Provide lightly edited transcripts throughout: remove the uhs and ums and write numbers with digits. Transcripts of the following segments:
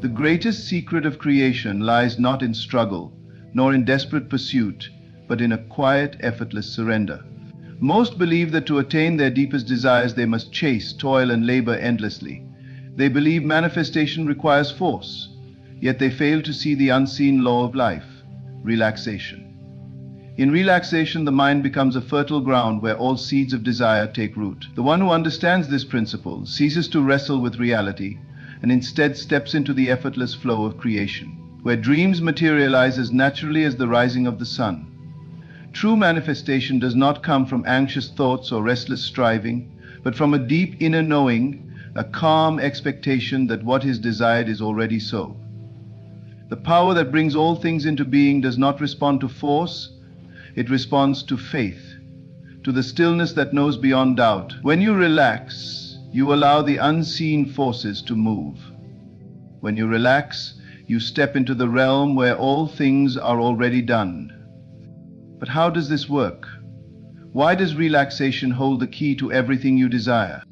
The greatest secret of creation lies not in struggle, nor in desperate pursuit, but in a quiet, effortless surrender. Most believe that to attain their deepest desires they must chase, toil, and labor endlessly. They believe manifestation requires force, yet they fail to see the unseen law of life: relaxation. In relaxation, the mind becomes a fertile ground where all seeds of desire take root. The one who understands this principle ceases to wrestle with reality and instead steps into the effortless flow of creation, where dreams materialize as naturally as the rising of the sun. True manifestation does not come from anxious thoughts or restless striving, but from a deep inner knowing, a calm expectation that what is desired is already so. The power that brings all things into being does not respond to force, it responds to faith, to the stillness that knows beyond doubt. When you relax, you allow the unseen forces to move. When you relax, you step into the realm where all things are already done. But how does this work? Why does relaxation hold the key to everything you desire?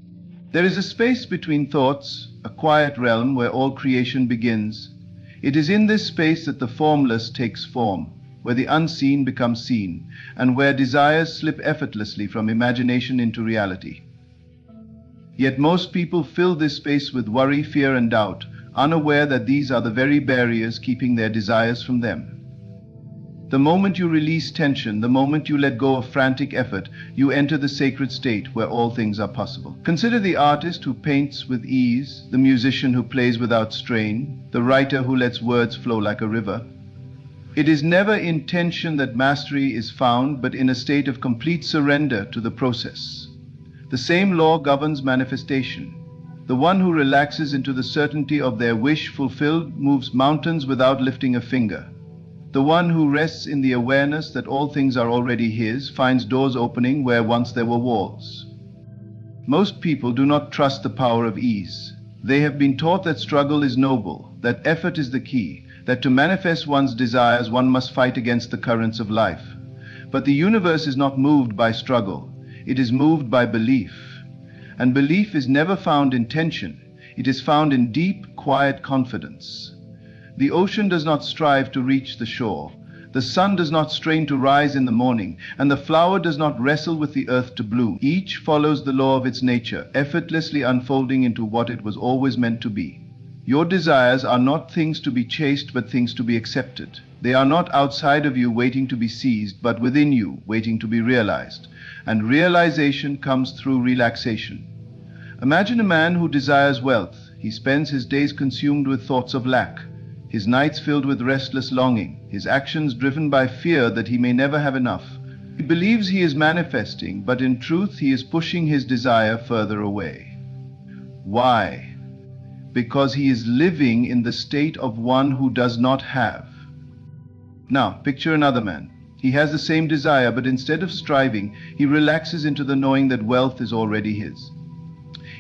There is a space between thoughts, a quiet realm where all creation begins. It is in this space that the formless takes form, where the unseen becomes seen, and where desires slip effortlessly from imagination into reality. Yet most people fill this space with worry, fear, and doubt, unaware that these are the very barriers keeping their desires from them. The moment you release tension, the moment you let go of frantic effort, you enter the sacred state where all things are possible. Consider the artist who paints with ease, the musician who plays without strain, the writer who lets words flow like a river. It is never in tension that mastery is found, but in a state of complete surrender to the process. The same law governs manifestation. The one who relaxes into the certainty of their wish fulfilled moves mountains without lifting a finger. The one who rests in the awareness that all things are already his finds doors opening where once there were walls. Most people do not trust the power of ease. They have been taught that struggle is noble, that effort is the key, that to manifest one's desires one must fight against the currents of life. But the universe is not moved by struggle, it is moved by belief. And belief is never found in tension, it is found in deep, quiet confidence. The ocean does not strive to reach the shore, the sun does not strain to rise in the morning, and the flower does not wrestle with the earth to bloom. Each follows the law of its nature, effortlessly unfolding into what it was always meant to be. Your desires are not things to be chased, but things to be accepted. They are not outside of you waiting to be seized, but within you waiting to be realized. And realization comes through relaxation. Imagine a man who desires wealth. He spends his days consumed with thoughts of lack, his nights filled with restless longing, his actions driven by fear that he may never have enough. He believes he is manifesting, but in truth he is pushing his desire further away. Why? Because he is living in the state of one who does not have. Now, picture another man. He has the same desire, but instead of striving, he relaxes into the knowing that wealth is already his.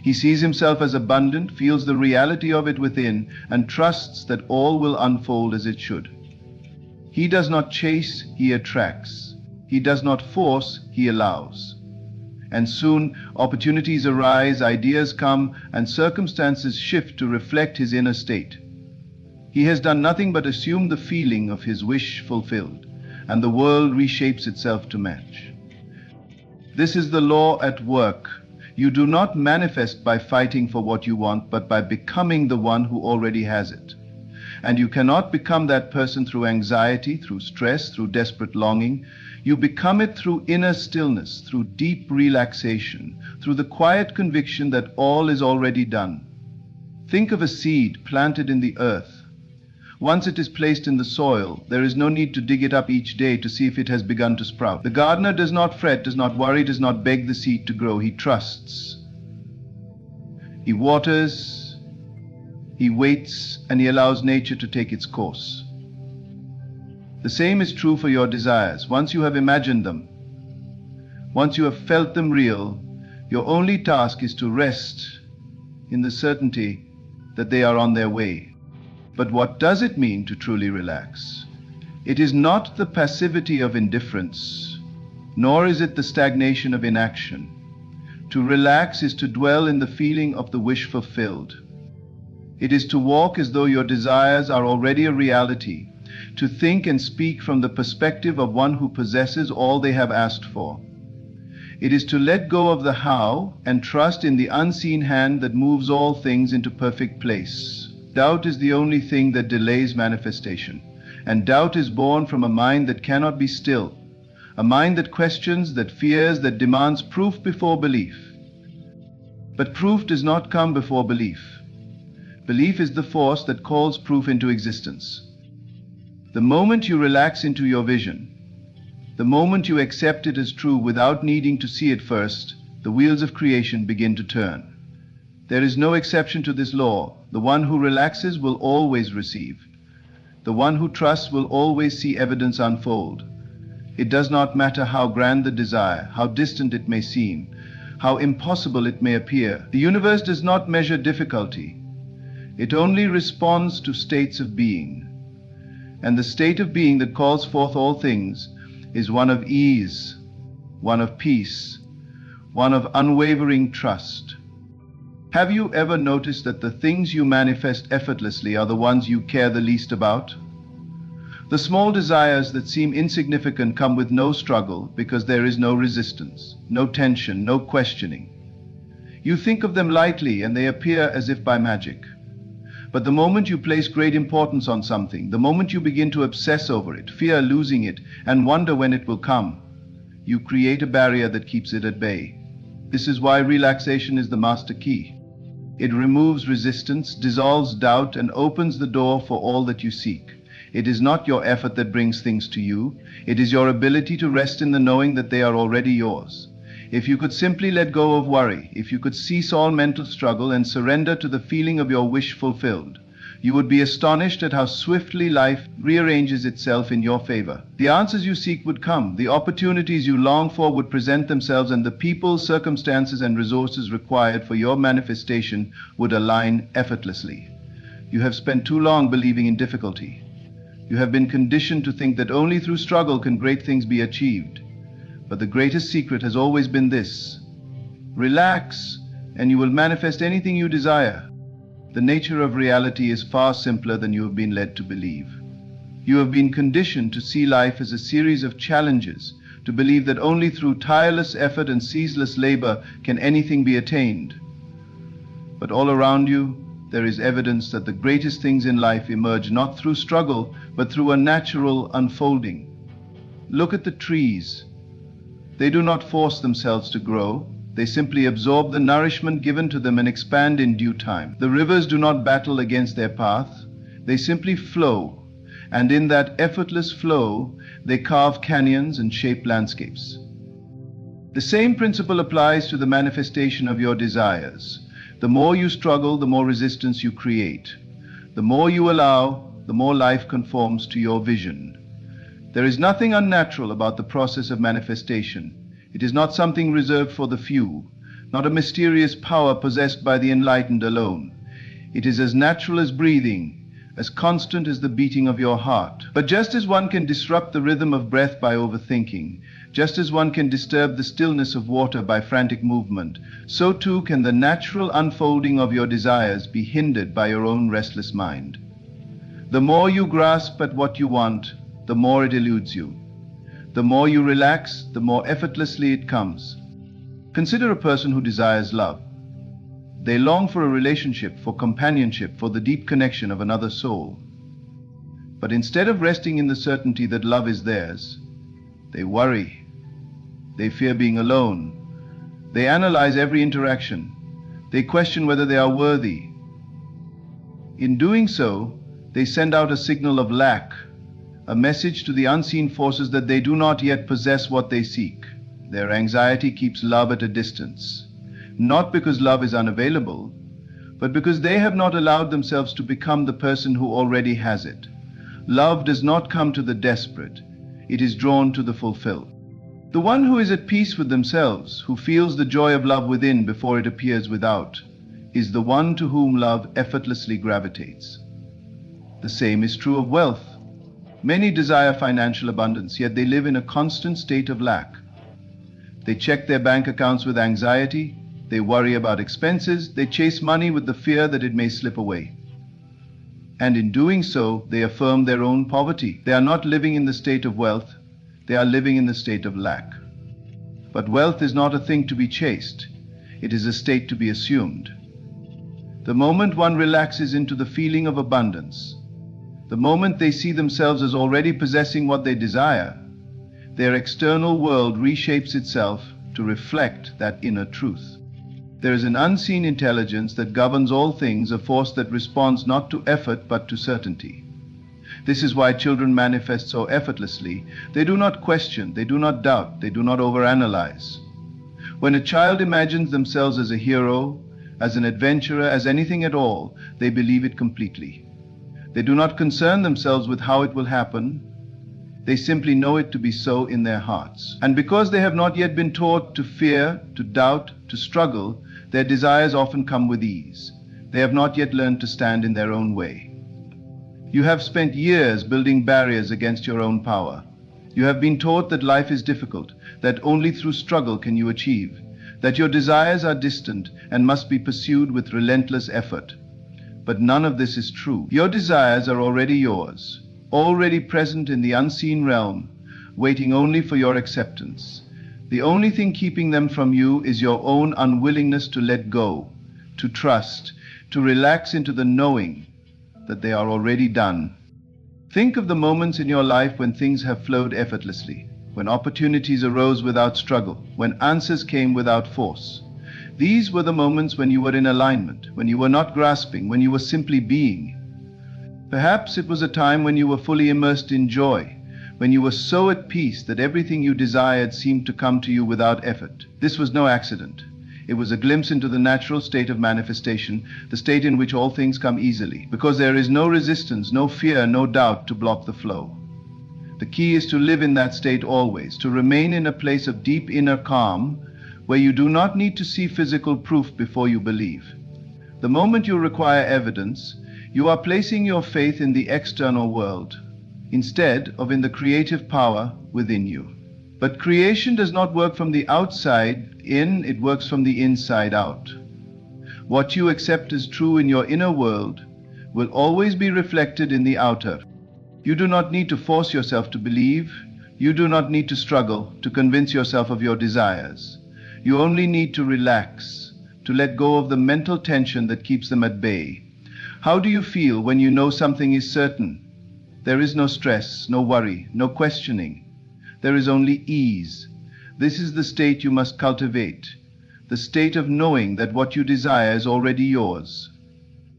He sees himself as abundant, feels the reality of it within, and trusts that all will unfold as it should. He does not chase, he attracts. He does not force, he allows. And soon opportunities arise, ideas come, and circumstances shift to reflect his inner state. He has done nothing but assume the feeling of his wish fulfilled, and the world reshapes itself to match. This is the law at work. You do not manifest by fighting for what you want, but by becoming the one who already has it. And you cannot become that person through anxiety, through stress, through desperate longing. You become it through inner stillness, through deep relaxation, through the quiet conviction that all is already done. Think of a seed planted in the earth. Once it is placed in the soil, there is no need to dig it up each day to see if it has begun to sprout. The gardener does not fret, does not worry, does not beg the seed to grow. He trusts. He waters, he waits, and he allows nature to take its course. The same is true for your desires. Once you have imagined them, once you have felt them real, your only task is to rest in the certainty that they are on their way. But what does it mean to truly relax? It is not the passivity of indifference, nor is it the stagnation of inaction. To relax is to dwell in the feeling of the wish fulfilled. It is to walk as though your desires are already a reality, to think and speak from the perspective of one who possesses all they have asked for. It is to let go of the how and trust in the unseen hand that moves all things into perfect place. Doubt is the only thing that delays manifestation, and doubt is born from a mind that cannot be still, a mind that questions, that fears, that demands proof before belief. But proof does not come before belief. Belief is the force that calls proof into existence. The moment you relax into your vision, the moment you accept it as true without needing to see it first, the wheels of creation begin to turn. There is no exception to this law. The one who relaxes will always receive. The one who trusts will always see evidence unfold. It does not matter how grand the desire, how distant it may seem, how impossible it may appear. The universe does not measure difficulty. It only responds to states of being. And the state of being that calls forth all things is one of ease, one of peace, one of unwavering trust. Have you ever noticed that the things you manifest effortlessly are the ones you care the least about? The small desires that seem insignificant come with no struggle because there is no resistance, no tension, no questioning. You think of them lightly and they appear as if by magic. But the moment you place great importance on something, the moment you begin to obsess over it, fear losing it, and wonder when it will come, you create a barrier that keeps it at bay. This is why relaxation is the master key. It removes resistance, dissolves doubt, and opens the door for all that you seek. It is not your effort that brings things to you. It is your ability to rest in the knowing that they are already yours. If you could simply let go of worry, if you could cease all mental struggle and surrender to the feeling of your wish fulfilled, you would be astonished at how swiftly life rearranges itself in your favor. The answers you seek would come, the opportunities you long for would present themselves, and the people, circumstances, and resources required for your manifestation would align effortlessly. You have spent too long believing in difficulty. You have been conditioned to think that only through struggle can great things be achieved. But the greatest secret has always been this: relax, and you will manifest anything you desire. The nature of reality is far simpler than you have been led to believe. You have been conditioned to see life as a series of challenges, to believe that only through tireless effort and ceaseless labor can anything be attained. But all around you, there is evidence that the greatest things in life emerge not through struggle, but through a natural unfolding. Look at the trees. They do not force themselves to grow. They simply absorb the nourishment given to them and expand in due time. The rivers do not battle against their path. They simply flow. And in that effortless flow, they carve canyons and shape landscapes. The same principle applies to the manifestation of your desires. The more you struggle, the more resistance you create. The more you allow, the more life conforms to your vision. There is nothing unnatural about the process of manifestation. It is not something reserved for the few, not a mysterious power possessed by the enlightened alone. It is as natural as breathing, as constant as the beating of your heart. But just as one can disrupt the rhythm of breath by overthinking, just as one can disturb the stillness of water by frantic movement, so too can the natural unfolding of your desires be hindered by your own restless mind. The more you grasp at what you want, the more it eludes you. The more you relax, the more effortlessly it comes. Consider a person who desires love. They long for a relationship, for companionship, for the deep connection of another soul. But instead of resting in the certainty that love is theirs, they worry. They fear being alone. They analyze every interaction. They question whether they are worthy. In doing so, they send out a signal of lack, a message to the unseen forces that they do not yet possess what they seek. Their anxiety keeps love at a distance, not because love is unavailable, but because they have not allowed themselves to become the person who already has it. Love does not come to the desperate, it is drawn to the fulfilled. The one who is at peace with themselves, who feels the joy of love within before it appears without, is the one to whom love effortlessly gravitates. The same is true of wealth. Many desire financial abundance, yet they live in a constant state of lack. They check their bank accounts with anxiety, they worry about expenses, they chase money with the fear that it may slip away. And in doing so, they affirm their own poverty. They are not living in the state of wealth, they are living in the state of lack. But wealth is not a thing to be chased, it is a state to be assumed. The moment one relaxes into the feeling of abundance, the moment they see themselves as already possessing what they desire, their external world reshapes itself to reflect that inner truth. There is an unseen intelligence that governs all things, a force that responds not to effort but to certainty. This is why children manifest so effortlessly. They do not question, they do not doubt, they do not overanalyze. When a child imagines themselves as a hero, as an adventurer, as anything at all, they believe it completely. They do not concern themselves with how it will happen. They simply know it to be so in their hearts. And because they have not yet been taught to fear, to doubt, to struggle, their desires often come with ease. They have not yet learned to stand in their own way. You have spent years building barriers against your own power. You have been taught that life is difficult, that only through struggle can you achieve, that your desires are distant and must be pursued with relentless effort. But none of this is true. Your desires are already yours, already present in the unseen realm, waiting only for your acceptance. The only thing keeping them from you is your own unwillingness to let go, to trust, to relax into the knowing that they are already done. Think of the moments in your life when things have flowed effortlessly, when opportunities arose without struggle, when answers came without force. These were the moments when you were in alignment, when you were not grasping, when you were simply being. Perhaps it was a time when you were fully immersed in joy, when you were so at peace that everything you desired seemed to come to you without effort. This was no accident. It was a glimpse into the natural state of manifestation, the state in which all things come easily, because there is no resistance, no fear, no doubt to block the flow. The key is to live in that state always, to remain in a place of deep inner calm, where you do not need to see physical proof before you believe. The moment you require evidence, you are placing your faith in the external world, instead of in the creative power within you. But creation does not work from the outside in, it works from the inside out. What you accept as true in your inner world will always be reflected in the outer. You do not need to force yourself to believe. You do not need to struggle to convince yourself of your desires. You only need to relax, to let go of the mental tension that keeps them at bay. How do you feel when you know something is certain? There is no stress, no worry, no questioning. There is only ease. This is the state you must cultivate, the state of knowing that what you desire is already yours.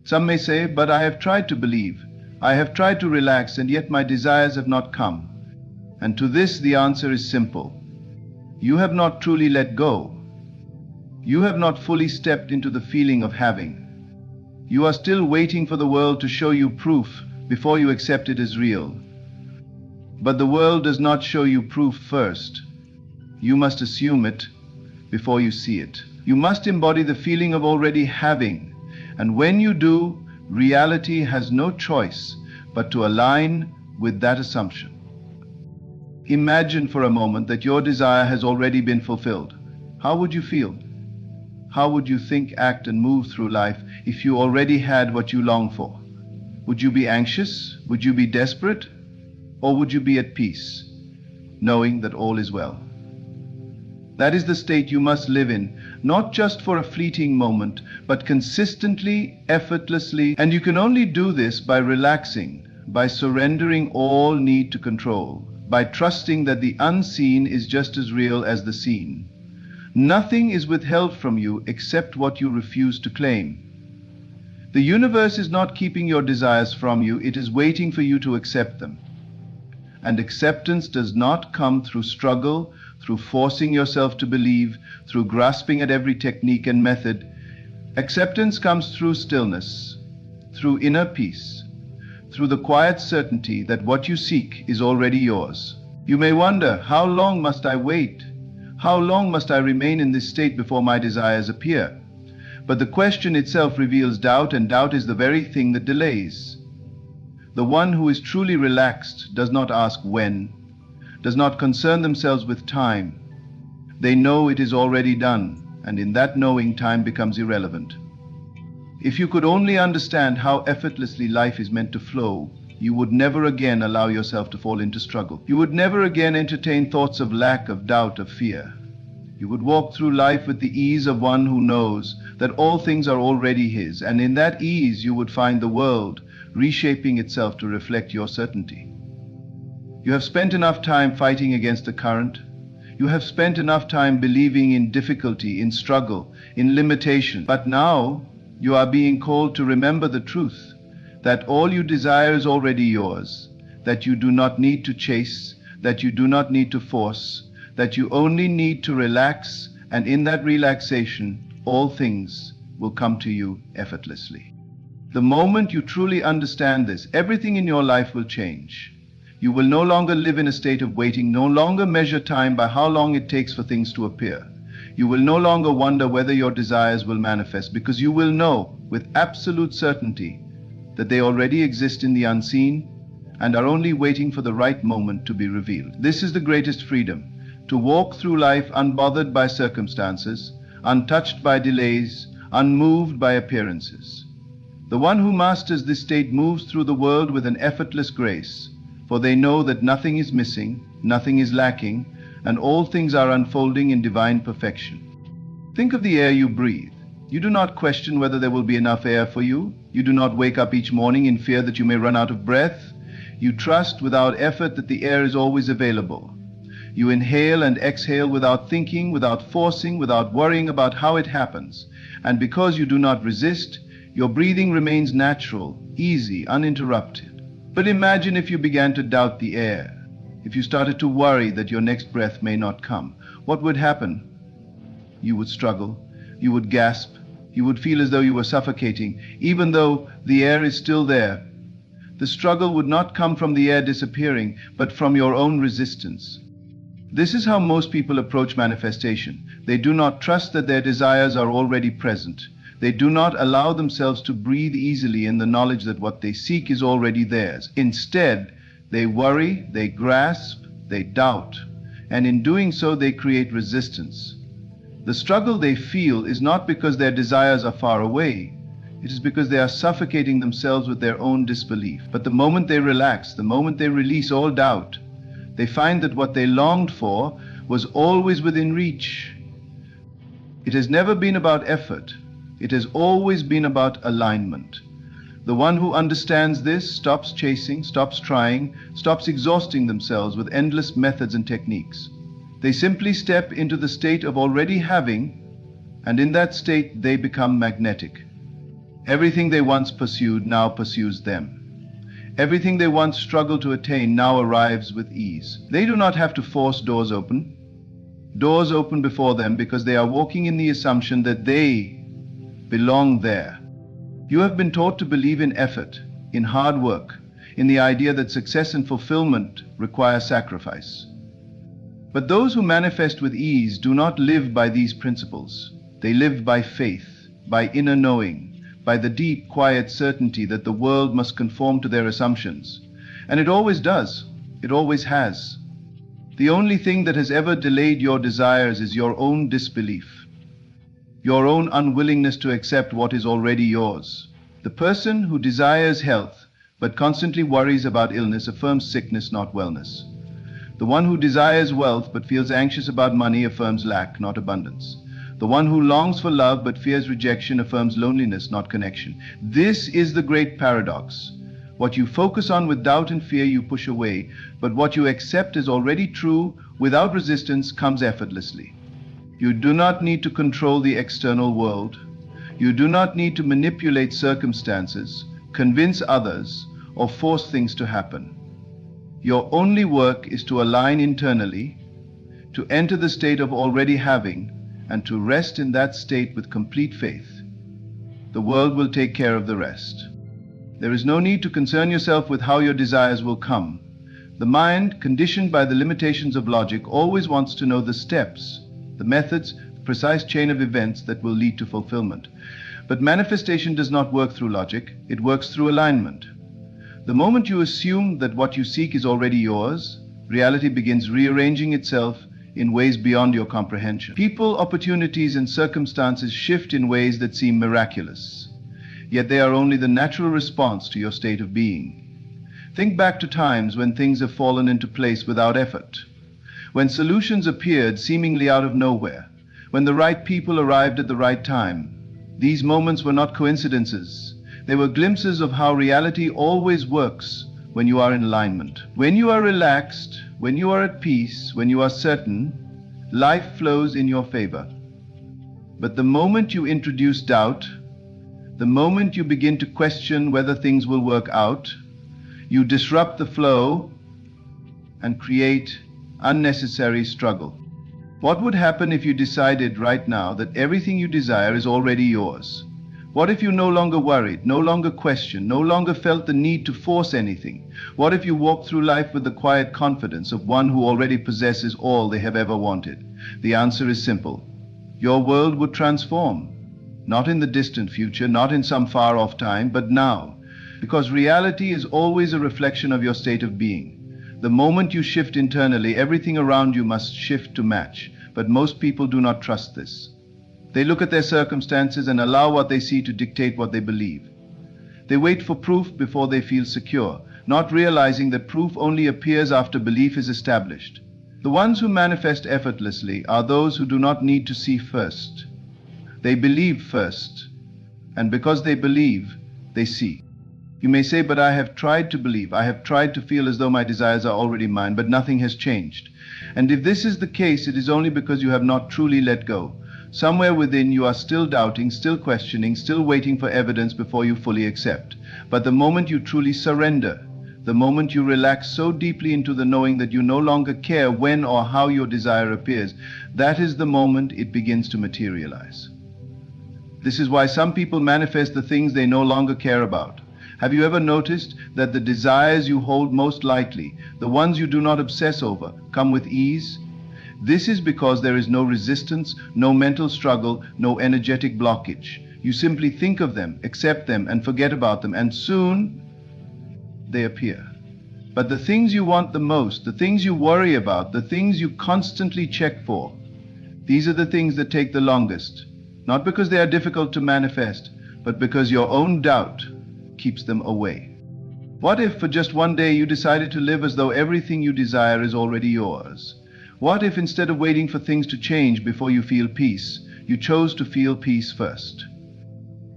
Some may say, but I have tried to believe. I have tried to relax, and yet my desires have not come. And to this the answer is simple. You have not truly let go. You have not fully stepped into the feeling of having. You are still waiting for the world to show you proof before you accept it as real. But the world does not show you proof first. You must assume it before you see it. You must embody the feeling of already having. And when you do, reality has no choice but to align with that assumption. Imagine for a moment that your desire has already been fulfilled. How would you feel? How would you think, act, and move through life if you already had what you long for? Would you be anxious? Would you be desperate? Or would you be at peace, knowing that all is well? That is the state you must live in, not just for a fleeting moment, but consistently, effortlessly. And you can only do this by relaxing, by surrendering all need to control, by trusting that the unseen is just as real as the seen. Nothing is withheld from you except what you refuse to claim. The universe is not keeping your desires from you, it is waiting for you to accept them. And acceptance does not come through struggle, through forcing yourself to believe, through grasping at every technique and method. Acceptance comes through stillness, through inner peace, through the quiet certainty that what you seek is already yours. You may wonder, how long must I wait? How long must I remain in this state before my desires appear? But the question itself reveals doubt, and doubt is the very thing that delays. The one who is truly relaxed does not ask when, does not concern themselves with time. They know it is already done, and in that knowing, time becomes irrelevant. If you could only understand how effortlessly life is meant to flow, you would never again allow yourself to fall into struggle. You would never again entertain thoughts of lack, of doubt, of fear. You would walk through life with the ease of one who knows that all things are already his, and in that ease you would find the world reshaping itself to reflect your certainty. You have spent enough time fighting against the current. You have spent enough time believing in difficulty, in struggle, in limitation. But now you are being called to remember the truth, that all you desire is already yours, that you do not need to chase, that you do not need to force, that you only need to relax, and in that relaxation, all things will come to you effortlessly. The moment you truly understand this, everything in your life will change. You will no longer live in a state of waiting, no longer measure time by how long it takes for things to appear. You will no longer wonder whether your desires will manifest, because you will know with absolute certainty that they already exist in the unseen and are only waiting for the right moment to be revealed. This is the greatest freedom, to walk through life unbothered by circumstances, untouched by delays, unmoved by appearances. The one who masters this state moves through the world with an effortless grace, for they know that nothing is missing, nothing is lacking, and all things are unfolding in divine perfection. Think of the air you breathe. You do not question whether there will be enough air for you. You do not wake up each morning in fear that you may run out of breath. You trust without effort that the air is always available. You inhale and exhale without thinking, without forcing, without worrying about how it happens. And because you do not resist, your breathing remains natural, easy, uninterrupted. But imagine if you began to doubt the air, if you started to worry that your next breath may not come. What would happen? You would struggle, you would gasp, you would feel as though you were suffocating, even though the air is still there. The struggle would not come from the air disappearing, but from your own resistance. This is how most people approach manifestation. They do not trust that their desires are already present. They do not allow themselves to breathe easily in the knowledge that what they seek is already theirs. Instead, they worry, they grasp, they doubt, and in doing so they create resistance. The struggle they feel is not because their desires are far away. It is because they are suffocating themselves with their own disbelief. But the moment they relax, the moment they release all doubt, they find that what they longed for was always within reach. It has never been about effort. It has always been about alignment. The one who understands this stops chasing, stops trying, stops exhausting themselves with endless methods and techniques. They simply step into the state of already having, and in that state they become magnetic. Everything they once pursued now pursues them. Everything they once struggled to attain now arrives with ease. They do not have to force doors open. Doors open before them because they are walking in the assumption that they belong there. You have been taught to believe in effort, in hard work, in the idea that success and fulfillment require sacrifice. But those who manifest with ease do not live by these principles. They live by faith, by inner knowing, by the deep, quiet certainty that the world must conform to their assumptions. And it always does. It always has. The only thing that has ever delayed your desires is your own disbelief, your own unwillingness to accept what is already yours. The person who desires health but constantly worries about illness affirms sickness, not wellness. The one who desires wealth but feels anxious about money affirms lack, not abundance. The one who longs for love but fears rejection affirms loneliness, not connection. This is the great paradox. What you focus on with doubt and fear you push away, but what you accept as already true without resistance comes effortlessly. You do not need to control the external world. You do not need to manipulate circumstances, convince others, or force things to happen. Your only work is to align internally, to enter the state of already having, and to rest in that state with complete faith. The world will take care of the rest. There is no need to concern yourself with how your desires will come. The mind, conditioned by the limitations of logic, always wants to know the steps, the methods, the precise chain of events that will lead to fulfillment. But manifestation does not work through logic, it works through alignment. The moment you assume that what you seek is already yours, reality begins rearranging itself in ways beyond your comprehension. People, opportunities, and circumstances shift in ways that seem miraculous. yet they are only the natural response to your state of being. Think back to times when things have fallen into place without effort, when solutions appeared seemingly out of nowhere, when the right people arrived at the right time. These moments were not coincidences. They were glimpses of how reality always works when you are in alignment. When you are relaxed, when you are at peace, when you are certain, life flows in your favor. But the moment you introduce doubt, the moment you begin to question whether things will work out, you disrupt the flow and create unnecessary struggle. What would happen if you decided right now that everything you desire is already yours? What if you no longer worried, no longer questioned, no longer felt the need to force anything? What if you walked through life with the quiet confidence of one who already possesses all they have ever wanted? The answer is simple. Your world would transform. Not in the distant future, not in some far-off time, but now. Because reality is always a reflection of your state of being. The moment you shift internally, everything around you must shift to match. But most people do not trust this. They look at their circumstances and allow what they see to dictate what they believe. They wait for proof before they feel secure, not realizing that proof only appears after belief is established. The ones who manifest effortlessly are those who do not need to see first. They believe first, and because they believe, they see. You may say, but I have tried to believe, I have tried to feel as though my desires are already mine, but nothing has changed. And if this is the case, it is only because you have not truly let go. Somewhere within you are still doubting, still questioning, still waiting for evidence before you fully accept. But the moment you truly surrender, the moment you relax so deeply into the knowing that you no longer care when or how your desire appears, that is the moment it begins to materialize. This is why some people manifest the things they no longer care about. Have you ever noticed that the desires you hold most lightly, the ones you do not obsess over, come with ease? This is because there is no resistance, no mental struggle, no energetic blockage. You simply think of them, accept them, and forget about them, and soon they appear. But the things you want the most, the things you worry about, the things you constantly check for, these are the things that take the longest. Not because they are difficult to manifest, but because your own doubt keeps them away. What if for just one day you decided to live as though everything you desire is already yours? What if instead of waiting for things to change before you feel peace, you chose to feel peace first?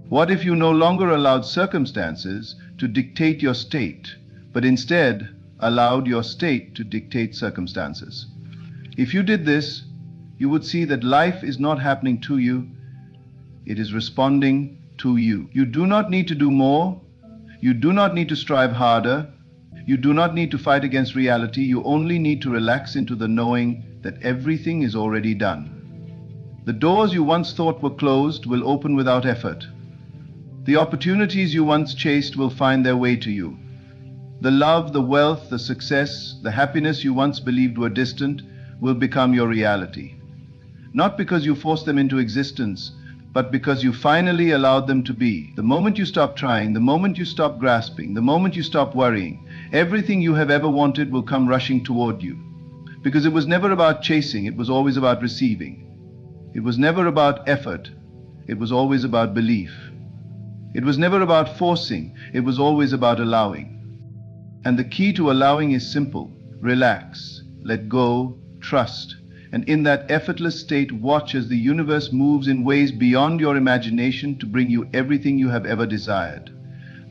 What if you no longer allowed circumstances to dictate your state, but instead allowed your state to dictate circumstances? If you did this, you would see that life is not happening to you, it is responding to you. You do not need to do more. You do not need to strive harder. You do not need to fight against reality. You only need to relax into the knowing that everything is already done. The doors you once thought were closed will open without effort. The opportunities you once chased will find their way to you. The love, the wealth, the success, the happiness you once believed were distant will become your reality. Not because you forced them into existence, but because you finally allowed them to be. The moment you stop trying, the moment you stop grasping, the moment you stop worrying, everything you have ever wanted will come rushing toward you. Because it was never about chasing, it was always about receiving. It was never about effort, it was always about belief. It was never about forcing, it was always about allowing. And the key to allowing is simple. Relax, let go, trust. And in that effortless state, watch as the universe moves in ways beyond your imagination to bring you everything you have ever desired.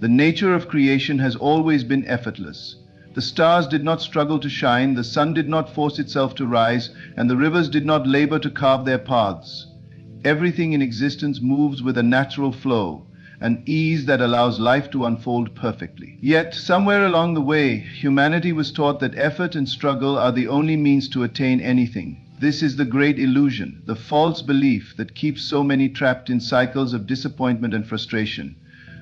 The nature of creation has always been effortless. The stars did not struggle to shine, the sun did not force itself to rise, and the rivers did not labor to carve their paths. Everything in existence moves with a natural flow, an ease that allows life to unfold perfectly. Yet, somewhere along the way, humanity was taught that effort and struggle are the only means to attain anything. This is the great illusion, the false belief that keeps so many trapped in cycles of disappointment and frustration.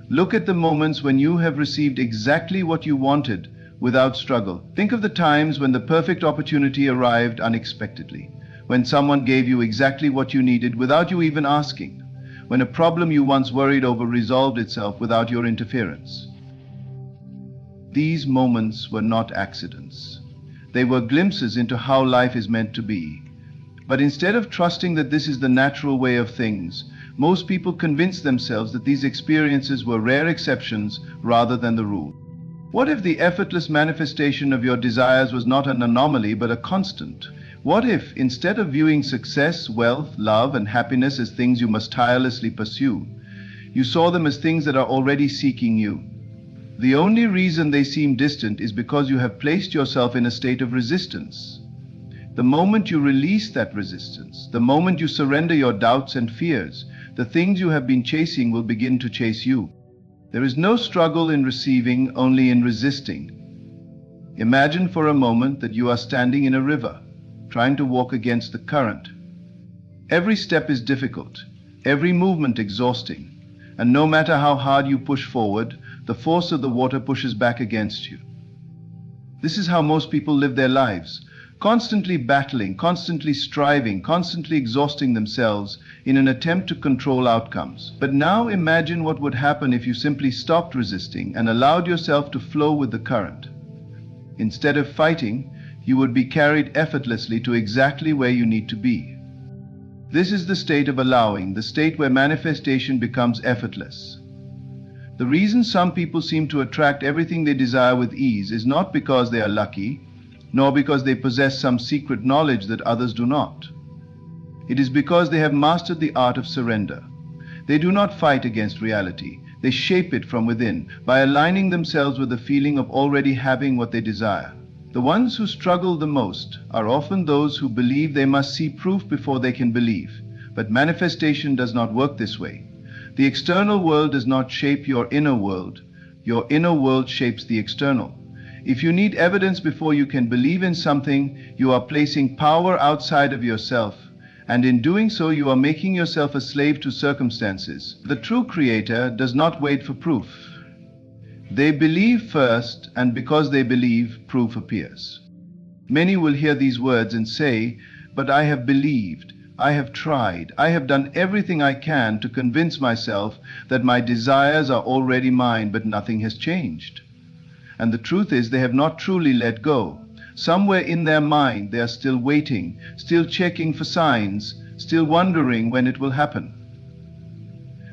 Look at the moments when you have received exactly what you wanted without struggle. Think of the times when the perfect opportunity arrived unexpectedly, when someone gave you exactly what you needed without you even asking, when a problem you once worried over resolved itself without your interference. These moments were not accidents. They were glimpses into how life is meant to be. But instead of trusting that this is the natural way of things, Most people convince themselves that these experiences were rare exceptions rather than the rule. What if the effortless manifestation of your desires was not an anomaly but a constant? What if, instead of viewing success, wealth, love, and happiness as things you must tirelessly pursue, you saw them as things that are already seeking you? The only reason they seem distant is because you have placed yourself in a state of resistance. The moment you release that resistance, the moment you surrender your doubts and fears, the things you have been chasing will begin to chase you. There is no struggle in receiving, only in resisting. Imagine for a moment that you are standing in a river, trying to walk against the current. Every step is difficult, every movement exhausting, and no matter how hard you push forward, the force of the water pushes back against you. This is how most people live their lives, constantly battling, constantly striving, constantly exhausting themselves in an attempt to control outcomes. But now imagine what would happen if you simply stopped resisting and allowed yourself to flow with the current. Instead of fighting, you would be carried effortlessly to exactly where you need to be. This is the state of allowing, the state where manifestation becomes effortless. The reason some people seem to attract everything they desire with ease is not because they are lucky, nor because they possess some secret knowledge that others do not. It is because they have mastered the art of surrender. They do not fight against reality. They shape it from within by aligning themselves with the feeling of already having what they desire. The ones who struggle the most are often those who believe they must see proof before they can believe. But manifestation does not work this way. The external world does not shape your inner world. Your inner world shapes the external. If you need evidence before you can believe in something, you are placing power outside of yourself, and in doing so you are making yourself a slave to circumstances. The true creator does not wait for proof. They believe first, and because they believe, proof appears. Many will hear these words and say, "But I have believed. I have tried. I have done everything I can to convince myself that my desires are already mine, but nothing has changed." And the truth is, they have not truly let go. Somewhere in their mind, they are still waiting, still checking for signs, still wondering when it will happen.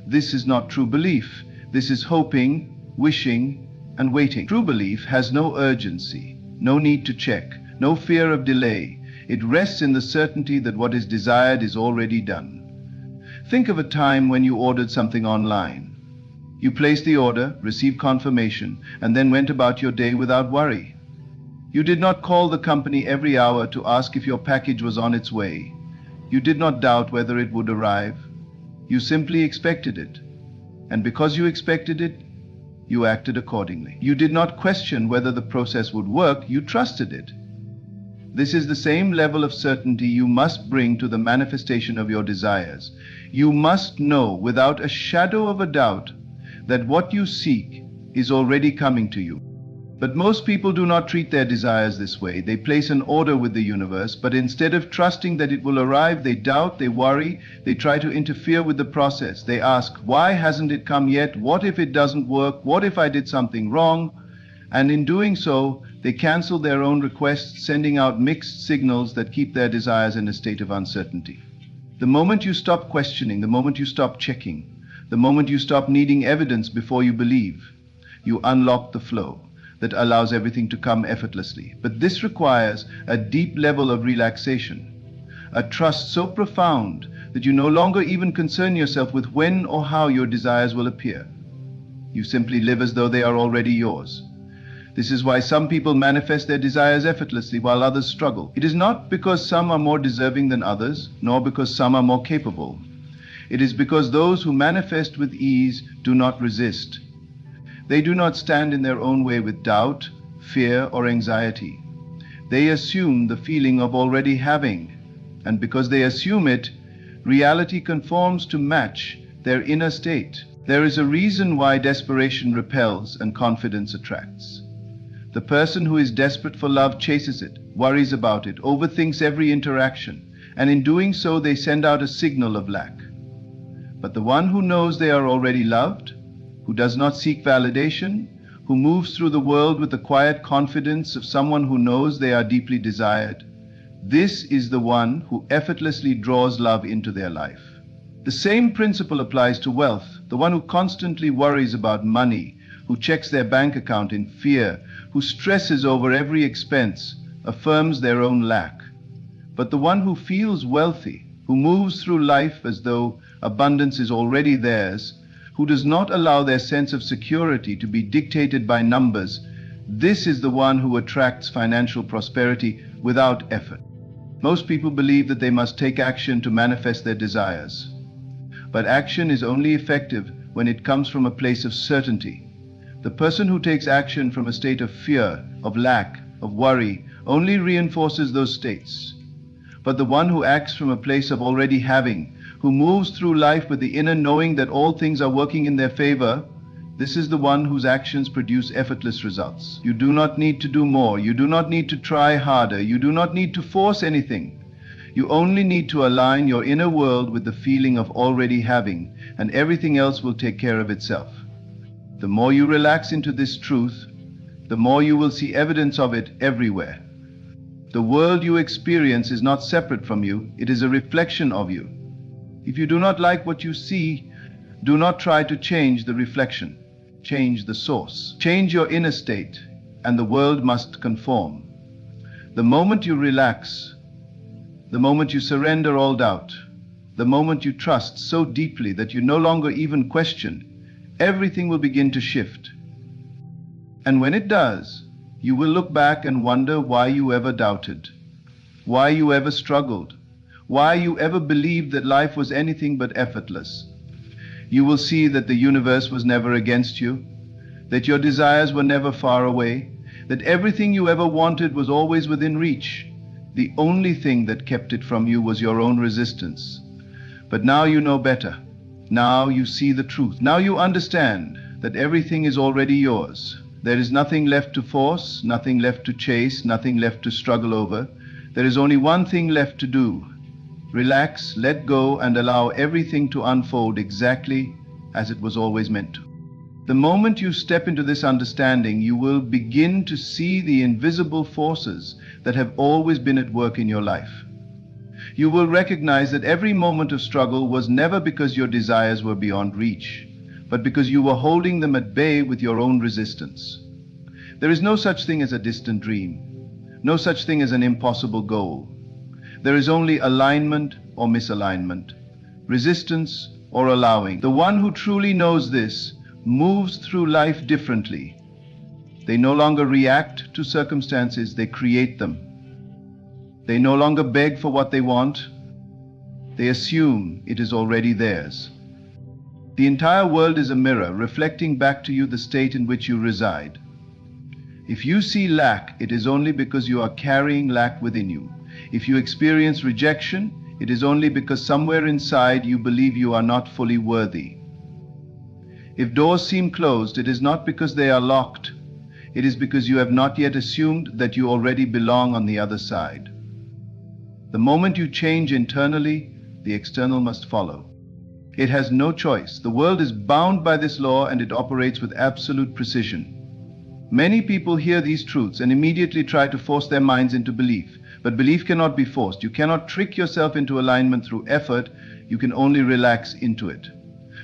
This is not true belief. This is hoping, wishing, and waiting. True belief has no urgency, no need to check, no fear of delay. It rests in the certainty that what is desired is already done. Think of a time when you ordered something online. You placed the order, received confirmation, and then went about your day without worry. You did not call the company every hour to ask if your package was on its way. You did not doubt whether it would arrive. You simply expected it. And because you expected it, you acted accordingly. You did not question whether the process would work, you trusted it. This is the same level of certainty you must bring to the manifestation of your desires. You must know without a shadow of a doubt that what you seek is already coming to you. But most people do not treat their desires this way. They place an order with the universe, but instead of trusting that it will arrive, they doubt, they worry, they try to interfere with the process. They ask, why hasn't it come yet? What if it doesn't work? What if I did something wrong? And in doing so, they cancel their own requests, sending out mixed signals that keep their desires in a state of uncertainty. The moment you stop questioning, the moment you stop checking, the moment you stop needing evidence before you believe, you unlock the flow that allows everything to come effortlessly. But this requires a deep level of relaxation, a trust so profound that you no longer even concern yourself with when or how your desires will appear. You simply live as though they are already yours. This is why some people manifest their desires effortlessly while others struggle. It is not because some are more deserving than others, nor because some are more capable. It is because those who manifest with ease do not resist. They do not stand in their own way with doubt, fear, or anxiety. They assume the feeling of already having, and because they assume it, reality conforms to match their inner state. There is a reason why desperation repels and confidence attracts. The person who is desperate for love chases it, worries about it, overthinks every interaction, and in doing so they send out a signal of lack. But the one who knows they are already loved, who does not seek validation, who moves through the world with the quiet confidence of someone who knows they are deeply desired, this is the one who effortlessly draws love into their life. The same principle applies to wealth. The one who constantly worries about money, who checks their bank account in fear, who stresses over every expense, affirms their own lack. But the one who feels wealthy, who moves through life as though abundance is already theirs, who does not allow their sense of security to be dictated by numbers, this is the one who attracts financial prosperity without effort. Most people believe that they must take action to manifest their desires. But action is only effective when it comes from a place of certainty. The person who takes action from a state of fear, of lack, of worry, only reinforces those states. But the one who acts from a place of already having, who moves through life with the inner knowing that all things are working in their favor, this is the one whose actions produce effortless results. You do not need to do more. You do not need to try harder. You do not need to force anything. You only need to align your inner world with the feeling of already having, and everything else will take care of itself. The more you relax into this truth, the more you will see evidence of it everywhere. The world you experience is not separate from you, it is a reflection of you. If you do not like what you see, do not try to change the reflection. Change the source. Change your inner state, and the world must conform. The moment you relax, the moment you surrender all doubt, the moment you trust so deeply that you no longer even question, everything will begin to shift. And when it does, you will look back and wonder why you ever doubted, why you ever struggled, why you ever believed that life was anything but effortless. You will see that the universe was never against you, that your desires were never far away, that everything you ever wanted was always within reach. The only thing that kept it from you was your own resistance. But now you know better. Now you see the truth. Now you understand that everything is already yours. There is nothing left to force, nothing left to chase, nothing left to struggle over. There is only one thing left to do. Relax, let go, and allow everything to unfold exactly as it was always meant to. The moment you step into this understanding, you will begin to see the invisible forces that have always been at work in your life. You will recognize that every moment of struggle was never because your desires were beyond reach, but because you were holding them at bay with your own resistance. There is no such thing as a distant dream, no such thing as an impossible goal. There is only alignment or misalignment, resistance or allowing. The one who truly knows this moves through life differently. They no longer react to circumstances, they create them. They no longer beg for what they want, they assume it is already theirs. The entire world is a mirror reflecting back to you the state in which you reside. If you see lack, it is only because you are carrying lack within you. If you experience rejection, it is only because somewhere inside you believe you are not fully worthy. If doors seem closed, it is not because they are locked. It is because you have not yet assumed that you already belong on the other side. The moment you change internally, the external must follow. It has no choice. The world is bound by this law and it operates with absolute precision. Many people hear these truths and immediately try to force their minds into belief. But belief cannot be forced. You cannot trick yourself into alignment through effort. You can only relax into it.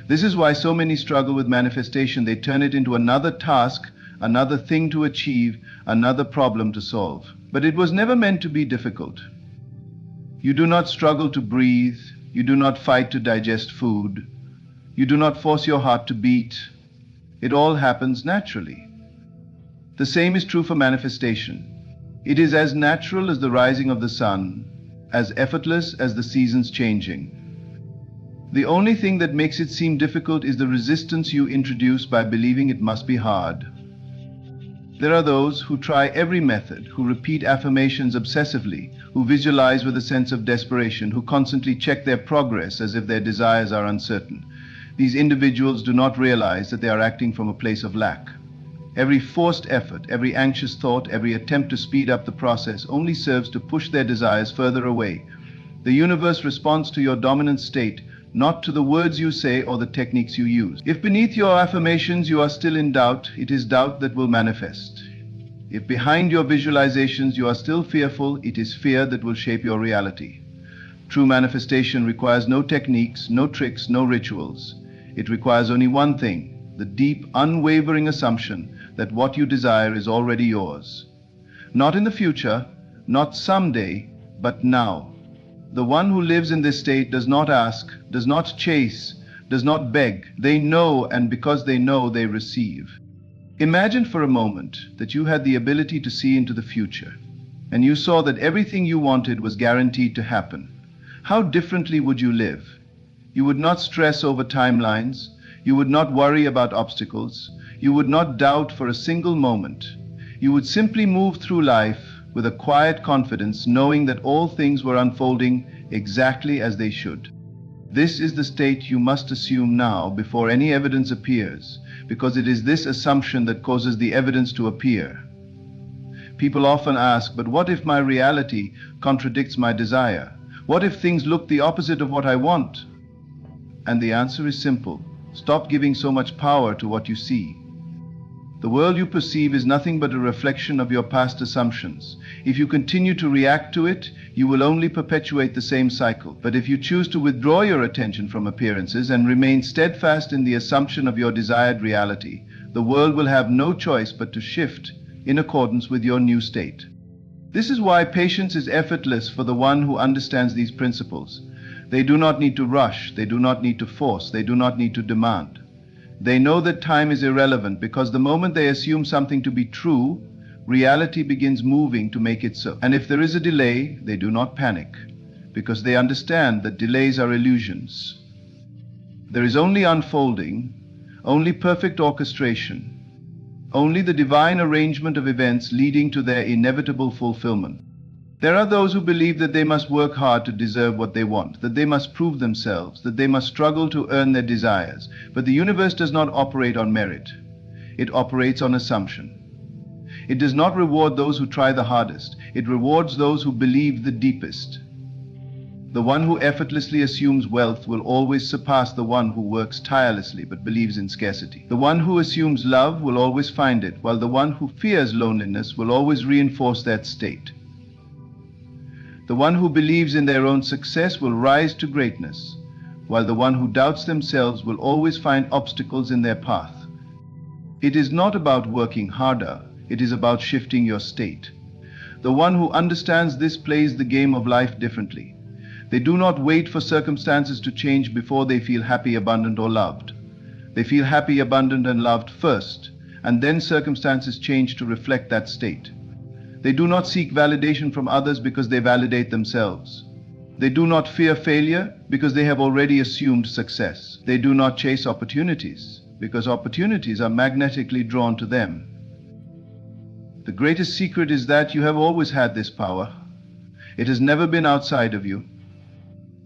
This is why so many struggle with manifestation. They turn it into another task, another thing to achieve, another problem to solve. But it was never meant to be difficult. You do not struggle to breathe. You do not fight to digest food. You do not force your heart to beat. It all happens naturally. The same is true for manifestation. It is as natural as the rising of the sun, as effortless as the seasons changing. The only thing that makes it seem difficult is the resistance you introduce by believing it must be hard. There are those who try every method, who repeat affirmations obsessively, who visualize with a sense of desperation, who constantly check their progress as if their desires are uncertain. These individuals do not realize that they are acting from a place of lack. Every forced effort, every anxious thought, every attempt to speed up the process only serves to push their desires further away. The universe responds to your dominant state, not to the words you say or the techniques you use. If beneath your affirmations you are still in doubt, it is doubt that will manifest. If behind your visualizations you are still fearful, it is fear that will shape your reality. True manifestation requires no techniques, no tricks, no rituals. It requires only one thing, the deep, unwavering assumption that what you desire is already yours. Not in the future, not someday, but now. The one who lives in this state does not ask, does not chase, does not beg. They know, and because they know, they receive. Imagine for a moment that you had the ability to see into the future, and you saw that everything you wanted was guaranteed to happen. How differently would you live? You would not stress over timelines. You would not worry about obstacles. You would not doubt for a single moment. You would simply move through life with a quiet confidence, knowing that all things were unfolding exactly as they should. This is the state you must assume now before any evidence appears, because it is this assumption that causes the evidence to appear. People often ask, but what if my reality contradicts my desire? What if things look the opposite of what I want? And the answer is simple. Stop giving so much power to what you see. The world you perceive is nothing but a reflection of your past assumptions. If you continue to react to it, you will only perpetuate the same cycle. But if you choose to withdraw your attention from appearances and remain steadfast in the assumption of your desired reality, the world will have no choice but to shift in accordance with your new state. This is why patience is effortless for the one who understands these principles. They do not need to rush, they do not need to force, they do not need to demand. They know that time is irrelevant because the moment they assume something to be true, reality begins moving to make it so. And if there is a delay, they do not panic because they understand that delays are illusions. There is only unfolding, only perfect orchestration, only the divine arrangement of events leading to their inevitable fulfillment. There are those who believe that they must work hard to deserve what they want, that they must prove themselves, that they must struggle to earn their desires. But the universe does not operate on merit. It operates on assumption. It does not reward those who try the hardest. It rewards those who believe the deepest. The one who effortlessly assumes wealth will always surpass the one who works tirelessly but believes in scarcity. The one who assumes love will always find it, while the one who fears loneliness will always reinforce that state. The one who believes in their own success will rise to greatness, while the one who doubts themselves will always find obstacles in their path. It is not about working harder, it is about shifting your state. The one who understands this plays the game of life differently. They do not wait for circumstances to change before they feel happy, abundant, or loved. They feel happy, abundant, and loved first, and then circumstances change to reflect that state. They do not seek validation from others because they validate themselves. They do not fear failure because they have already assumed success. They do not chase opportunities because opportunities are magnetically drawn to them. The greatest secret is that you have always had this power. It has never been outside of you.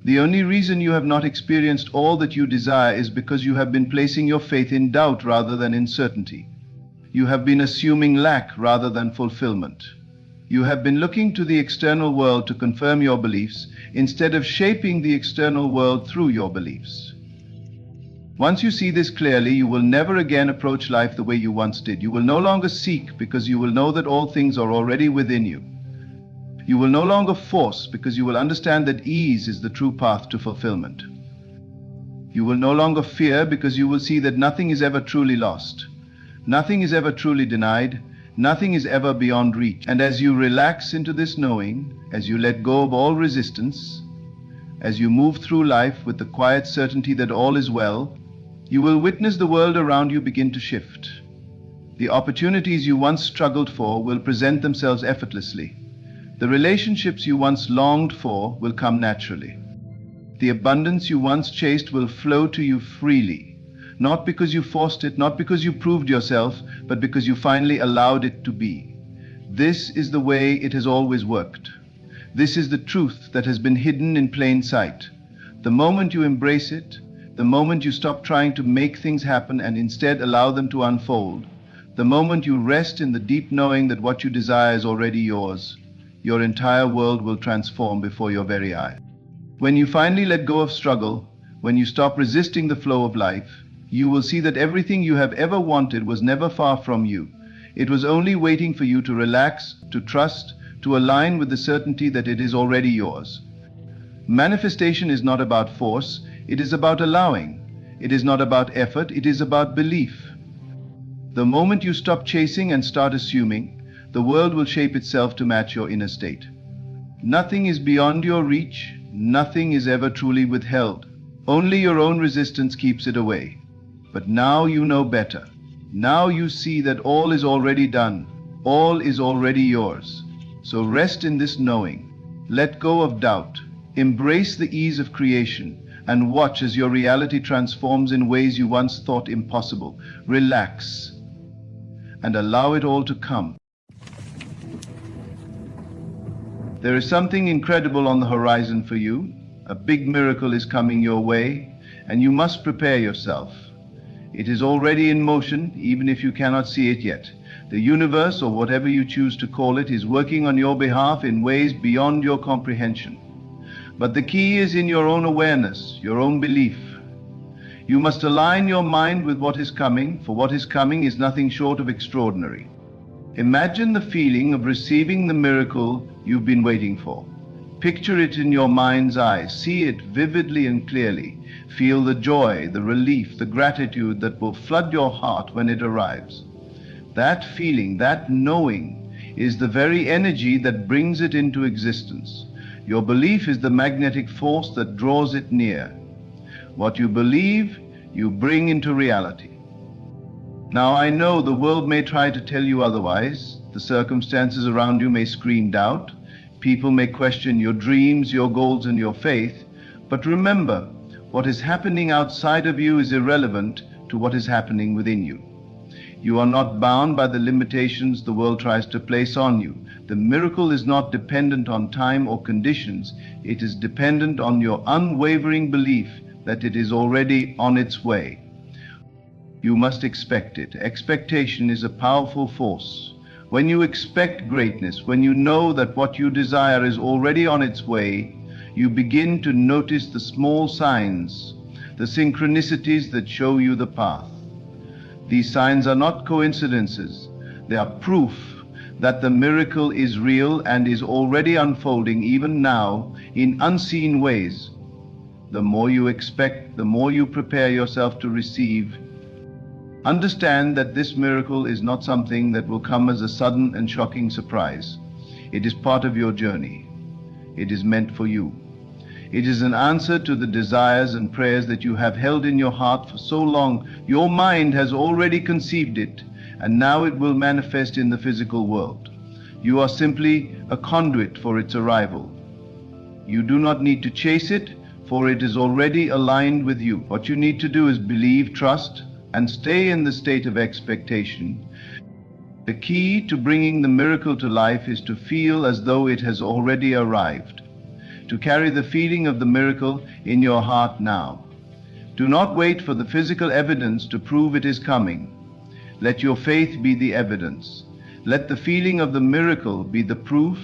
The only reason you have not experienced all that you desire is because you have been placing your faith in doubt rather than in certainty. You have been assuming lack rather than fulfillment. You have been looking to the external world to confirm your beliefs instead of shaping the external world through your beliefs. Once you see this clearly, you will never again approach life the way you once did. You will no longer seek because you will know that all things are already within you. You will no longer force because you will understand that ease is the true path to fulfillment. You will no longer fear because you will see that nothing is ever truly lost. Nothing is ever truly denied. Nothing is ever beyond reach. And as you relax into this knowing, as you let go of all resistance, as you move through life with the quiet certainty that all is well, you will witness the world around you begin to shift. The opportunities you once struggled for will present themselves effortlessly. The relationships you once longed for will come naturally. The abundance you once chased will flow to you freely. Not because you forced it, not because you proved yourself, but because you finally allowed it to be. This is the way it has always worked. This is the truth that has been hidden in plain sight. The moment you embrace it, the moment you stop trying to make things happen and instead allow them to unfold, the moment you rest in the deep knowing that what you desire is already yours, your entire world will transform before your very eyes. When you finally let go of struggle, when you stop resisting the flow of life, you will see that everything you have ever wanted was never far from you. It was only waiting for you to relax, to trust, to align with the certainty that it is already yours. Manifestation is not about force, it is about allowing. It is not about effort, it is about belief. The moment you stop chasing and start assuming, the world will shape itself to match your inner state. Nothing is beyond your reach, nothing is ever truly withheld. Only your own resistance keeps it away. But now you know better. Now you see that all is already done. All is already yours. So rest in this knowing. Let go of doubt. Embrace the ease of creation and watch as your reality transforms in ways you once thought impossible. Relax and allow it all to come. There is something incredible on the horizon for you. A big miracle is coming your way, and you must prepare yourself. It is already in motion, even if you cannot see it yet. The universe, or whatever you choose to call it, is working on your behalf in ways beyond your comprehension. But the key is in your own awareness, your own belief. You must align your mind with what is coming, for what is coming is nothing short of extraordinary. Imagine the feeling of receiving the miracle you've been waiting for. Picture it in your mind's eye. See it vividly and clearly. Feel the joy, the relief, the gratitude that will flood your heart when it arrives. That feeling, that knowing, is the very energy that brings it into existence. Your belief is the magnetic force that draws it near. What you believe, you bring into reality. Now I know the world may try to tell you otherwise. The circumstances around you may scream doubt. People may question your dreams, your goals, and your faith. But remember, what is happening outside of you is irrelevant to what is happening within you. You are not bound by the limitations the world tries to place on you. The miracle is not dependent on time or conditions. It is dependent on your unwavering belief that it is already on its way. You must expect it. Expectation is a powerful force. When you expect greatness, when you know that what you desire is already on its way, you begin to notice the small signs, the synchronicities that show you the path. These signs are not coincidences. They are proof that the miracle is real and is already unfolding even now in unseen ways. The more you expect, the more you prepare yourself to receive. Understand that this miracle is not something that will come as a sudden and shocking surprise. It is part of your journey. It is meant for you. It is an answer to the desires and prayers that you have held in your heart for so long. Your mind has already conceived it, and now it will manifest in the physical world. You are simply a conduit for its arrival. You do not need to chase it, for it is already aligned with you. What you need to do is believe, trust, and stay in the state of expectation. The key to bringing the miracle to life is to feel as though it has already arrived, to carry the feeling of the miracle in your heart now. Do not wait for the physical evidence to prove it is coming. Let your faith be the evidence. Let the feeling of the miracle be the proof.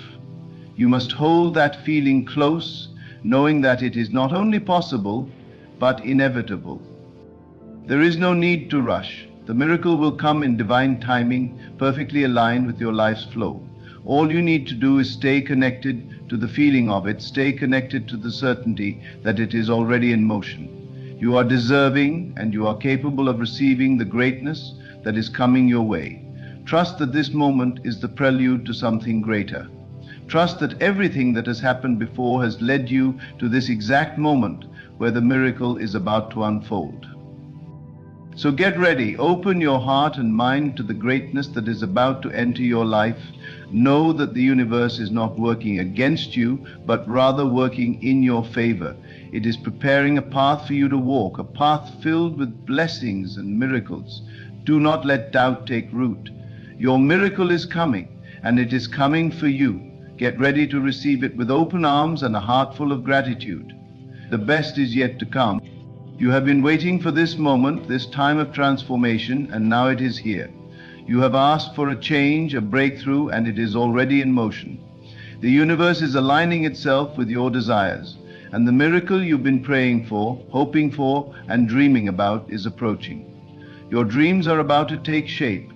You must hold that feeling close, knowing that it is not only possible, but inevitable. There is no need to rush. The miracle will come in divine timing, perfectly aligned with your life's flow. All you need to do is stay connected to the feeling of it, stay connected to the certainty that it is already in motion. You are deserving and you are capable of receiving the greatness that is coming your way. Trust that this moment is the prelude to something greater. Trust that everything that has happened before has led you to this exact moment where the miracle is about to unfold. So get ready, open your heart and mind to the greatness that is about to enter your life. Know that the universe is not working against you, but rather working in your favor. It is preparing a path for you to walk, a path filled with blessings and miracles. Do not let doubt take root. Your miracle is coming, and it is coming for you. Get ready to receive it with open arms and a heart full of gratitude. The best is yet to come. You have been waiting for this moment, this time of transformation, and now it is here. You have asked for a change, a breakthrough, and it is already in motion. The universe is aligning itself with your desires, and the miracle you've been praying for, hoping for, and dreaming about is approaching. Your dreams are about to take shape.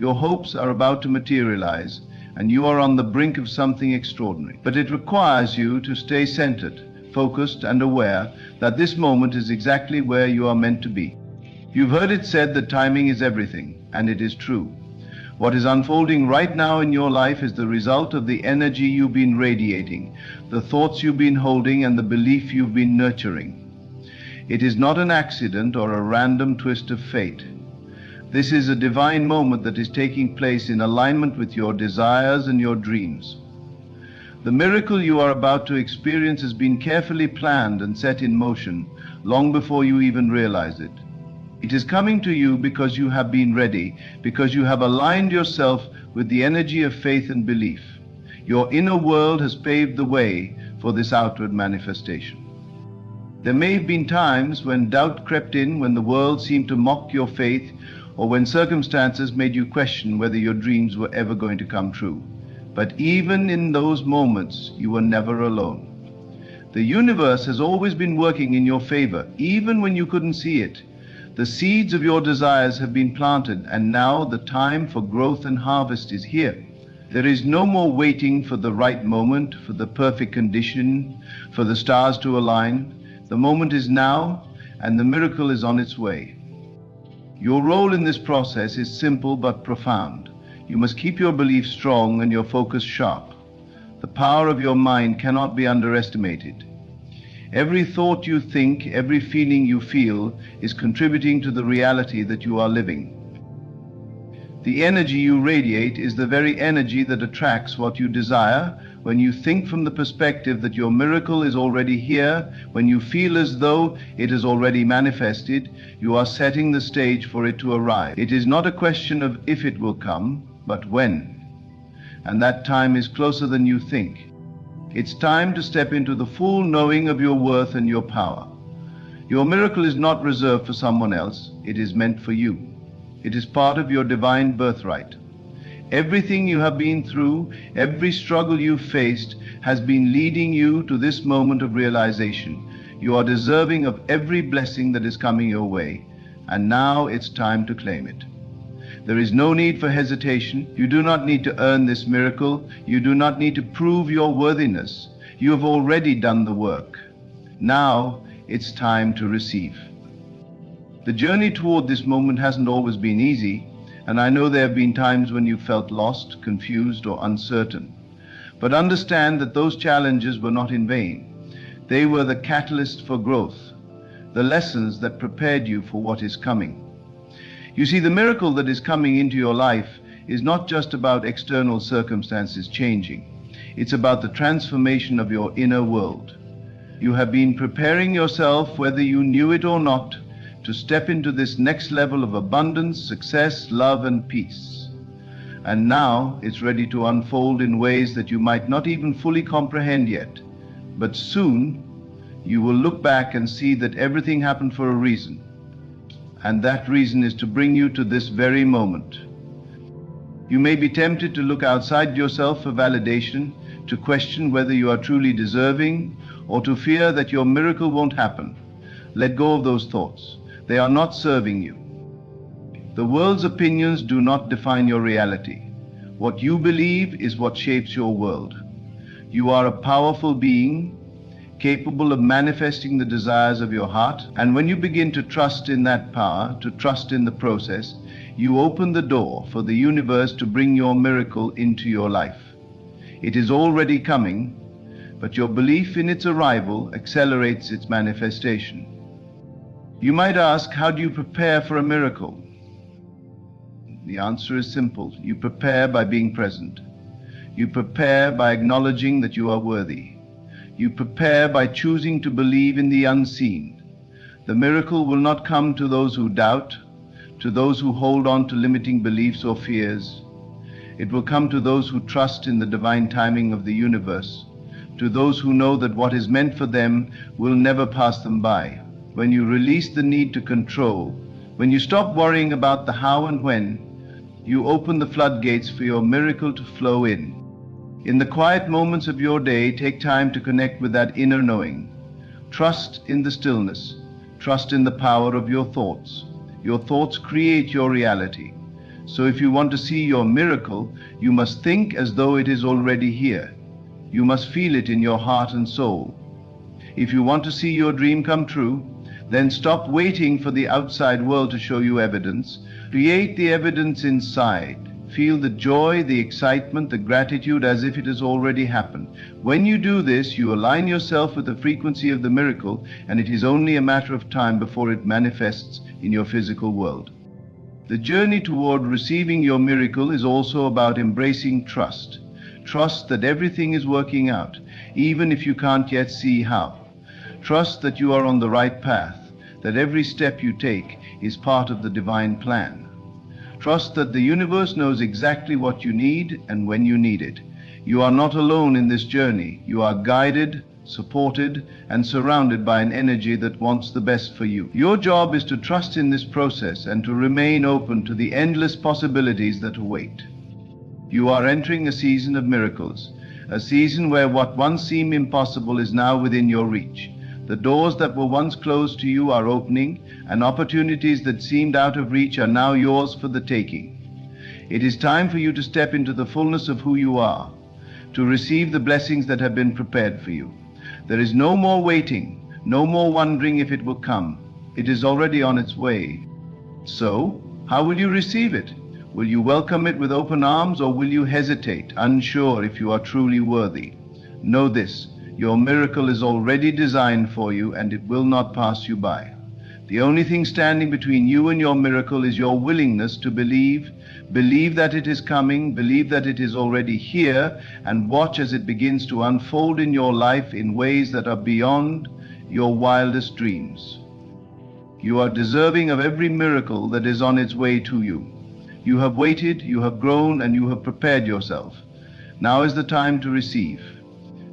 Your hopes are about to materialize, and you are on the brink of something extraordinary. But it requires you to stay centered. focused, and aware that this moment is exactly where you are meant to be. You've heard it said that timing is everything, and it is true. What is unfolding right now in your life is the result of the energy you've been radiating, the thoughts you've been holding, and the belief you've been nurturing. It is not an accident or a random twist of fate. This is a divine moment that is taking place in alignment with your desires and your dreams. The miracle you are about to experience has been carefully planned and set in motion long before you even realize it. It is coming to you because you have been ready, because you have aligned yourself with the energy of faith and belief. Your inner world has paved the way for this outward manifestation. There may have been times when doubt crept in, when the world seemed to mock your faith, or when circumstances made you question whether your dreams were ever going to come true. But even in those moments, you were never alone. The universe has always been working in your favor, even when you couldn't see it. The seeds of your desires have been planted, and now the time for growth and harvest is here. There is no more waiting for the right moment, for the perfect condition, for the stars to align. The moment is now, and the miracle is on its way. Your role in this process is simple but profound. You must keep your belief strong and your focus sharp. The power of your mind cannot be underestimated. Every thought you think, every feeling you feel is contributing to the reality that you are living. The energy you radiate is the very energy that attracts what you desire. When you think from the perspective that your miracle is already here, when you feel as though it is already manifested, you are setting the stage for it to arrive. It is not a question of if it will come, but when. And that time is closer than you think. It's time to step into the full knowing of your worth and your power. Your miracle is not reserved for someone else. It is meant for you. It is part of your divine birthright. Everything you have been through, every struggle you've faced, has been leading you to this moment of realization. You are deserving of every blessing that is coming your way, and now it's time to claim it. There is no need for hesitation. You do not need to earn this miracle. You do not need to prove your worthiness. You have already done the work. Now it's time to receive. The journey toward this moment hasn't always been easy, and I know there have been times when you felt lost, confused, or uncertain. But understand that those challenges were not in vain. They were the catalyst for growth, the lessons that prepared you for what is coming. You see, the miracle that is coming into your life is not just about external circumstances changing. It's about the transformation of your inner world. You have been preparing yourself, whether you knew it or not, to step into this next level of abundance, success, love, and peace. And now it's ready to unfold in ways that you might not even fully comprehend yet. But soon you will look back and see that everything happened for a reason. And that reason is to bring you to this very moment. You may be tempted to look outside yourself for validation, to question whether you are truly deserving, or to fear that your miracle won't happen. Let go of those thoughts. They are not serving you. The world's opinions do not define your reality. What you believe is what shapes your world. You are a powerful being, capable of manifesting the desires of your heart, and when you begin to trust in that power, to trust in the process, you open the door for the universe to bring your miracle into your life. It is already coming, but your belief in its arrival accelerates its manifestation. You might ask, how do you prepare for a miracle? The answer is simple. You prepare by being present. You prepare by acknowledging that you are worthy. You prepare by choosing to believe in the unseen. The miracle will not come to those who doubt, to those who hold on to limiting beliefs or fears. It will come to those who trust in the divine timing of the universe, to those who know that what is meant for them will never pass them by. When you release the need to control, when you stop worrying about the how and when, you open the floodgates for your miracle to flow in. In the quiet moments of your day, take time to connect with that inner knowing. Trust in the stillness. Trust in the power of your thoughts. Your thoughts create your reality. So if you want to see your miracle, you must think as though it is already here. You must feel it in your heart and soul. If you want to see your dream come true, then stop waiting for the outside world to show you evidence. Create the evidence inside. Feel the joy, the excitement, the gratitude as if it has already happened. When you do this, you align yourself with the frequency of the miracle, and it is only a matter of time before it manifests in your physical world. The journey toward receiving your miracle is also about embracing trust. Trust that everything is working out, even if you can't yet see how. Trust that you are on the right path, that every step you take is part of the divine plan. Trust that the universe knows exactly what you need and when you need it. You are not alone in this journey. You are guided, supported, and surrounded by an energy that wants the best for you. Your job is to trust in this process and to remain open to the endless possibilities that await. You are entering a season of miracles, a season where what once seemed impossible is now within your reach. The doors that were once closed to you are opening, and opportunities that seemed out of reach are now yours for the taking. It is time for you to step into the fullness of who you are, to receive the blessings that have been prepared for you. There is no more waiting, no more wondering if it will come. It is already on its way. So, how will you receive it? Will you welcome it with open arms, or will you hesitate, unsure if you are truly worthy? Know this. Your miracle is already designed for you, and it will not pass you by. The only thing standing between you and your miracle is your willingness to believe that it is coming, believe that it is already here, and watch as it begins to unfold in your life in ways that are beyond your wildest dreams. You are deserving of every miracle that is on its way to you. You have waited, you have grown, and you have prepared yourself. Now is the time to receive.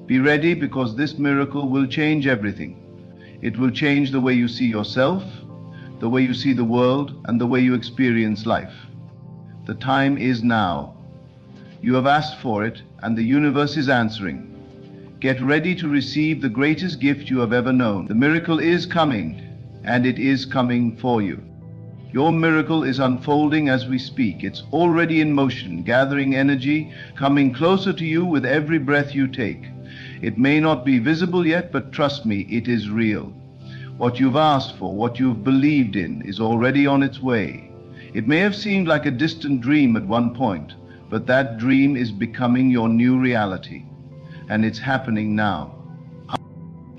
Be ready, because this miracle will change everything. It will change the way you see yourself, the way you see the world, and the way you experience life. The time is now. You have asked for it, and the universe is answering. Get ready to receive the greatest gift you have ever known. The miracle is coming, and it is coming for you. Your miracle is unfolding as we speak. It's already in motion, gathering energy, coming closer to you with every breath you take. It may not be visible yet, but trust me, it is real. What you've asked for, what you've believed in, is already on its way. It may have seemed like a distant dream at one point, but that dream is becoming your new reality, and it's happening now.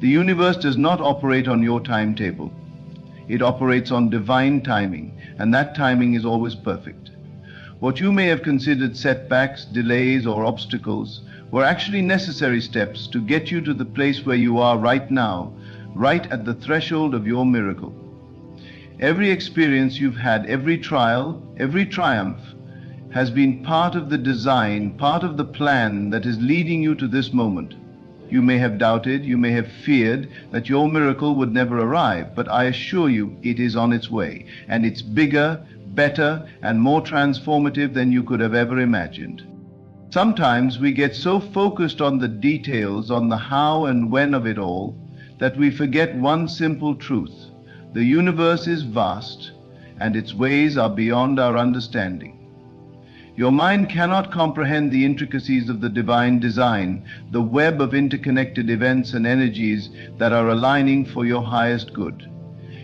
The universe does not operate on your timetable. It operates on divine timing, and that timing is always perfect. What you may have considered setbacks, delays, or obstacles were actually necessary steps to get you to the place where you are right now, right at the threshold of your miracle. Every experience you've had, every trial, every triumph, has been part of the design, part of the plan that is leading you to this moment. You may have doubted, you may have feared that your miracle would never arrive, but I assure you it is on its way, and it's bigger, better, and more transformative than you could have ever imagined. Sometimes we get so focused on the details, on the how and when of it all, that we forget one simple truth. The universe is vast, and its ways are beyond our understanding. Your mind cannot comprehend the intricacies of the divine design, the web of interconnected events and energies that are aligning for your highest good.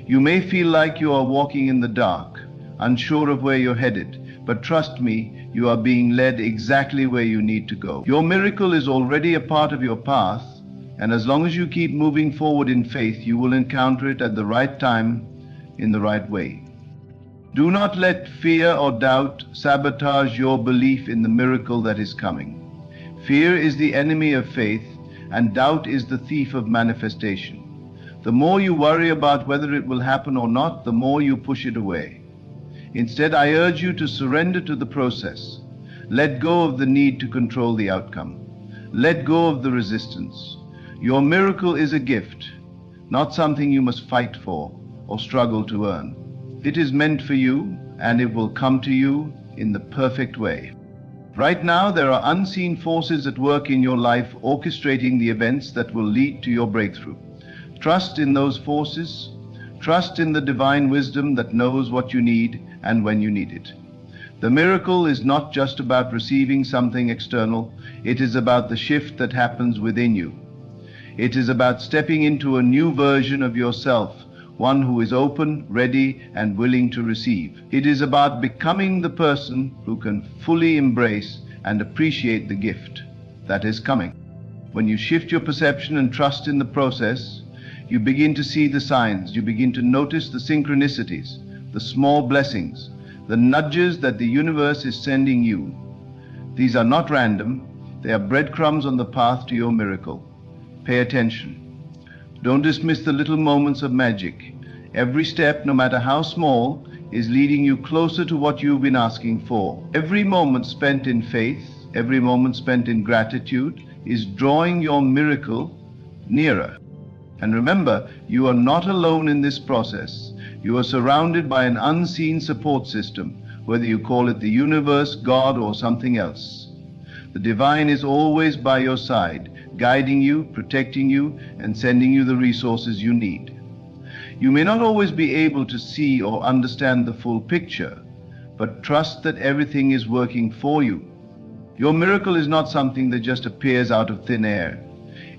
You may feel like you are walking in the dark, unsure of where you're headed, but trust me, you are being led exactly where you need to go. Your miracle is already a part of your path, and as long as you keep moving forward in faith, you will encounter it at the right time, in the right way. Do not let fear or doubt sabotage your belief in the miracle that is coming. Fear is the enemy of faith, and doubt is the thief of manifestation. The more you worry about whether it will happen or not, the more you push it away. Instead, I urge you to surrender to the process. Let go of the need to control the outcome. Let go of the resistance. Your miracle is a gift, not something you must fight for or struggle to earn. It is meant for you, and it will come to you in the perfect way. Right now, there are unseen forces at work in your life orchestrating the events that will lead to your breakthrough. Trust in those forces. Trust in the divine wisdom that knows what you need and when you need it. The miracle is not just about receiving something external. It is about the shift that happens within you. It is about stepping into a new version of yourself, one who is open, ready, and willing to receive. It is about becoming the person who can fully embrace and appreciate the gift that is coming. When you shift your perception and trust in the process, you begin to see the signs, you begin to notice the synchronicities, the small blessings, the nudges that the universe is sending you. These are not random, they are breadcrumbs on the path to your miracle. Pay attention. Don't dismiss the little moments of magic. Every step, no matter how small, is leading you closer to what you've been asking for. Every moment spent in faith, every moment spent in gratitude, is drawing your miracle nearer. And remember, you are not alone in this process. You are surrounded by an unseen support system, whether you call it the universe, God, or something else. The divine is always by your side, guiding you, protecting you, and sending you the resources you need. You may not always be able to see or understand the full picture, but trust that everything is working for you. Your miracle is not something that just appears out of thin air.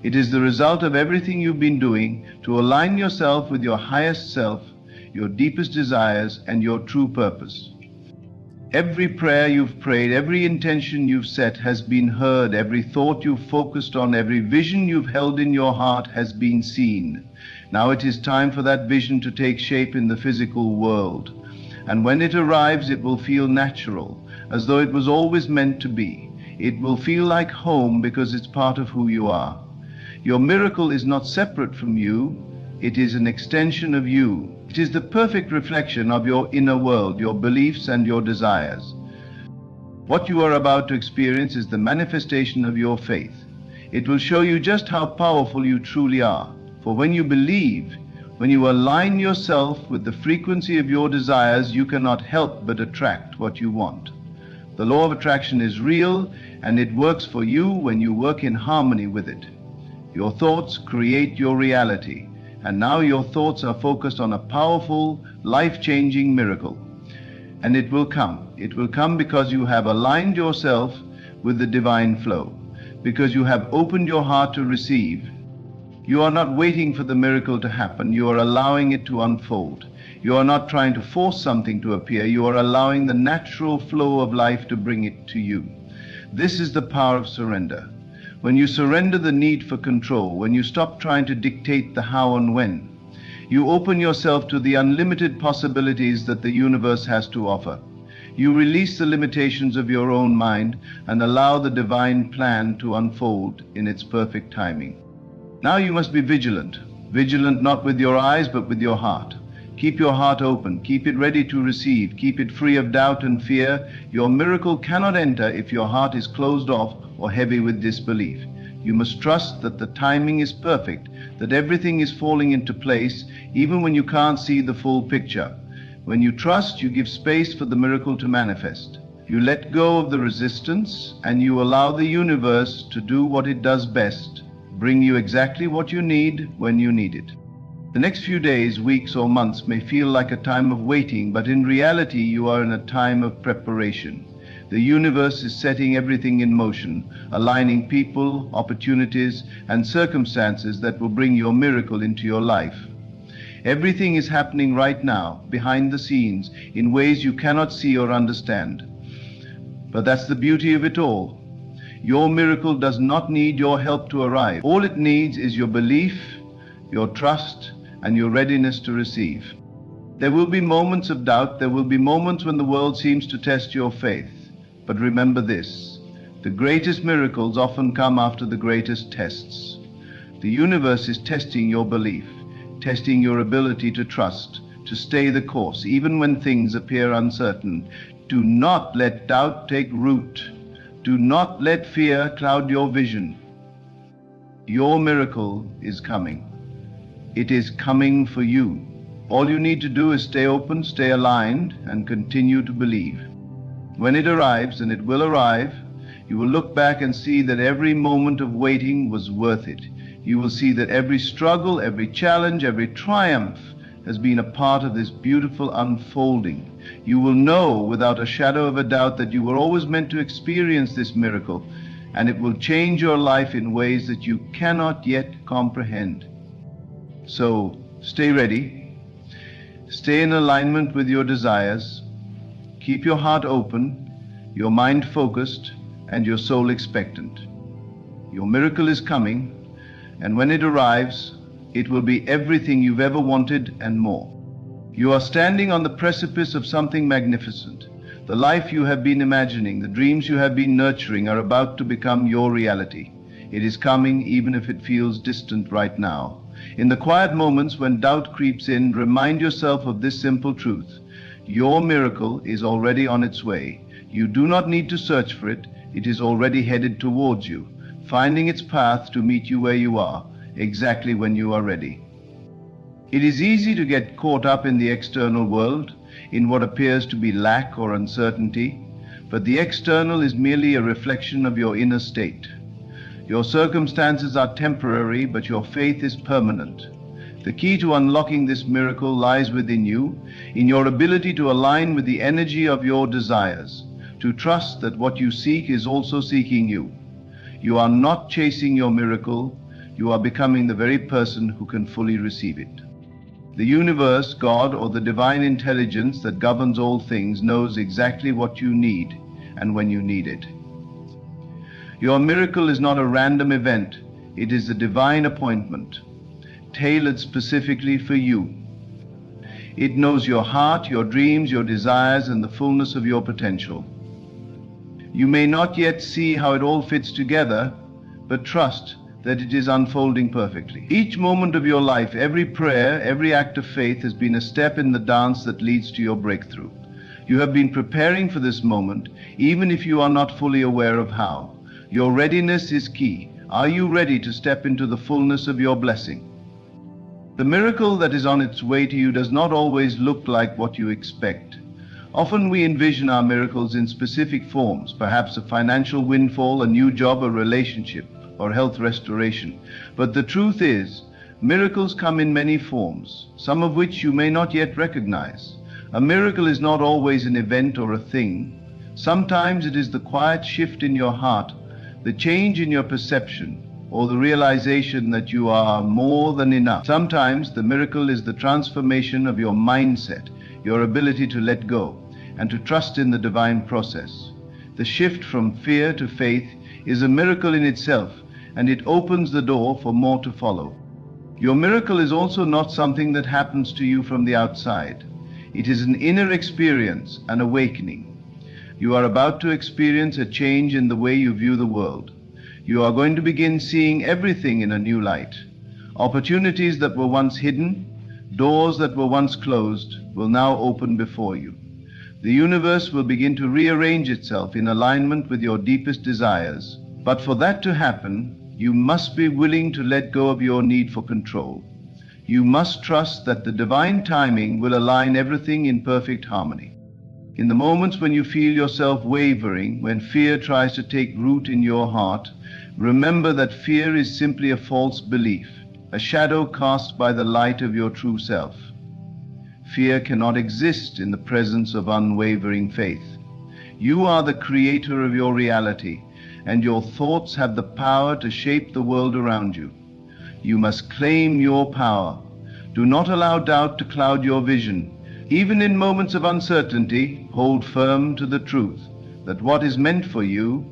It is the result of everything you've been doing to align yourself with your highest self, your deepest desires, and your true purpose. Every prayer you've prayed, every intention you've set has been heard, every thought you've focused on, every vision you've held in your heart has been seen. Now it is time for that vision to take shape in the physical world. And when it arrives, it will feel natural, as though it was always meant to be. It will feel like home because it's part of who you are. Your miracle is not separate from you, it is an extension of you. It is the perfect reflection of your inner world, your beliefs and your desires. What you are about to experience is the manifestation of your faith. It will show you just how powerful you truly are. For when you believe, when you align yourself with the frequency of your desires, you cannot help but attract what you want. The law of attraction is real, and it works for you when you work in harmony with it. Your thoughts create your reality. And now your thoughts are focused on a powerful, life-changing miracle. And it will come. It will come because you have aligned yourself with the divine flow, because you have opened your heart to receive. You are not waiting for the miracle to happen. You are allowing it to unfold. You are not trying to force something to appear. You are allowing the natural flow of life to bring it to you. This is the power of surrender. When you surrender the need for control, when you stop trying to dictate the how and when, you open yourself to the unlimited possibilities that the universe has to offer. You release the limitations of your own mind and allow the divine plan to unfold in its perfect timing. Now you must be vigilant. Vigilant not with your eyes, but with your heart. Keep your heart open. Keep it ready to receive. Keep it free of doubt and fear. Your miracle cannot enter if your heart is closed off or heavy with disbelief. You must trust that the timing is perfect, that everything is falling into place, even when you can't see the full picture. When you trust, you give space for the miracle to manifest. You let go of the resistance, and you allow the universe to do what it does best, bring you exactly what you need when you need it. The next few days, weeks, or months may feel like a time of waiting, but in reality, you are in a time of preparation. The universe is setting everything in motion, aligning people, opportunities, and circumstances that will bring your miracle into your life. Everything is happening right now, behind the scenes, in ways you cannot see or understand. But that's the beauty of it all. Your miracle does not need your help to arrive. All it needs is your belief, your trust, and your readiness to receive. There will be moments of doubt. There will be moments when the world seems to test your faith. But remember this, the greatest miracles often come after the greatest tests. The universe is testing your belief, testing your ability to trust, to stay the course, even when things appear uncertain. Do not let doubt take root. Do not let fear cloud your vision. Your miracle is coming. It is coming for you. All you need to do is stay open, stay aligned, and continue to believe. When it arrives, and it will arrive, you will look back and see that every moment of waiting was worth it. You will see that every struggle, every challenge, every triumph has been a part of this beautiful unfolding. You will know without a shadow of a doubt that you were always meant to experience this miracle. and it will change your life in ways that you cannot yet comprehend. So, stay ready, stay in alignment with your desires, keep your heart open, your mind focused, and your soul expectant. Your miracle is coming, and when it arrives, it will be everything you've ever wanted and more. You are standing on the precipice of something magnificent. The life you have been imagining, the dreams you have been nurturing are about to become your reality. It is coming even if it feels distant right now. In the quiet moments when doubt creeps in, remind yourself of this simple truth. Your miracle is already on its way. You do not need to search for it. It is already headed towards you, finding its path to meet you where you are, exactly when you are ready. It is easy to get caught up in the external world, in what appears to be lack or uncertainty, but the external is merely a reflection of your inner state. Your circumstances are temporary, but your faith is permanent. The key to unlocking this miracle lies within you, in your ability to align with the energy of your desires, to trust that what you seek is also seeking you. You are not chasing your miracle, you are becoming the very person who can fully receive it. The universe, God, or the divine intelligence that governs all things knows exactly what you need and when you need it. Your miracle is not a random event, it is a divine appointment, tailored specifically for you. It knows your heart, your dreams, your desires, and the fullness of your potential. You may not yet see how it all fits together, but trust that it is unfolding perfectly. Each moment of your life, every prayer, every act of faith has been a step in the dance that leads to your breakthrough. You have been preparing for this moment, even if you are not fully aware of how. Your readiness is key. Are you ready to step into the fullness of your blessing? The miracle that is on its way to you does not always look like what you expect. Often we envision our miracles in specific forms, perhaps a financial windfall, a new job, a relationship, or health restoration. But the truth is, miracles come in many forms, some of which you may not yet recognize. A miracle is not always an event or a thing. Sometimes it is the quiet shift in your heart, the change in your perception, or the realization that you are more than enough. Sometimes the miracle is the transformation of your mindset, your ability to let go and to trust in the divine process. The shift from fear to faith is a miracle in itself, and it opens the door for more to follow. Your miracle is also not something that happens to you from the outside. It is an inner experience, an awakening. You are about to experience a change in the way you view the world. You are going to begin seeing everything in a new light. Opportunities that were once hidden, doors that were once closed, will now open before you. The universe will begin to rearrange itself in alignment with your deepest desires. But for that to happen, you must be willing to let go of your need for control. You must trust that the divine timing will align everything in perfect harmony. In the moments when you feel yourself wavering, when fear tries to take root in your heart, remember that fear is simply a false belief, a shadow cast by the light of your true self. Fear cannot exist in the presence of unwavering faith. You are the creator of your reality, and your thoughts have the power to shape the world around you. You must claim your power. Do not allow doubt to cloud your vision. Even in moments of uncertainty, hold firm to the truth that what is meant for you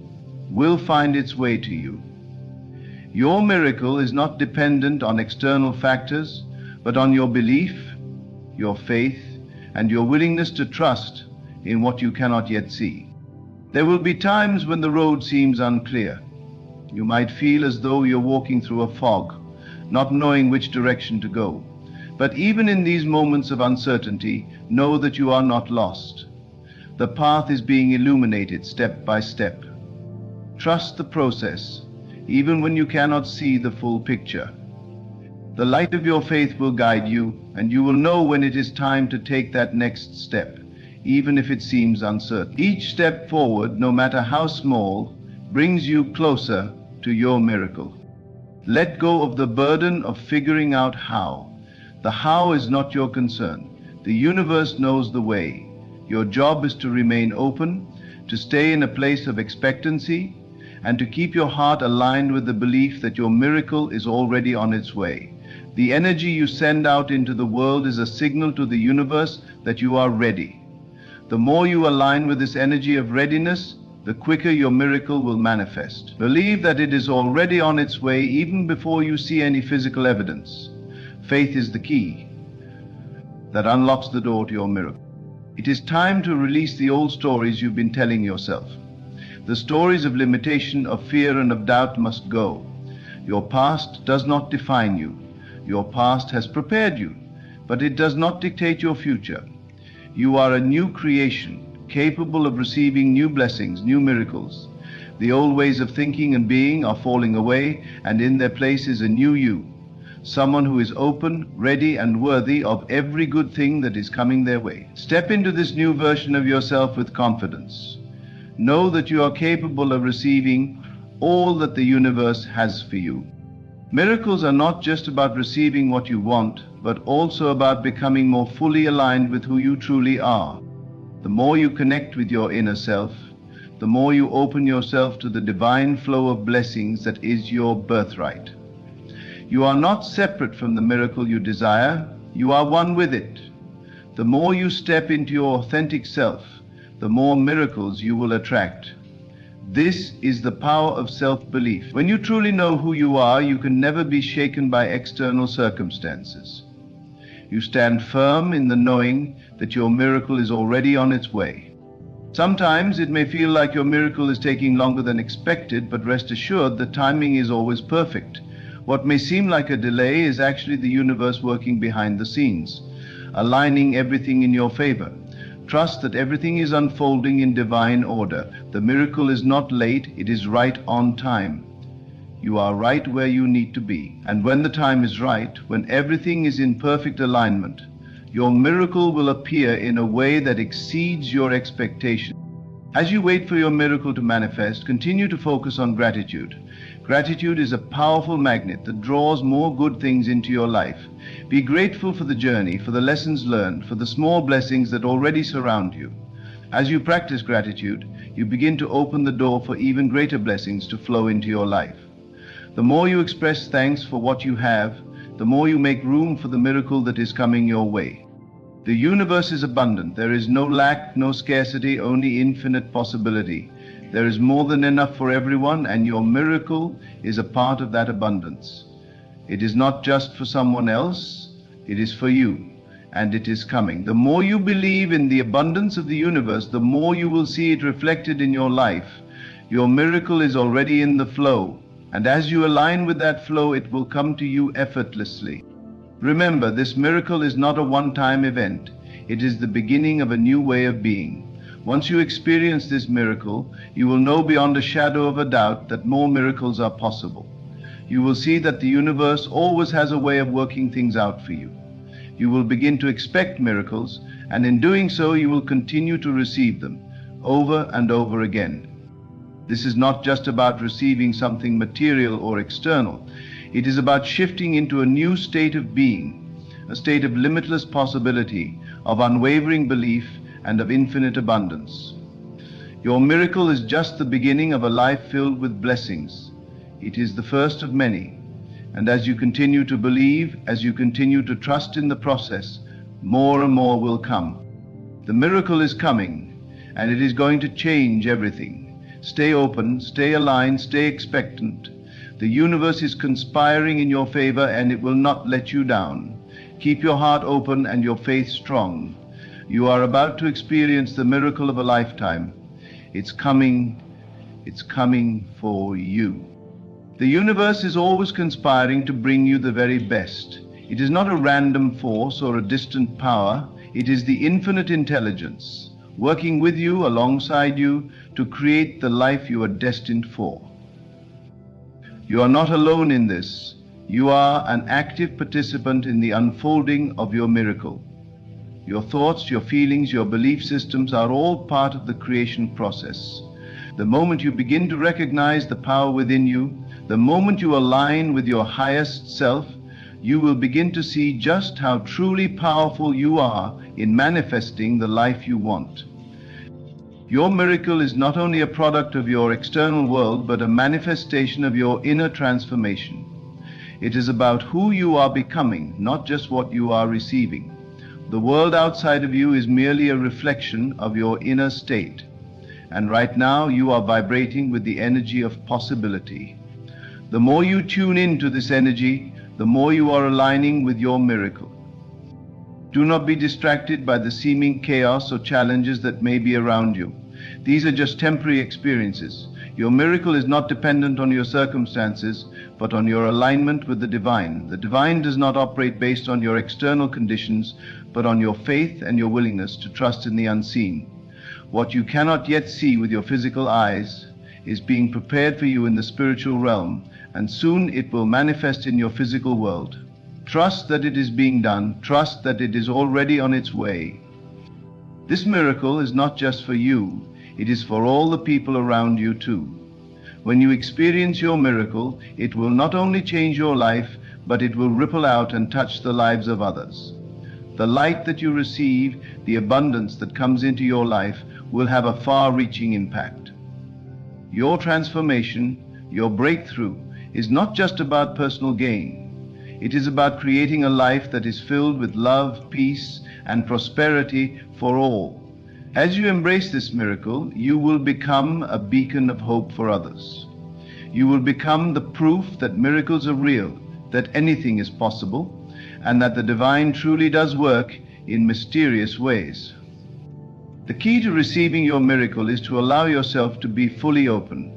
will find its way to you. Your miracle is not dependent on external factors, but on your belief, your faith, and your willingness to trust in what you cannot yet see. There will be times when the road seems unclear. You might feel as though you're walking through a fog, not knowing which direction to go. But even in these moments of uncertainty, know that you are not lost. The path is being illuminated step by step. Trust the process, even when you cannot see the full picture. The light of your faith will guide you, and you will know when it is time to take that next step, even if it seems uncertain. Each step forward, no matter how small, brings you closer to your miracle. Let go of the burden of figuring out how. The how is not your concern. The universe knows the way. Your job is to remain open, to stay in a place of expectancy, and to keep your heart aligned with the belief that your miracle is already on its way. The energy you send out into the world is a signal to the universe that you are ready. The more you align with this energy of readiness, the quicker your miracle will manifest. Believe that it is already on its way even before you see any physical evidence. Faith is the key that unlocks the door to your miracle. It is time to release the old stories you've been telling yourself. The stories of limitation, of fear, and of doubt must go. Your past does not define you. Your past has prepared you, but it does not dictate your future. You are a new creation, capable of receiving new blessings, new miracles. The old ways of thinking and being are falling away, and in their place is a new you. Someone who is open, ready, and worthy of every good thing that is coming their way. Step into this new version of yourself with confidence. Know that you are capable of receiving all that the universe has for you. Miracles are not just about receiving what you want, but also about becoming more fully aligned with who you truly are. The more you connect with your inner self, the more you open yourself to the divine flow of blessings that is your birthright. You are not separate from the miracle you desire, you are one with it. The more you step into your authentic self, the more miracles you will attract. This is the power of self-belief. When you truly know who you are, you can never be shaken by external circumstances. You stand firm in the knowing that your miracle is already on its way. Sometimes it may feel like your miracle is taking longer than expected, but rest assured the timing is always perfect. What may seem like a delay is actually the universe working behind the scenes, aligning everything in your favor. Trust that everything is unfolding in divine order. The miracle is not late, it is right on time. You are right where you need to be. And when the time is right, when everything is in perfect alignment, your miracle will appear in a way that exceeds your expectation. As you wait for your miracle to manifest, continue to focus on gratitude. Gratitude is a powerful magnet that draws more good things into your life. Be grateful for the journey, for the lessons learned, for the small blessings that already surround you. As you practice gratitude, you begin to open the door for even greater blessings to flow into your life. The more you express thanks for what you have, the more you make room for the miracle that is coming your way. The universe is abundant. There is no lack, no scarcity, only infinite possibility. There is more than enough for everyone, and your miracle is a part of that abundance. It is not just for someone else, it is for you, and it is coming. The more you believe in the abundance of the universe, the more you will see it reflected in your life. Your miracle is already in the flow, and as you align with that flow, it will come to you effortlessly. Remember, this miracle is not a one-time event. It is the beginning of a new way of being. Once you experience this miracle, you will know beyond a shadow of a doubt that more miracles are possible. You will see that the universe always has a way of working things out for you. You will begin to expect miracles, and in doing so, you will continue to receive them over and over again. This is not just about receiving something material or external. It is about shifting into a new state of being, a state of limitless possibility, of unwavering belief, and of infinite abundance. Your miracle is just the beginning of a life filled with blessings. It is the first of many. And as you continue to believe, as you continue to trust in the process, more and more will come. The miracle is coming, and it is going to change everything. Stay open, stay aligned, stay expectant. The universe is conspiring in your favor, and it will not let you down. Keep your heart open and your faith strong. You are about to experience the miracle of a lifetime. It's coming for you. The universe is always conspiring to bring you the very best. It is not a random force or a distant power. It is the infinite intelligence, working with you, alongside you, to create the life you are destined for. You are not alone in this. You are an active participant in the unfolding of your miracle. Your thoughts, your feelings, your belief systems are all part of the creation process. The moment you begin to recognize the power within you, the moment you align with your highest self, you will begin to see just how truly powerful you are in manifesting the life you want. Your miracle is not only a product of your external world, but a manifestation of your inner transformation. It is about who you are becoming, not just what you are receiving. The world outside of you is merely a reflection of your inner state. And right now you are vibrating with the energy of possibility. The more you tune into this energy, the more you are aligning with your miracle. Do not be distracted by the seeming chaos or challenges that may be around you. These are just temporary experiences. Your miracle is not dependent on your circumstances, but on your alignment with the divine. The divine does not operate based on your external conditions, but on your faith and your willingness to trust in the unseen. What you cannot yet see with your physical eyes is being prepared for you in the spiritual realm, and soon it will manifest in your physical world. Trust that it is being done. Trust that it is already on its way. This miracle is not just for you, it is for all the people around you too. When you experience your miracle, it will not only change your life, but it will ripple out and touch the lives of others. The light that you receive, the abundance that comes into your life, will have a far-reaching impact. Your transformation, your breakthrough, is not just about personal gain. It is about creating a life that is filled with love, peace, and prosperity for all. As you embrace this miracle, you will become a beacon of hope for others. You will become the proof that miracles are real, that anything is possible, and that the divine truly does work in mysterious ways. The key to receiving your miracle is to allow yourself to be fully open.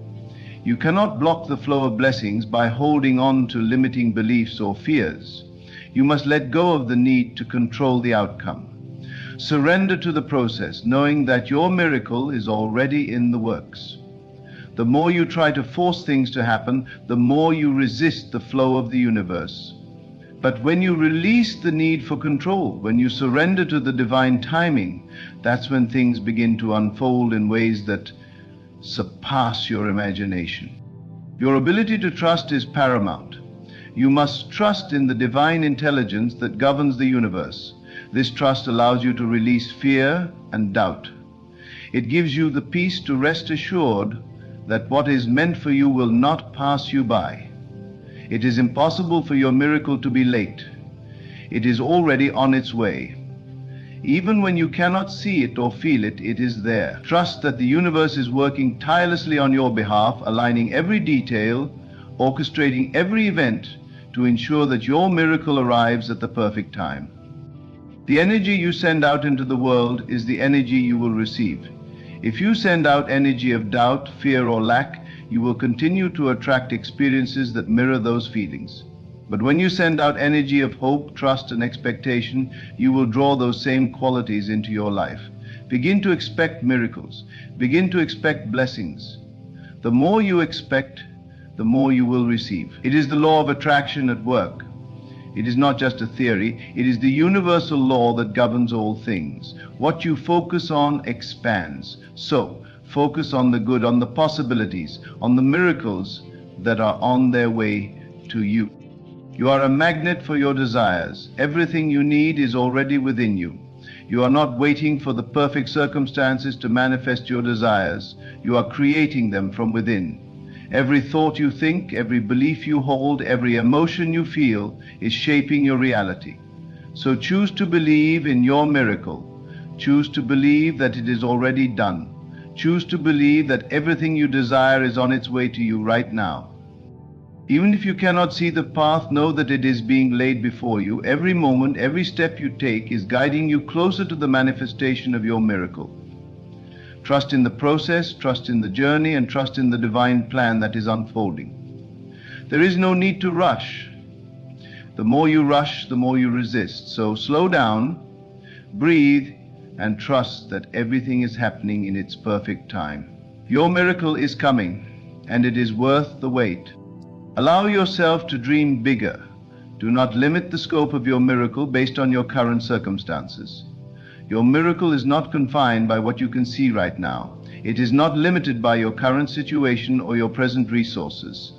You cannot block the flow of blessings by holding on to limiting beliefs or fears. You must let go of the need to control the outcome. Surrender to the process, knowing that your miracle is already in the works. The more you try to force things to happen, the more you resist the flow of the universe. But when you release the need for control, when you surrender to the divine timing, that's when things begin to unfold in ways that surpass your imagination. Your ability to trust is paramount. You must trust in the divine intelligence that governs the universe. This trust allows you to release fear and doubt. It gives you the peace to rest assured that what is meant for you will not pass you by. It is impossible for your miracle to be late. It is already on its way. Even when you cannot see it or feel it, it is there. Trust that the universe is working tirelessly on your behalf, aligning every detail, orchestrating every event to ensure that your miracle arrives at the perfect time. The energy you send out into the world is the energy you will receive. If you send out energy of doubt, fear, or lack, you will continue to attract experiences that mirror those feelings. But when you send out energy of hope, trust, and expectation, you will draw those same qualities into your life. Begin to expect miracles. Begin to expect blessings. The more you expect, the more you will receive. It is the law of attraction at work. It is not just a theory, it is the universal law that governs all things. What you focus on expands. So, focus on the good, on the possibilities, on the miracles that are on their way to you. You are a magnet for your desires. Everything you need is already within you. You are not waiting for the perfect circumstances to manifest your desires. You are creating them from within. Every thought you think, every belief you hold, every emotion you feel is shaping your reality. So choose to believe in your miracle. Choose to believe that it is already done. Choose to believe that everything you desire is on its way to you right now. Even if you cannot see the path, know that it is being laid before you. Every moment, every step you take is guiding you closer to the manifestation of your miracle. Trust in the process, trust in the journey, and trust in the divine plan that is unfolding. There is no need to rush. The more you rush, the more you resist. So slow down, breathe, and trust that everything is happening in its perfect time. Your miracle is coming, and it is worth the wait. Allow yourself to dream bigger. Do not limit the scope of your miracle based on your current circumstances. Your miracle is not confined by what you can see right now. It is not limited by your current situation or your present resources.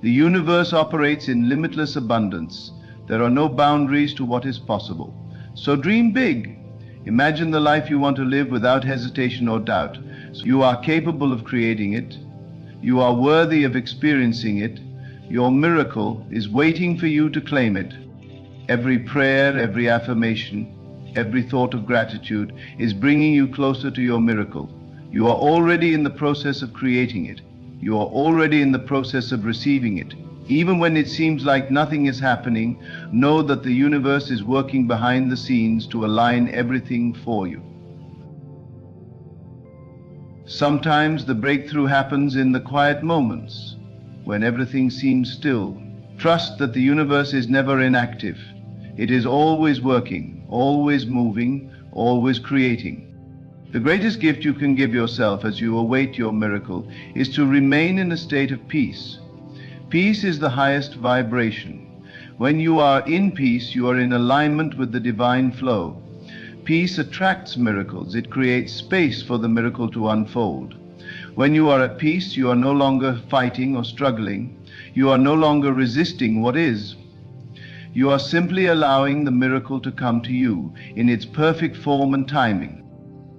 The universe operates in limitless abundance. There are no boundaries to what is possible. So dream big. Imagine the life you want to live without hesitation or doubt. So you are capable of creating it. You are worthy of experiencing it. Your miracle is waiting for you to claim it. Every prayer, every affirmation, every thought of gratitude is bringing you closer to your miracle. You are already in the process of creating it. You are already in the process of receiving it. Even when it seems like nothing is happening, know that the universe is working behind the scenes to align everything for you. Sometimes the breakthrough happens in the quiet moments, when everything seems still. Trust that the universe is never inactive. It is always working, always moving, always creating. The greatest gift you can give yourself as you await your miracle is to remain in a state of peace. Peace is the highest vibration. When you are in peace, you are in alignment with the divine flow. Peace attracts miracles. It creates space for the miracle to unfold. When you are at peace, you are no longer fighting or struggling. You are no longer resisting what is. You are simply allowing the miracle to come to you in its perfect form and timing.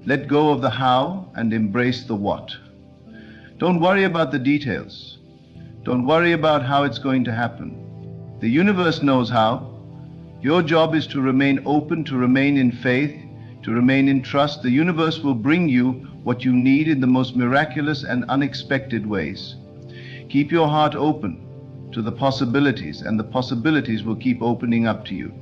Let go of the how and embrace the what. Don't worry about the details. Don't worry about how it's going to happen. The universe knows how. Your job is to remain open, to remain in faith, to remain in trust. The universe will bring you what you need in the most miraculous and unexpected ways. Keep your heart open to the possibilities, and the possibilities will keep opening up to you.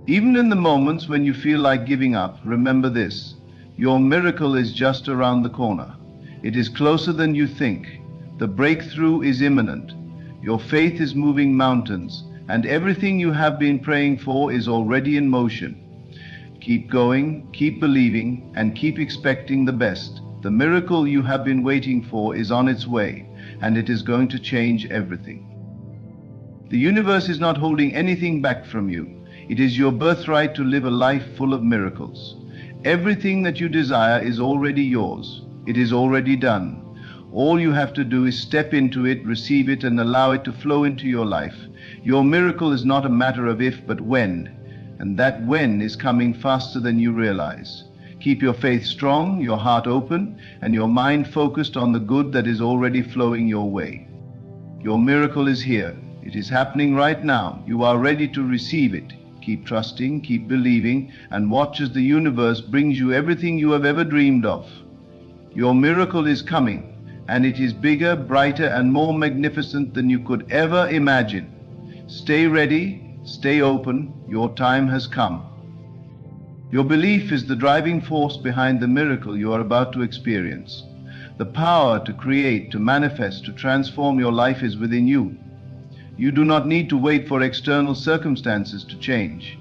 Even in the moments when you feel like giving up, remember this: your miracle is just around the corner. It is closer than you think. The breakthrough is imminent. Your faith is moving mountains, and everything you have been praying for is already in motion. Keep going, keep believing, and keep expecting the best. The miracle you have been waiting for is on its way, and it is going to change everything. The universe is not holding anything back from you. It is your birthright to live a life full of miracles. Everything that you desire is already yours. It is already done. All you have to do is step into it, receive it, and allow it to flow into your life. Your miracle is not a matter of if, but when. And that when is coming faster than you realize. Keep your faith strong, your heart open, and your mind focused on the good that is already flowing your way. Your miracle is here. It is happening right now. You are ready to receive it. Keep trusting, keep believing, and watch as the universe brings you everything you have ever dreamed of. Your miracle is coming, and it is bigger, brighter, and more magnificent than you could ever imagine. Stay ready, stay open. Your time has come. Your belief is the driving force behind the miracle you are about to experience. The power to create, to manifest, to transform your life is within you. You do not need to wait for external circumstances to change.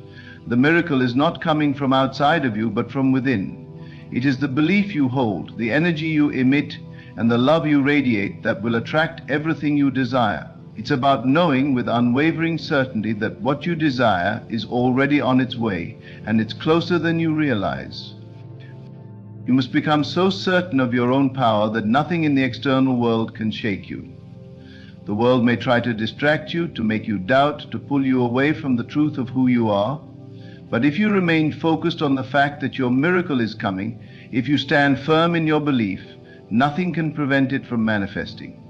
The miracle is not coming from outside of you, but from within. It is the belief you hold, the energy you emit, and the love you radiate that will attract everything you desire. It's about knowing with unwavering certainty that what you desire is already on its way, and it's closer than you realize. You must become so certain of your own power that nothing in the external world can shake you. The world may try to distract you, to make you doubt, to pull you away from the truth of who you are. But if you remain focused on the fact that your miracle is coming, if you stand firm in your belief, nothing can prevent it from manifesting.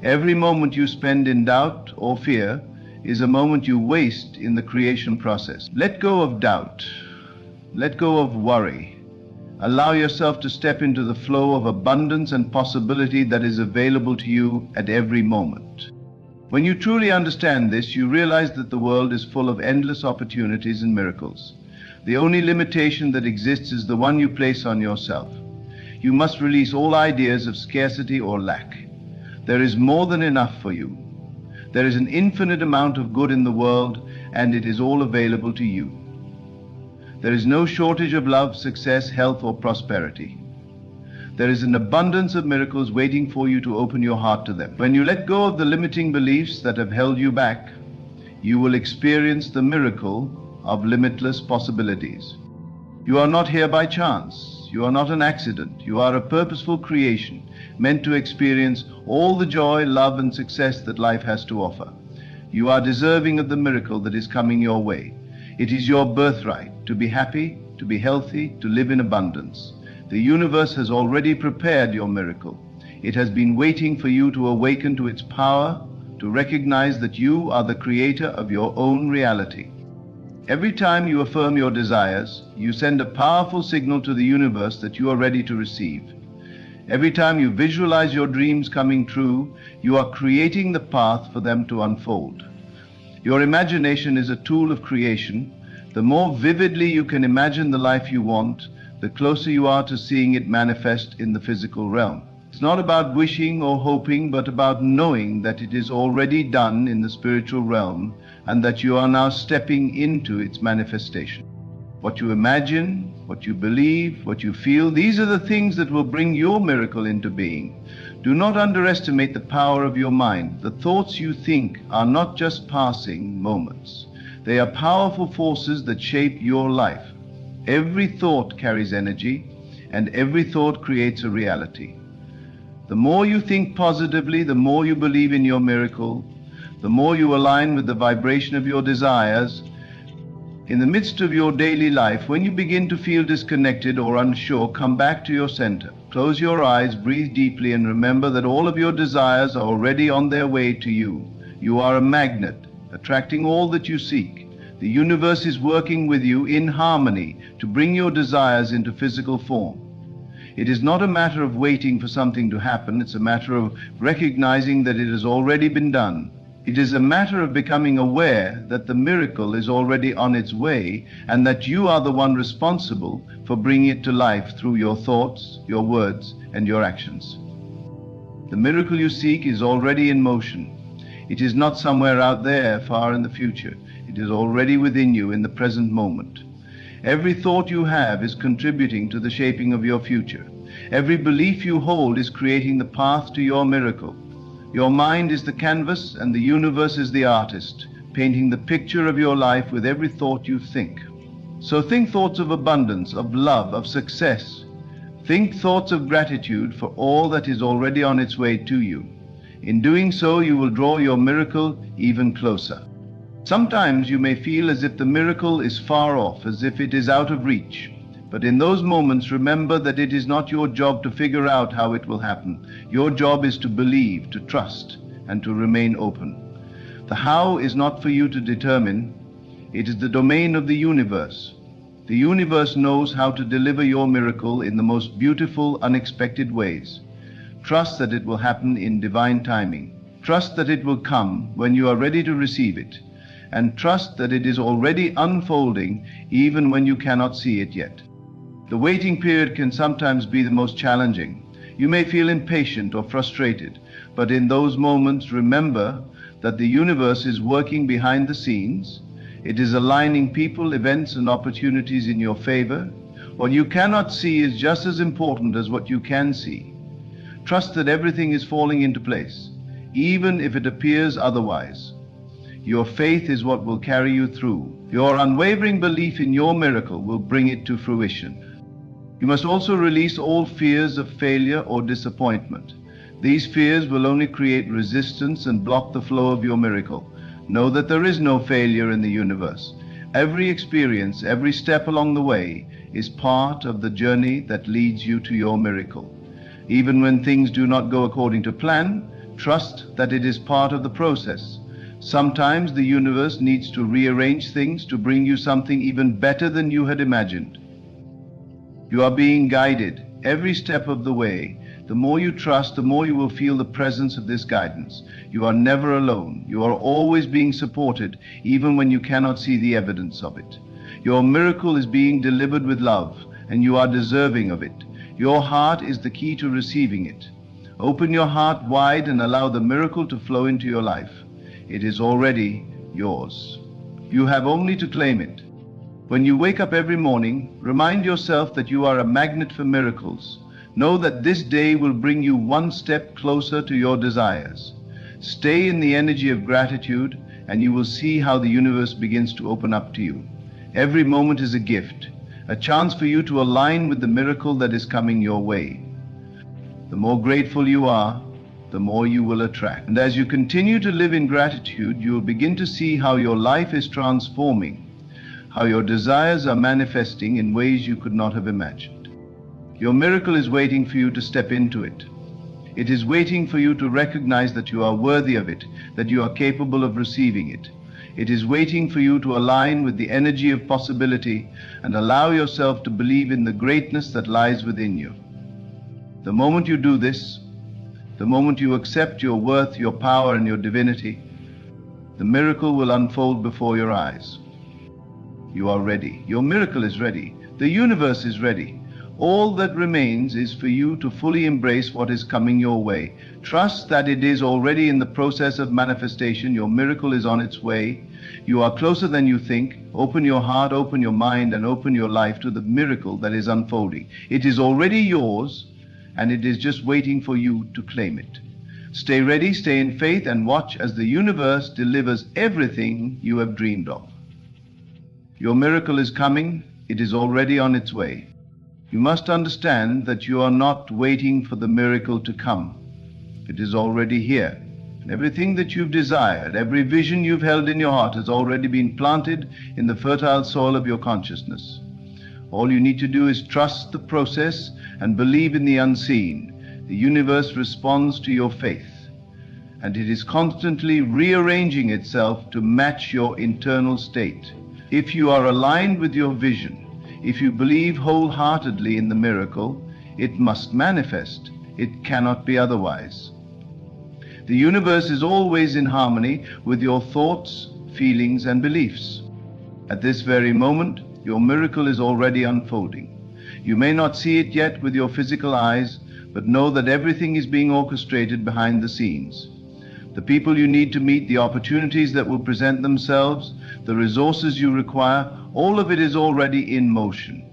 Every moment you spend in doubt or fear is a moment you waste in the creation process. Let go of doubt. Let go of worry. Allow yourself to step into the flow of abundance and possibility that is available to you at every moment. When you truly understand this, you realize that the world is full of endless opportunities and miracles. The only limitation that exists is the one you place on yourself. You must release all ideas of scarcity or lack. There is more than enough for you. There is an infinite amount of good in the world, and it is all available to you. There is no shortage of love, success, health, or prosperity. There is an abundance of miracles waiting for you to open your heart to them. When you let go of the limiting beliefs that have held you back, you will experience the miracle of limitless possibilities. You are not here by chance. You are not an accident. You are a purposeful creation, meant to experience all the joy, love, and success that life has to offer. You are deserving of the miracle that is coming your way. It is your birthright to be happy, to be healthy, to live in abundance. The universe has already prepared your miracle. It has been waiting for you to awaken to its power, to recognize that you are the creator of your own reality. Every time you affirm your desires, you send a powerful signal to the universe that you are ready to receive. Every time you visualize your dreams coming true, you are creating the path for them to unfold. Your imagination is a tool of creation. The more vividly you can imagine the life you want, the closer you are to seeing it manifest in the physical realm. It's not about wishing or hoping, but about knowing that it is already done in the spiritual realm and that you are now stepping into its manifestation. What you imagine, what you believe, what you feel, these are the things that will bring your miracle into being. Do not underestimate the power of your mind. The thoughts you think are not just passing moments. They are powerful forces that shape your life. Every thought carries energy, and every thought creates a reality. The more you think positively, the more you believe in your miracle, the more you align with the vibration of your desires. In the midst of your daily life, when you begin to feel disconnected or unsure, come back to your center. Close your eyes, breathe deeply, and remember that all of your desires are already on their way to you. You are a magnet, attracting all that you seek. The universe is working with you in harmony to bring your desires into physical form. It is not a matter of waiting for something to happen. It's a matter of recognizing that it has already been done. It is a matter of becoming aware that the miracle is already on its way and that you are the one responsible for bringing it to life through your thoughts, your words, and your actions. The miracle you seek is already in motion. It is not somewhere out there far in the future. It is already within you in the present moment. Every thought you have is contributing to the shaping of your future. Every belief you hold is creating the path to your miracle. Your mind is the canvas and the universe is the artist, painting the picture of your life with every thought you think. So think thoughts of abundance, of love, of success. Think thoughts of gratitude for all that is already on its way to you. In doing so, you will draw your miracle even closer. Sometimes you may feel as if the miracle is far off, as if it is out of reach. But in those moments, remember that it is not your job to figure out how it will happen. Your job is to believe, to trust, and to remain open. The how is not for you to determine. It is the domain of the universe. The universe knows how to deliver your miracle in the most beautiful, unexpected ways. Trust that it will happen in divine timing. Trust that it will come when you are ready to receive it. And trust that it is already unfolding even when you cannot see it yet. The waiting period can sometimes be the most challenging. You may feel impatient or frustrated, but in those moments remember that the universe is working behind the scenes. It is aligning people, events, and opportunities in your favor. What you cannot see is just as important as what you can see. Trust that everything is falling into place, even if it appears otherwise. Your faith is what will carry you through. Your unwavering belief in your miracle will bring it to fruition. You must also release all fears of failure or disappointment. These fears will only create resistance and block the flow of your miracle. Know that there is no failure in the universe. Every experience, every step along the way is part of the journey that leads you to your miracle. Even when things do not go according to plan, trust that it is part of the process. Sometimes the universe needs to rearrange things to bring you something even better than you had imagined. You are being guided every step of the way. The more you trust, the more you will feel the presence of this guidance. You are never alone. You are always being supported, even when you cannot see the evidence of it. Your miracle is being delivered with love, and you are deserving of it. Your heart is the key to receiving it. Open your heart wide and allow the miracle to flow into your life. It is already yours. You have only to claim it. When you wake up every morning, remind yourself that you are a magnet for miracles. Know that this day will bring you one step closer to your desires. Stay in the energy of gratitude, and you will see how the universe begins to open up to you. Every moment is a gift, a chance for you to align with the miracle that is coming your way. The more grateful you are, the more you will attract. And as you continue to live in gratitude, you will begin to see how your life is transforming, how your desires are manifesting in ways you could not have imagined. Your miracle is waiting for you to step into it. It is waiting for you to recognize that you are worthy of it, that you are capable of receiving it. It is waiting for you to align with the energy of possibility and allow yourself to believe in the greatness that lies within you. The moment you do this, the moment you accept your worth, your power, and your divinity, the miracle will unfold before your eyes. You are ready. Your miracle is ready. The universe is ready. All that remains is for you to fully embrace what is coming your way. Trust that it is already in the process of manifestation. Your miracle is on its way. You are closer than you think. Open your heart, open your mind, and open your life to the miracle that is unfolding. It is already yours, and it is just waiting for you to claim it. Stay ready, stay in faith, and watch as the universe delivers everything you have dreamed of. Your miracle is coming. It is already on its way. You must understand that you are not waiting for the miracle to come. It is already here. And everything that you've desired, every vision you've held in your heart has already been planted in the fertile soil of your consciousness. All you need to do is trust the process and believe in the unseen. The universe responds to your faith, and it is constantly rearranging itself to match your internal state. If you are aligned with your vision, if you believe wholeheartedly in the miracle, it must manifest. It cannot be otherwise. The universe is always in harmony with your thoughts, feelings, and beliefs. At this very moment, your miracle is already unfolding. You may not see it yet with your physical eyes, but know that everything is being orchestrated behind the scenes. The people you need to meet, the opportunities that will present themselves, the resources you require, all of it is already in motion.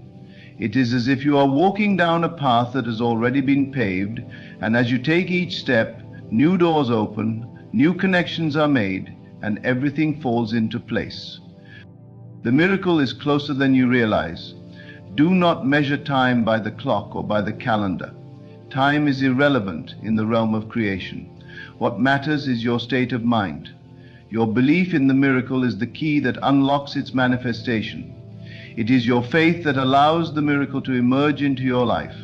It is as if you are walking down a path that has already been paved, and as you take each step, new doors open, new connections are made, and everything falls into place. The miracle is closer than you realize. Do not measure time by the clock or by the calendar. Time is irrelevant in the realm of creation. What matters is your state of mind. Your belief in the miracle is the key that unlocks its manifestation. It is your faith that allows the miracle to emerge into your life.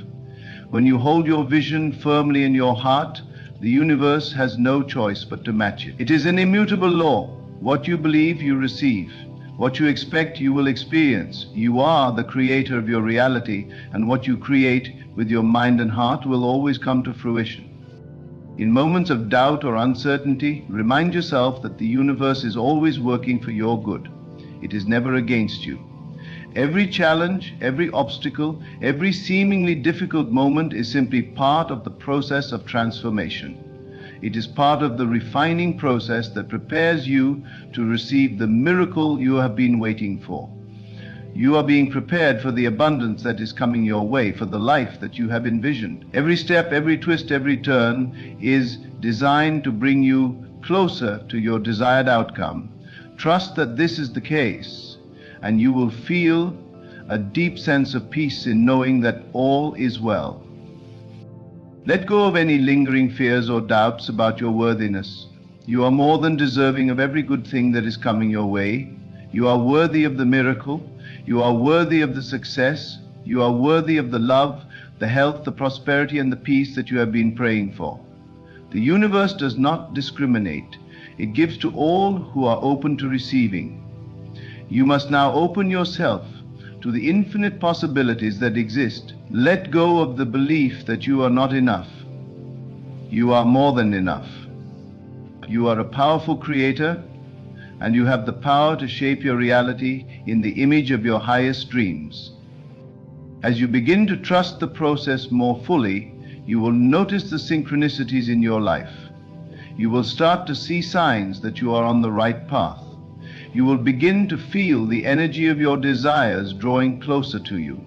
When you hold your vision firmly in your heart, the universe has no choice but to match it. It is an immutable law. What you believe, you receive. What you expect, you will experience. You are the creator of your reality, and what you create with your mind and heart will always come to fruition. In moments of doubt or uncertainty, remind yourself that the universe is always working for your good. It is never against you. Every challenge, every obstacle, every seemingly difficult moment is simply part of the process of transformation. It is part of the refining process that prepares you to receive the miracle you have been waiting for. You are being prepared for the abundance that is coming your way, for the life that you have envisioned. Every step, every twist, every turn is designed to bring you closer to your desired outcome. Trust that this is the case, and you will feel a deep sense of peace in knowing that all is well. Let go of any lingering fears or doubts about your worthiness. You are more than deserving of every good thing that is coming your way. You are worthy of the miracle. You are worthy of the success. You are worthy of the love, the health, the prosperity, and the peace that you have been praying for. The universe does not discriminate. It gives to all who are open to receiving. You must now open yourself to the infinite possibilities that exist. Let go of the belief that you are not enough. You are more than enough. You are a powerful creator, and you have the power to shape your reality in the image of your highest dreams. As you begin to trust the process more fully, you will notice the synchronicities in your life. You will start to see signs that you are on the right path. You will begin to feel the energy of your desires drawing closer to you.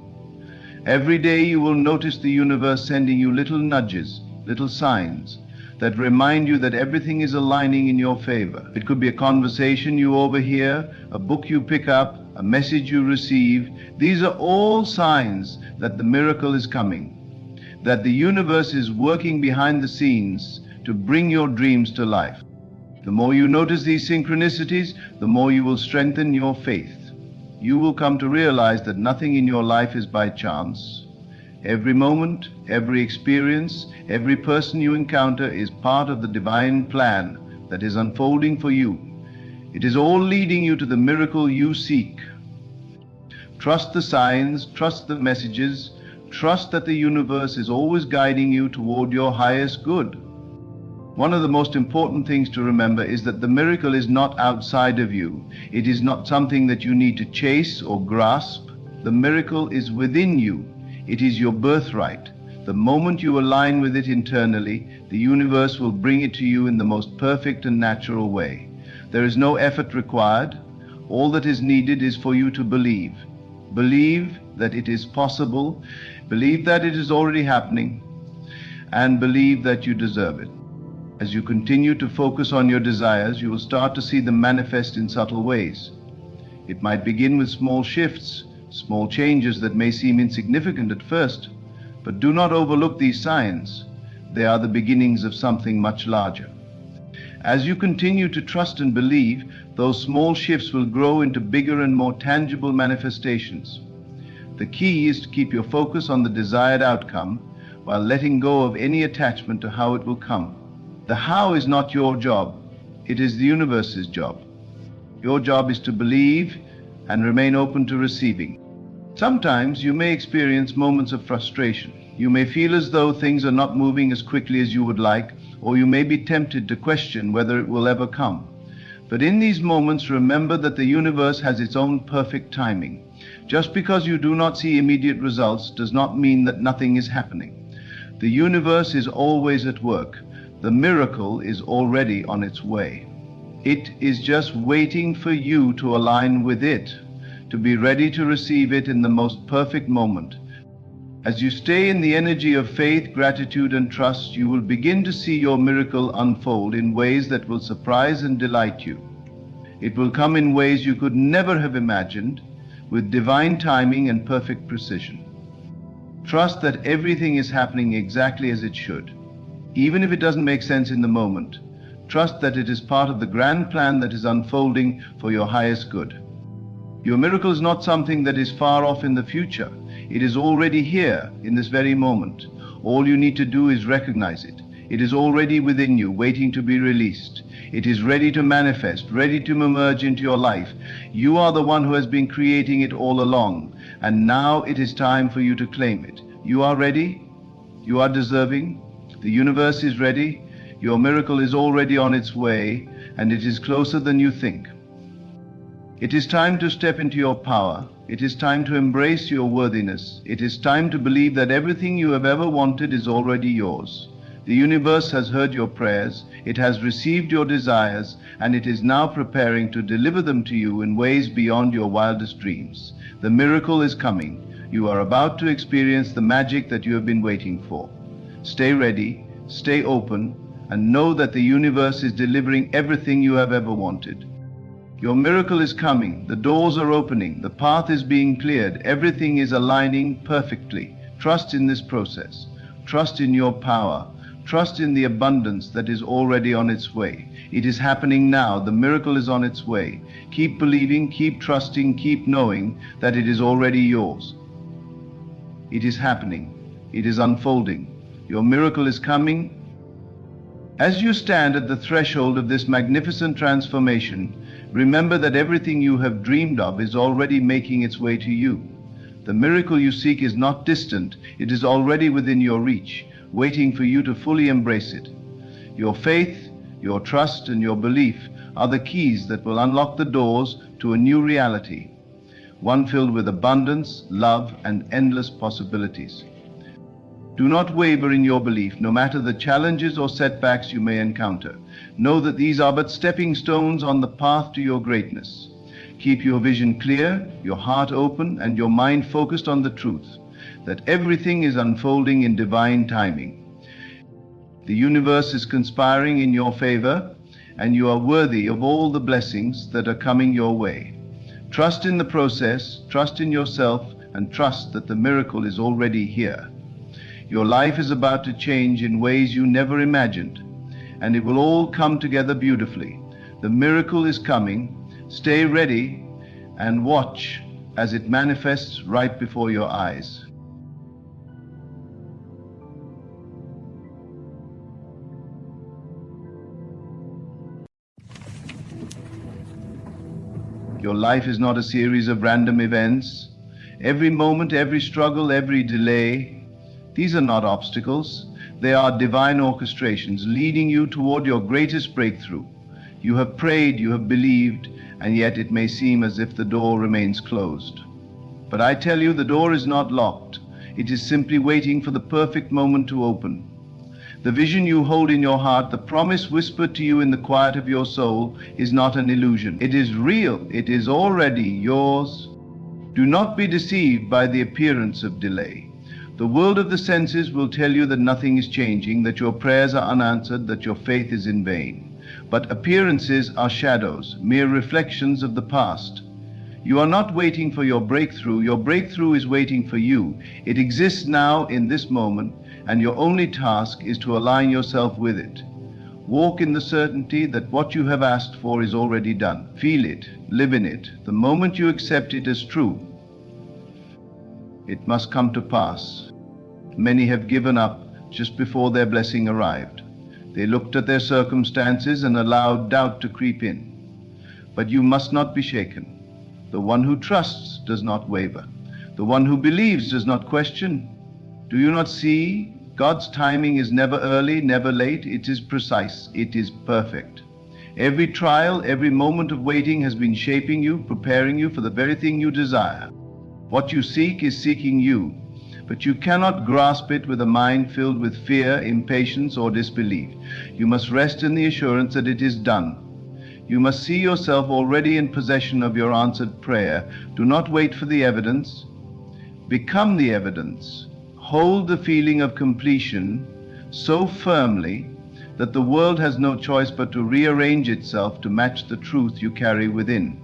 Every day you will notice the universe sending you little nudges, little signs that remind you that everything is aligning in your favor. It could be a conversation you overhear, a book you pick up, a message you receive. These are all signs that the miracle is coming, that the universe is working behind the scenes to bring your dreams to life. The more you notice these synchronicities, the more you will strengthen your faith. You will come to realize that nothing in your life is by chance. Every moment, every experience, every person you encounter is part of the divine plan that is unfolding for you. It is all leading you to the miracle you seek. Trust the signs, trust the messages, trust that the universe is always guiding you toward your highest good. One of the most important things to remember is that the miracle is not outside of you. It is not something that you need to chase or grasp. The miracle is within you. It is your birthright. The moment you align with it internally, the universe will bring it to you in the most perfect and natural way. There is no effort required. All that is needed is for you to believe. Believe that it is possible, believe that it is already happening, and believe that you deserve it. As you continue to focus on your desires, you will start to see them manifest in subtle ways. It might begin with small shifts, small changes that may seem insignificant at first, but do not overlook these signs. They are the beginnings of something much larger. As you continue to trust and believe, those small shifts will grow into bigger and more tangible manifestations. The key is to keep your focus on the desired outcome while letting go of any attachment to how it will come. The how is not your job, it is the universe's job. Your job is to believe and remain open to receiving. Sometimes you may experience moments of frustration. You may feel as though things are not moving as quickly as you would like, or you may be tempted to question whether it will ever come. But in these moments, remember that the universe has its own perfect timing. Just because you do not see immediate results does not mean that nothing is happening. The universe is always at work. The miracle is already on its way. It is just waiting for you to align with it, to be ready to receive it in the most perfect moment. As you stay in the energy of faith, gratitude, and trust, you will begin to see your miracle unfold in ways that will surprise and delight you. It will come in ways you could never have imagined, with divine timing and perfect precision. Trust that everything is happening exactly as it should. Even if it doesn't make sense in the moment, trust that it is part of the grand plan that is unfolding for your highest good. Your miracle is not something that is far off in the future. It is already here in this very moment. All you need to do is recognize it. It is already within you, waiting to be released. It is ready to manifest, ready to emerge into your life. You are the one who has been creating it all along, and now it is time for you to claim it. You are ready. You are deserving. The universe is ready. Your miracle is already on its way, and it is closer than you think. It is time to step into your power. It is time to embrace your worthiness. It is time to believe that everything you have ever wanted is already yours. The universe has heard your prayers, it has received your desires, and it is now preparing to deliver them to you in ways beyond your wildest dreams. The miracle is coming. You are about to experience the magic that you have been waiting for. Stay ready, stay open, and know that the universe is delivering everything you have ever wanted. Your miracle is coming. The doors are opening. The path is being cleared. Everything is aligning perfectly. Trust in this process. Trust in your power. Trust in the abundance that is already on its way. It is happening now. The miracle is on its way. Keep believing, keep trusting, keep knowing that it is already yours. It is happening. It is unfolding. Your miracle is coming. As you stand at the threshold of this magnificent transformation, remember that everything you have dreamed of is already making its way to you. The miracle you seek is not distant. It is already within your reach, waiting for you to fully embrace it. Your faith, your trust, and your belief are the keys that will unlock the doors to a new reality, one filled with abundance, love, and endless possibilities. Do not waver in your belief, no matter the challenges or setbacks you may encounter. Know that these are but stepping stones on the path to your greatness. Keep your vision clear, your heart open, and your mind focused on the truth, that everything is unfolding in divine timing. The universe is conspiring in your favor, and you are worthy of all the blessings that are coming your way. Trust in the process, trust in yourself, and trust that the miracle is already here. Your life is about to change in ways you never imagined, and it will all come together beautifully. The miracle is coming. Stay ready and watch as it manifests right before your eyes. Your life is not a series of random events. Every moment, every struggle, every delay, these are not obstacles. They are divine orchestrations leading you toward your greatest breakthrough. You have prayed, you have believed, and yet it may seem as if the door remains closed. But I tell you, the door is not locked. It is simply waiting for the perfect moment to open. The vision you hold in your heart, the promise whispered to you in the quiet of your soul, is not an illusion. It is real. It is already yours. Do not be deceived by the appearance of delay. The world of the senses will tell you that nothing is changing, that your prayers are unanswered, that your faith is in vain. But appearances are shadows, mere reflections of the past. You are not waiting for your breakthrough is waiting for you. It exists now in this moment, and your only task is to align yourself with it. Walk in the certainty that what you have asked for is already done. Feel it, live in it. The moment you accept it as true, it must come to pass. Many have given up just before their blessing arrived. They looked at their circumstances and allowed doubt to creep in. But you must not be shaken. The one who trusts does not waver. The one who believes does not question. Do you not see? God's timing is never early, never late. It is precise. It is perfect. Every trial, every moment of waiting has been shaping you, preparing you for the very thing you desire. What you seek is seeking you, but you cannot grasp it with a mind filled with fear, impatience, or disbelief. You must rest in the assurance that it is done. You must see yourself already in possession of your answered prayer. Do not wait for the evidence. Become the evidence. Hold the feeling of completion so firmly that the world has no choice but to rearrange itself to match the truth you carry within.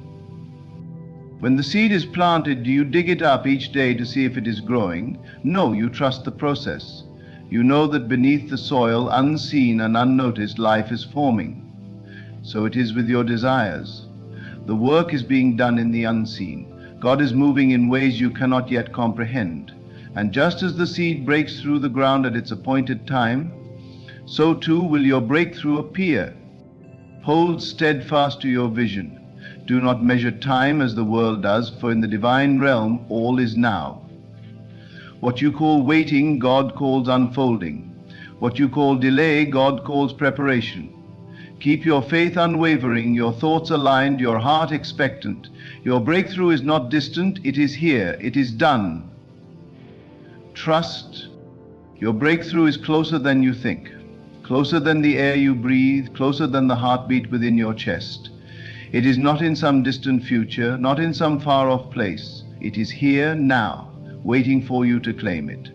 When the seed is planted, do you dig it up each day to see if it is growing? No, you trust the process. You know that beneath the soil, unseen and unnoticed, life is forming. So it is with your desires. The work is being done in the unseen. God is moving in ways you cannot yet comprehend. And just as the seed breaks through the ground at its appointed time, so too will your breakthrough appear. Hold steadfast to your vision. Do not measure time as the world does, for in the divine realm all is now. What you call waiting, God calls unfolding. What you call delay, God calls preparation. Keep your faith unwavering, your thoughts aligned, your heart expectant. Your breakthrough is not distant, it is here, it is done. Trust. Your breakthrough is closer than you think, closer than the air you breathe, closer than the heartbeat within your chest. It is not in some distant future, not in some far-off place. It is here now, waiting for you to claim it.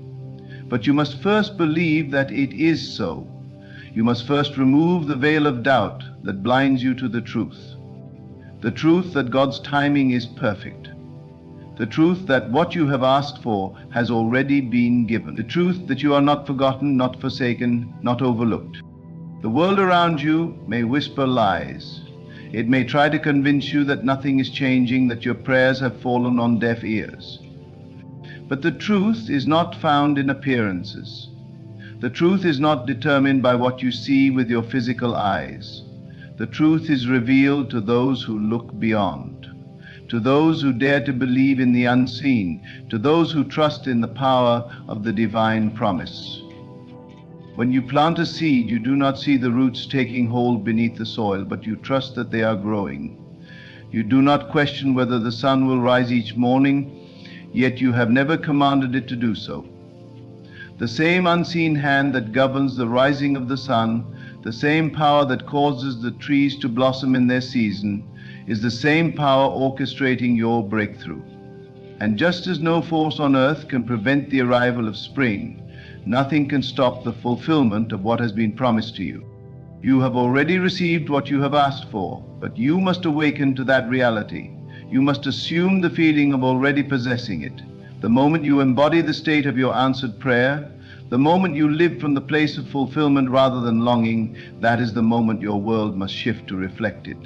But you must first believe that it is so. You must first remove the veil of doubt that blinds you to the truth. The truth that God's timing is perfect. The truth that what you have asked for has already been given. The truth that you are not forgotten, not forsaken, not overlooked. The world around you may whisper lies. It may try to convince you that nothing is changing, that your prayers have fallen on deaf ears. But the truth is not found in appearances. The truth is not determined by what you see with your physical eyes. The truth is revealed to those who look beyond, to those who dare to believe in the unseen, to those who trust in the power of the divine promise. When you plant a seed, you do not see the roots taking hold beneath the soil, but you trust that they are growing. You do not question whether the sun will rise each morning, yet you have never commanded it to do so. The same unseen hand that governs the rising of the sun, the same power that causes the trees to blossom in their season, is the same power orchestrating your breakthrough. And just as no force on earth can prevent the arrival of spring, nothing can stop the fulfillment of what has been promised to you. You have already received what you have asked for, but you must awaken to that reality. You must assume the feeling of already possessing it. The moment you embody the state of your answered prayer, the moment you live from the place of fulfillment rather than longing, that is the moment your world must shift to reflect it.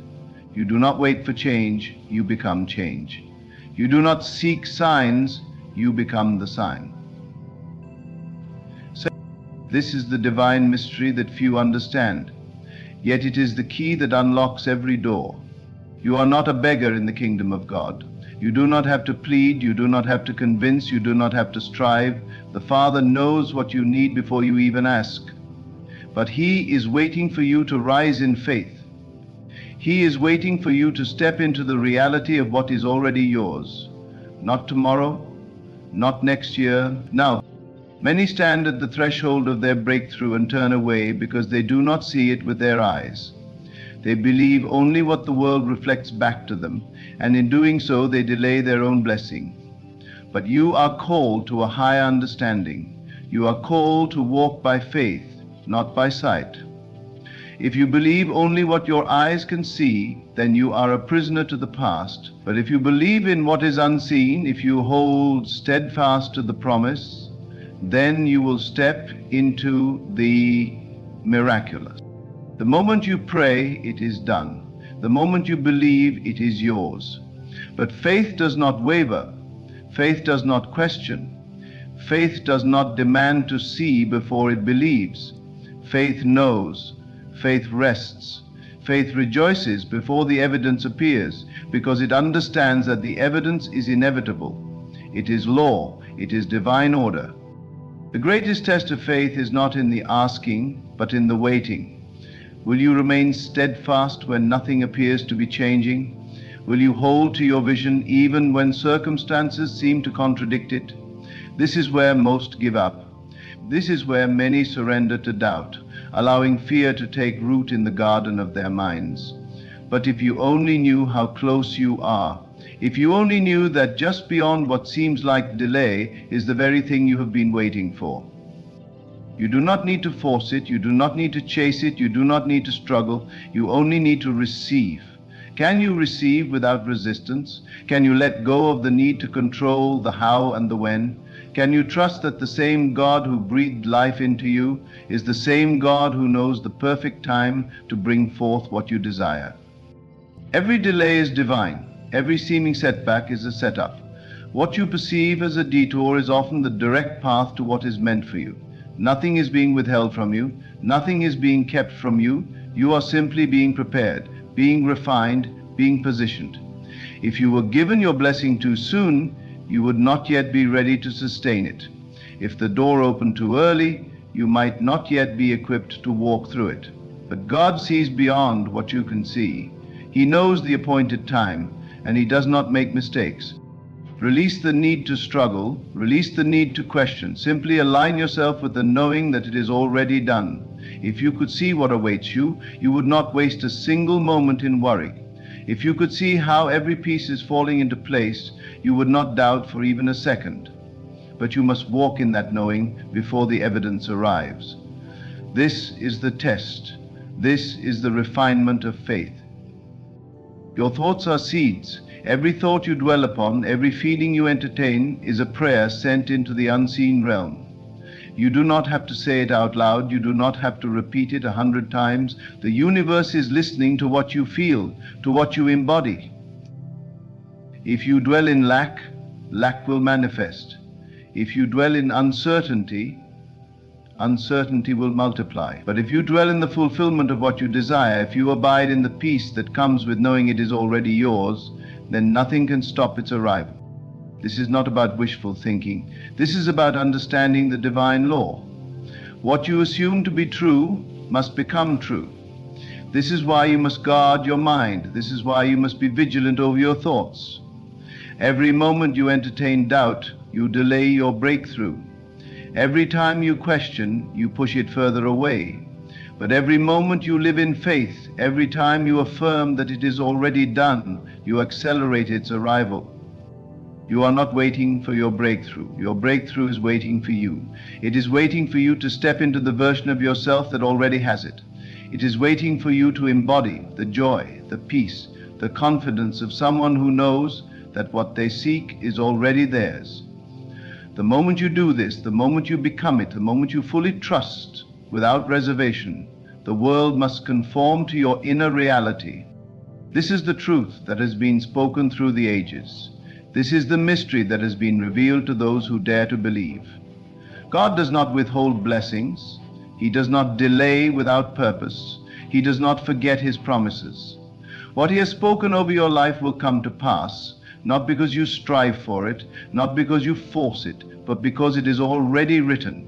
You do not wait for change, you become change. You do not seek signs, you become the sign. This is the divine mystery that few understand, yet it is the key that unlocks every door. You are not a beggar in the kingdom of God. You do not have to plead, you do not have to convince, you do not have to strive. The Father knows what you need before you even ask. But He is waiting for you to rise in faith. He is waiting for you to step into the reality of what is already yours. Not tomorrow, not next year, now. Many stand at the threshold of their breakthrough and turn away because they do not see it with their eyes. They believe only what the world reflects back to them, and in doing so they delay their own blessing. But you are called to a higher understanding. You are called to walk by faith, not by sight. If you believe only what your eyes can see, then you are a prisoner to the past. But if you believe in what is unseen, if you hold steadfast to the promise, then you will step into the miraculous. The moment you pray, it is done. The moment you believe, it is yours. But faith does not waver. Faith does not question. Faith does not demand to see before it believes. Faith knows. Faith rests. Faith rejoices before the evidence appears, because it understands that the evidence is inevitable. It is law. It is divine order. The greatest test of faith is not in the asking, but in the waiting. Will you remain steadfast when nothing appears to be changing? Will you hold to your vision even when circumstances seem to contradict it? This is where most give up. This is where many surrender to doubt, allowing fear to take root in the garden of their minds. But if you only knew how close you are, if you only knew that just beyond what seems like delay is the very thing you have been waiting for. You do not need to force it, you do not need to chase it, you do not need to struggle, you only need to receive. Can you receive without resistance? Can you let go of the need to control the how and the when? Can you trust that the same God who breathed life into you is the same God who knows the perfect time to bring forth what you desire? Every delay is divine. Every seeming setback is a setup. What you perceive as a detour is often the direct path to what is meant for you. Nothing is being withheld from you. Nothing is being kept from you. You are simply being prepared, being refined, being positioned. If you were given your blessing too soon, you would not yet be ready to sustain it. If the door opened too early, you might not yet be equipped to walk through it. But God sees beyond what you can see. He knows the appointed time, and He does not make mistakes. Release the need to struggle, release the need to question. Simply align yourself with the knowing that it is already done. If you could see what awaits you, you would not waste a single moment in worry. If you could see how every piece is falling into place, you would not doubt for even a second. But you must walk in that knowing before the evidence arrives. This is the test. This is the refinement of faith. Your thoughts are seeds. Every thought you dwell upon, every feeling you entertain is a prayer sent into the unseen realm. You do not have to say it out loud. You do not have to repeat it 100 times. The universe is listening to what you feel, to what you embody. If you dwell in lack, lack will manifest. If you dwell in uncertainty, uncertainty will multiply. But if you dwell in the fulfillment of what you desire, if you abide in the peace that comes with knowing it is already yours, then nothing can stop its arrival. This is not about wishful thinking. This is about understanding the divine law. What you assume to be true must become true. This is why you must guard your mind. This is why you must be vigilant over your thoughts. Every moment you entertain doubt, you delay your breakthrough. Every time you question, you push it further away. But every moment you live in faith, every time you affirm that it is already done, you accelerate its arrival. You are not waiting for your breakthrough. Your breakthrough is waiting for you. It is waiting for you to step into the version of yourself that already has it. It is waiting for you to embody the joy, the peace, the confidence of someone who knows that what they seek is already theirs. The moment you do this, the moment you become it, the moment you fully trust without reservation, the world must conform to your inner reality. This is the truth that has been spoken through the ages. This is the mystery that has been revealed to those who dare to believe. God does not withhold blessings. He does not delay without purpose. He does not forget His promises. What He has spoken over your life will come to pass, not because you strive for it, not because you force it, but because it is already written.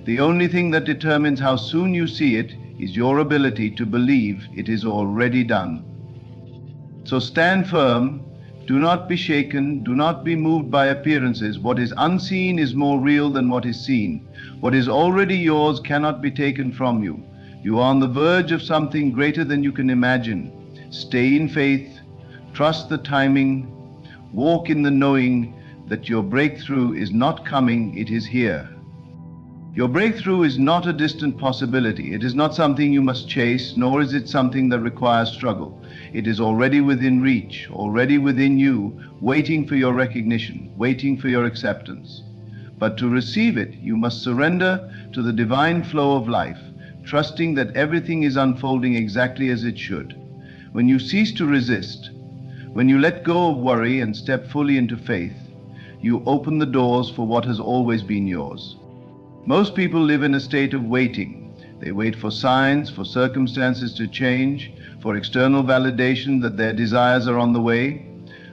The only thing that determines how soon you see it is your ability to believe it is already done. So stand firm, do not be shaken, do not be moved by appearances. What is unseen is more real than what is seen. What is already yours cannot be taken from you. You are on the verge of something greater than you can imagine. Stay in faith, trust the timing, walk in the knowing that your breakthrough is not coming, it is here. Your breakthrough is not a distant possibility. It is not something you must chase, nor is it something that requires struggle. It is already within reach, already within you, waiting for your recognition, waiting for your acceptance. But to receive it, you must surrender to the divine flow of life, trusting that everything is unfolding exactly as it should. When you cease to resist, when you let go of worry and step fully into faith, you open the doors for what has always been yours. Most people live in a state of waiting. They wait for signs, for circumstances to change, for external validation that their desires are on the way.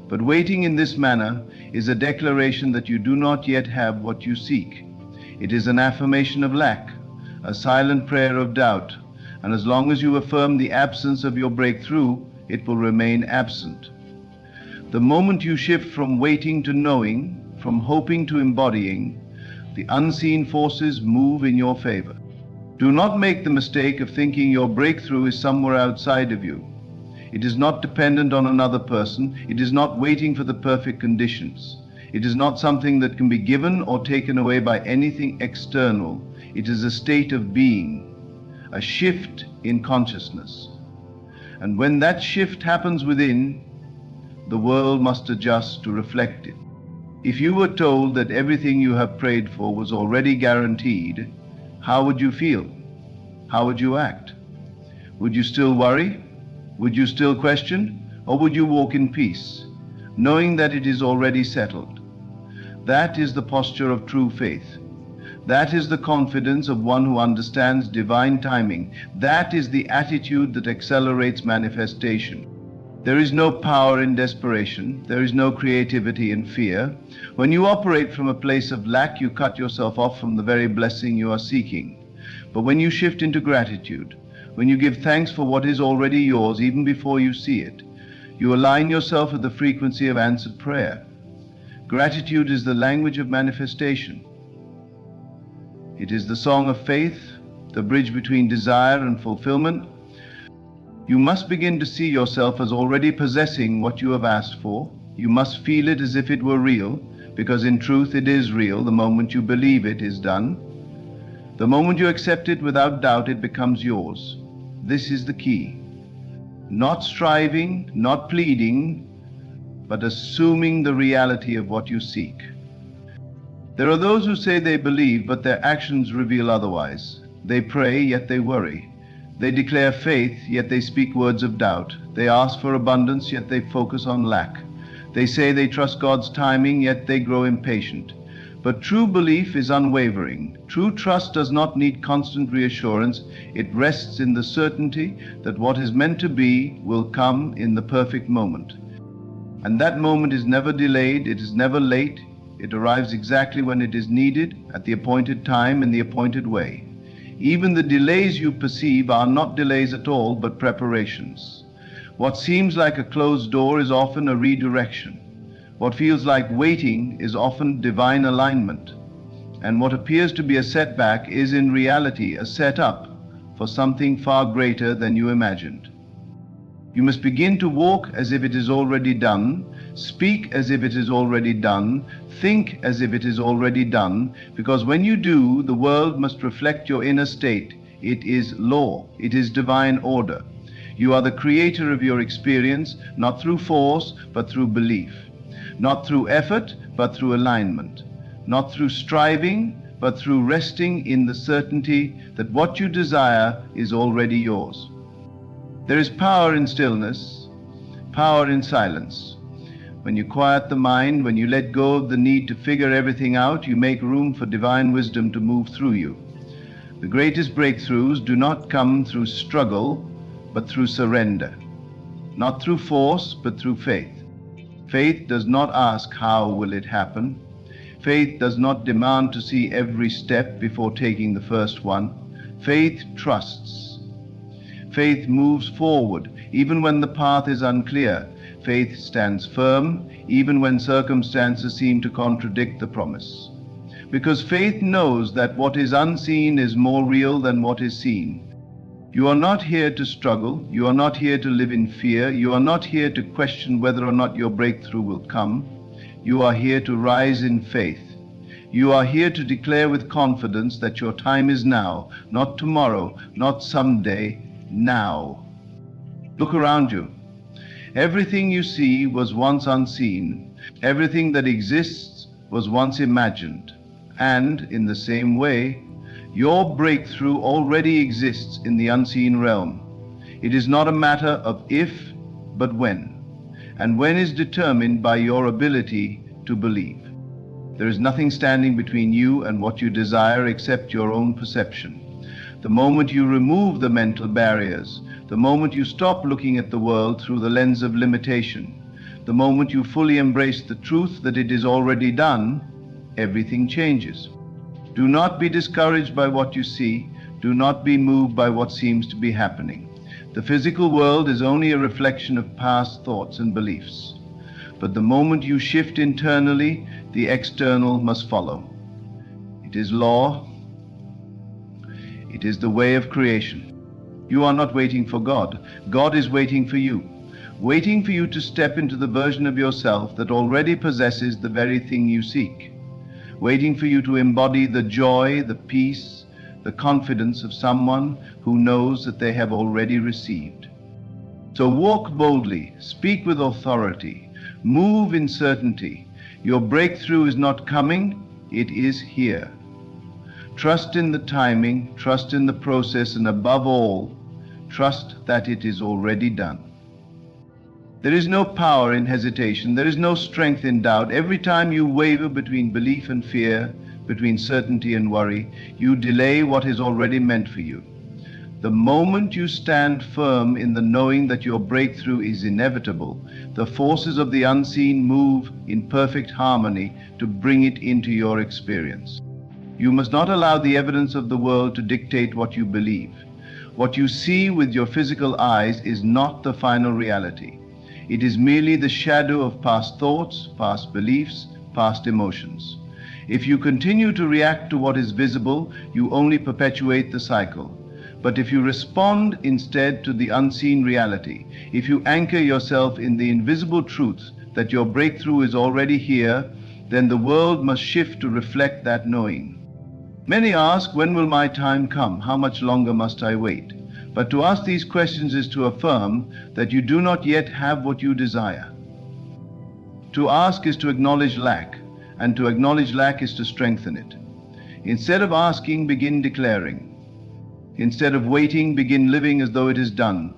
But waiting in this manner is a declaration that you do not yet have what you seek. It is an affirmation of lack, a silent prayer of doubt, and as long as you affirm the absence of your breakthrough, it will remain absent. The moment you shift from waiting to knowing, from hoping to embodying, the unseen forces move in your favor. Do not make the mistake of thinking your breakthrough is somewhere outside of you. It is not dependent on another person. It is not waiting for the perfect conditions. It is not something that can be given or taken away by anything external. It is a state of being, a shift in consciousness. And when that shift happens within, the world must adjust to reflect it. If you were told that everything you have prayed for was already guaranteed, how would you feel? How would you act? Would you still worry? Would you still question? Or would you walk in peace, knowing that it is already settled? That is the posture of true faith. That is the confidence of one who understands divine timing. That is the attitude that accelerates manifestation. There is no power in desperation. There is no creativity in fear. When you operate from a place of lack, you cut yourself off from the very blessing you are seeking. But when you shift into gratitude, when you give thanks for what is already yours even before you see it, you align yourself with the frequency of answered prayer. Gratitude is the language of manifestation. It is the song of faith, the bridge between desire and fulfillment. You must begin to see yourself as already possessing what you have asked for. You must feel it as if it were real, because in truth it is real the moment you believe it is done. The moment you accept it without doubt, it becomes yours. This is the key. Not striving, not pleading, but assuming the reality of what you seek. There are those who say they believe, but their actions reveal otherwise. They pray, yet they worry. They declare faith, yet they speak words of doubt. They ask for abundance, yet they focus on lack. They say they trust God's timing, yet they grow impatient. But true belief is unwavering. True trust does not need constant reassurance. It rests in the certainty that what is meant to be will come in the perfect moment. And that moment is never delayed, it is never late. It arrives exactly when it is needed, at the appointed time, in the appointed way. Even the delays you perceive are not delays at all, but preparations. What seems like a closed door is often a redirection. What feels like waiting is often divine alignment. And what appears to be a setback is in reality a setup for something far greater than you imagined. You must begin to walk as if it is already done, speak as if it is already done, think as if it is already done, because when you do, the world must reflect your inner state. It is law, it is divine order. You are the creator of your experience, not through force, but through belief. Not through effort, but through alignment. Not through striving, but through resting in the certainty that what you desire is already yours. There is power in stillness, power in silence. When you quiet the mind, when you let go of the need to figure everything out, you make room for divine wisdom to move through you. The greatest breakthroughs do not come through struggle, but through surrender. not through force, but through faith. Faith does not ask how will it happen. Faith does not demand to see every step before taking the first one. Faith trusts. Faith moves forward even when the path is unclear. Faith stands firm even when circumstances seem to contradict the promise. Because faith knows that what is unseen is more real than what is seen. You are not here to struggle. You are not here to live in fear. You are not here to question whether or not your breakthrough will come. You are here to rise in faith. You are here to declare with confidence that your time is now, not tomorrow, not someday, now. Look around you. Everything you see was once unseen. Everything that exists was once imagined. And, in the same way, your breakthrough already exists in the unseen realm. It is not a matter of if, but when. And when is determined by your ability to believe. There is nothing standing between you and what you desire except your own perception. The moment you remove the mental barriers, the moment you stop looking at the world through the lens of limitation, the moment you fully embrace the truth that it is already done, everything changes. Do not be discouraged by what you see. Do not be moved by what seems to be happening. The physical world is only a reflection of past thoughts and beliefs. But the moment you shift internally, the external must follow. It is law. It is the way of creation. You are not waiting for God. God is waiting for you to step into the version of yourself that already possesses the very thing you seek, waiting for you to embody the joy, the peace, the confidence of someone who knows that they have already received. So walk boldly, speak with authority, move in certainty. Your breakthrough is not coming, it is here. Trust in the timing, trust in the process, and above all, trust that it is already done. There is no power in hesitation. There is no strength in doubt. Every time you waver between belief and fear, between certainty and worry, you delay what is already meant for you. The moment you stand firm in the knowing that your breakthrough is inevitable, the forces of the unseen move in perfect harmony to bring it into your experience. You must not allow the evidence of the world to dictate what you believe. What you see with your physical eyes is not the final reality. It is merely the shadow of past thoughts, past beliefs, past emotions. If you continue to react to what is visible, you only perpetuate the cycle. But if you respond instead to the unseen reality, if you anchor yourself in the invisible truth that your breakthrough is already here, then the world must shift to reflect that knowing. Many ask, when will my time come? How much longer must I wait? But to ask these questions is to affirm that you do not yet have what you desire. To ask is to acknowledge lack, and to acknowledge lack is to strengthen it. Instead of asking, begin declaring. Instead of waiting, begin living as though it is done.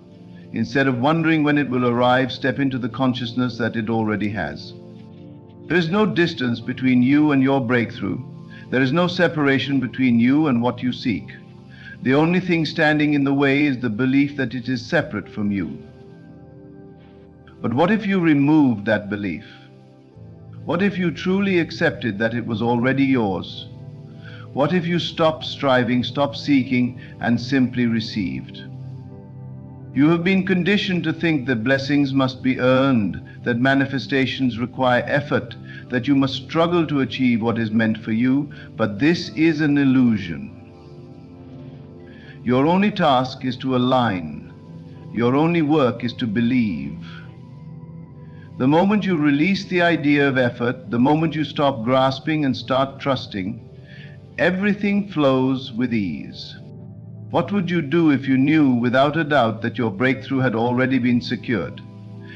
Instead of wondering when it will arrive, step into the consciousness that it already has. There is no distance between you and your breakthrough. There is no separation between you and what you seek. The only thing standing in the way is the belief that it is separate from you. But what if you removed that belief? What if you truly accepted that it was already yours? What if you stopped striving, stopped seeking, and simply received? You have been conditioned to think that blessings must be earned, that manifestations require effort, that you must struggle to achieve what is meant for you, but this is an illusion. Your only task is to align. Your only work is to believe. The moment you release the idea of effort, the moment you stop grasping and start trusting, everything flows with ease. What would you do if you knew without a doubt that your breakthrough had already been secured?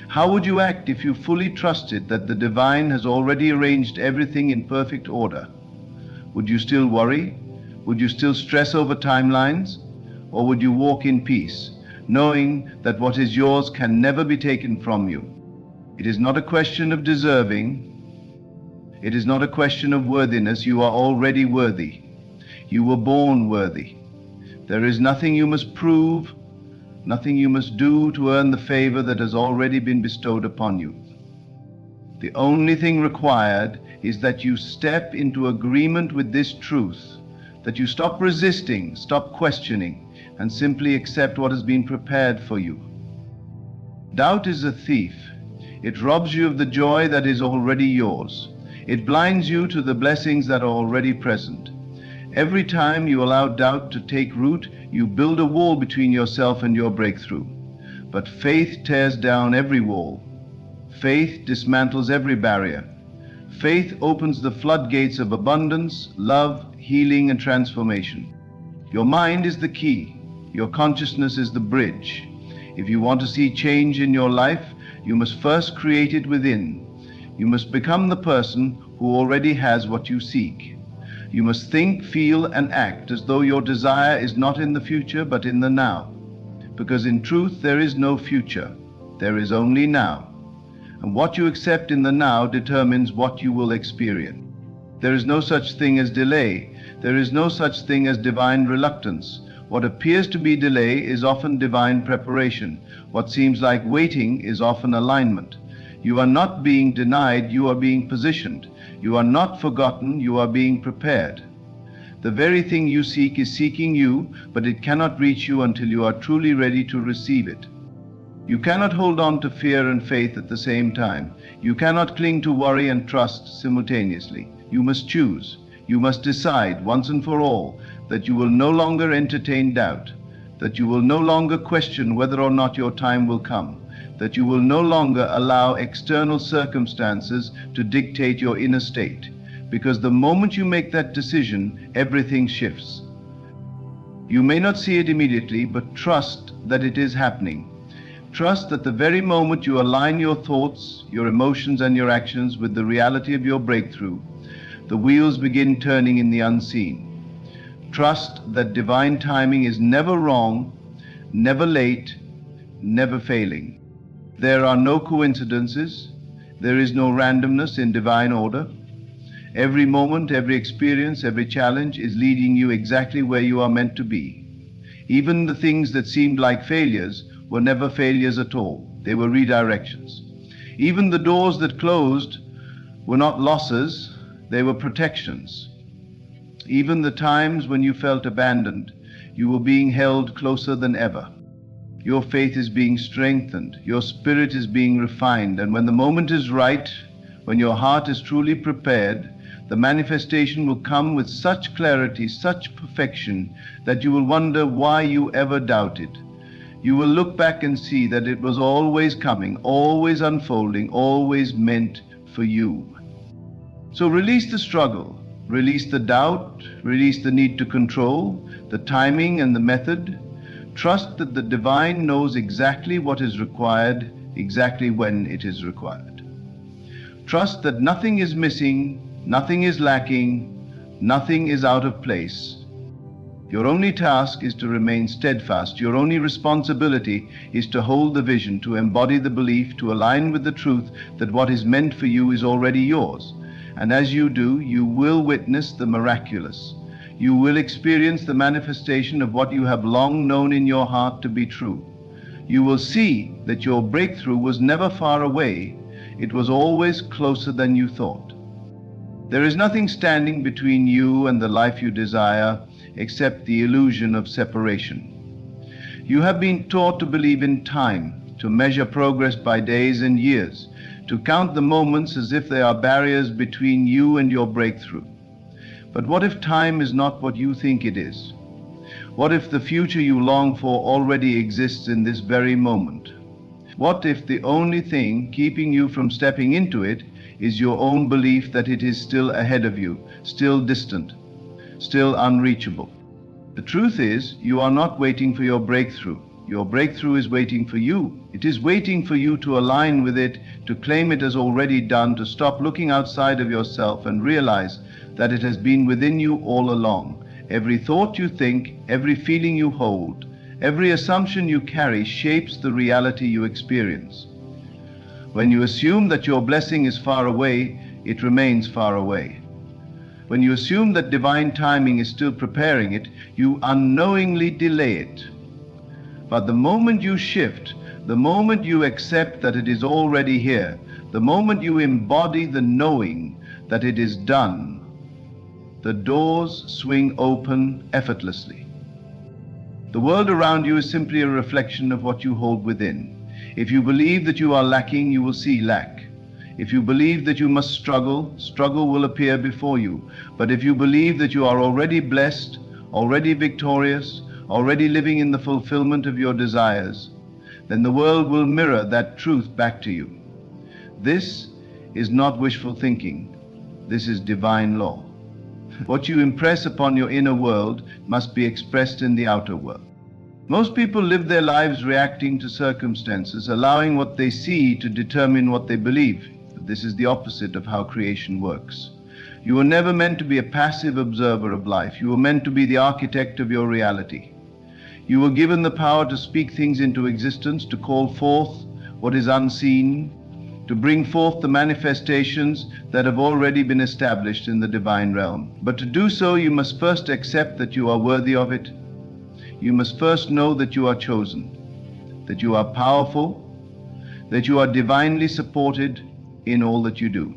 How would you act if you fully trusted that the divine has already arranged everything in perfect order? Would you still worry? Would you still stress over timelines? Or would you walk in peace, knowing that what is yours can never be taken from you? It is not a question of deserving. It is not a question of worthiness. You are already worthy. You were born worthy. There is nothing you must prove, nothing you must do to earn the favor that has already been bestowed upon you. The only thing required is that you step into agreement with this truth, that you stop resisting, stop questioning, and simply accept what has been prepared for you. Doubt is a thief. It robs you of the joy that is already yours. It blinds you to the blessings that are already present. Every time you allow doubt to take root, you build a wall between yourself and your breakthrough. But faith tears down every wall. Faith dismantles every barrier. Faith opens the floodgates of abundance, love, healing, and transformation. Your mind is the key. Your consciousness is the bridge. If you want to see change in your life, you must first create it within. You must become the person who already has what you seek. You must think, feel, and act as though your desire is not in the future but in the now. Because in truth there is no future, there is only now. And what you accept in the now determines what you will experience. There is no such thing as delay. There is no such thing as divine reluctance. What appears to be delay is often divine preparation. What seems like waiting is often alignment. You are not being denied, you are being positioned. You are not forgotten, you are being prepared. The very thing you seek is seeking you, but it cannot reach you until you are truly ready to receive it. You cannot hold on to fear and faith at the same time. You cannot cling to worry and trust simultaneously. You must choose. You must decide once and for all that you will no longer entertain doubt, that you will no longer question whether or not your time will come, that you will no longer allow external circumstances to dictate your inner state, because the moment you make that decision, everything shifts. You may not see it immediately, but trust that it is happening. Trust that the very moment you align your thoughts, your emotions, and your actions with the reality of your breakthrough, the wheels begin turning in the unseen. Trust that divine timing is never wrong, never late, never failing. There are no coincidences. There is no randomness in divine order. Every moment, every experience, every challenge is leading you exactly where you are meant to be. Even the things that seemed like failures were never failures at all. They were redirections. Even the doors that closed were not losses, they were protections. Even the times when you felt abandoned, you were being held closer than ever. Your faith is being strengthened, your spirit is being refined, and when the moment is right, when your heart is truly prepared, the manifestation will come with such clarity, such perfection, that you will wonder why you ever doubted. You will look back and see that it was always coming, always unfolding, always meant for you. So release the struggle, release the doubt, release the need to control, the timing and the method. Trust that the divine knows exactly what is required, exactly when it is required. Trust that nothing is missing, nothing is lacking, nothing is out of place. Your only task is to remain steadfast. Your only responsibility is to hold the vision, to embody the belief, to align with the truth that what is meant for you is already yours. And as you do, you will witness the miraculous. You will experience the manifestation of what you have long known in your heart to be true. You will see that your breakthrough was never far away. It was always closer than you thought. There is nothing standing between you and the life you desire except the illusion of separation. You have been taught to believe in time, to measure progress by days and years, to count the moments as if they are barriers between you and your breakthrough. But what if time is not what you think it is? What if the future you long for already exists in this very moment? What if the only thing keeping you from stepping into it is your own belief that it is still ahead of you, still distant, still unreachable? The truth is, you are not waiting for your breakthrough. Your breakthrough is waiting for you. It is waiting for you to align with it, to claim it as already done, to stop looking outside of yourself and realize that it has been within you all along. Every thought you think, every feeling you hold, every assumption you carry shapes the reality you experience. When you assume that your blessing is far away, it remains far away. When you assume that divine timing is still preparing it, you unknowingly delay it. But the moment you shift, the moment you accept that it is already here, the moment you embody the knowing that it is done, the doors swing open effortlessly. The world around you is simply a reflection of what you hold within. If you believe that you are lacking, you will see lack. If you believe that you must struggle, struggle will appear before you. But if you believe that you are already blessed, already victorious, already living in the fulfillment of your desires, then the world will mirror that truth back to you. This is not wishful thinking. This is divine law. What you impress upon your inner world must be expressed in the outer world. Most people live their lives reacting to circumstances, allowing what they see to determine what they believe. This is the opposite of how creation works. You were never meant to be a passive observer of life. You were meant to be the architect of your reality. You were given the power to speak things into existence, to call forth what is unseen, to bring forth the manifestations that have already been established in the divine realm. But to do so, you must first accept that you are worthy of it. You must first know that you are chosen, that you are powerful, that you are divinely supported in all that you do.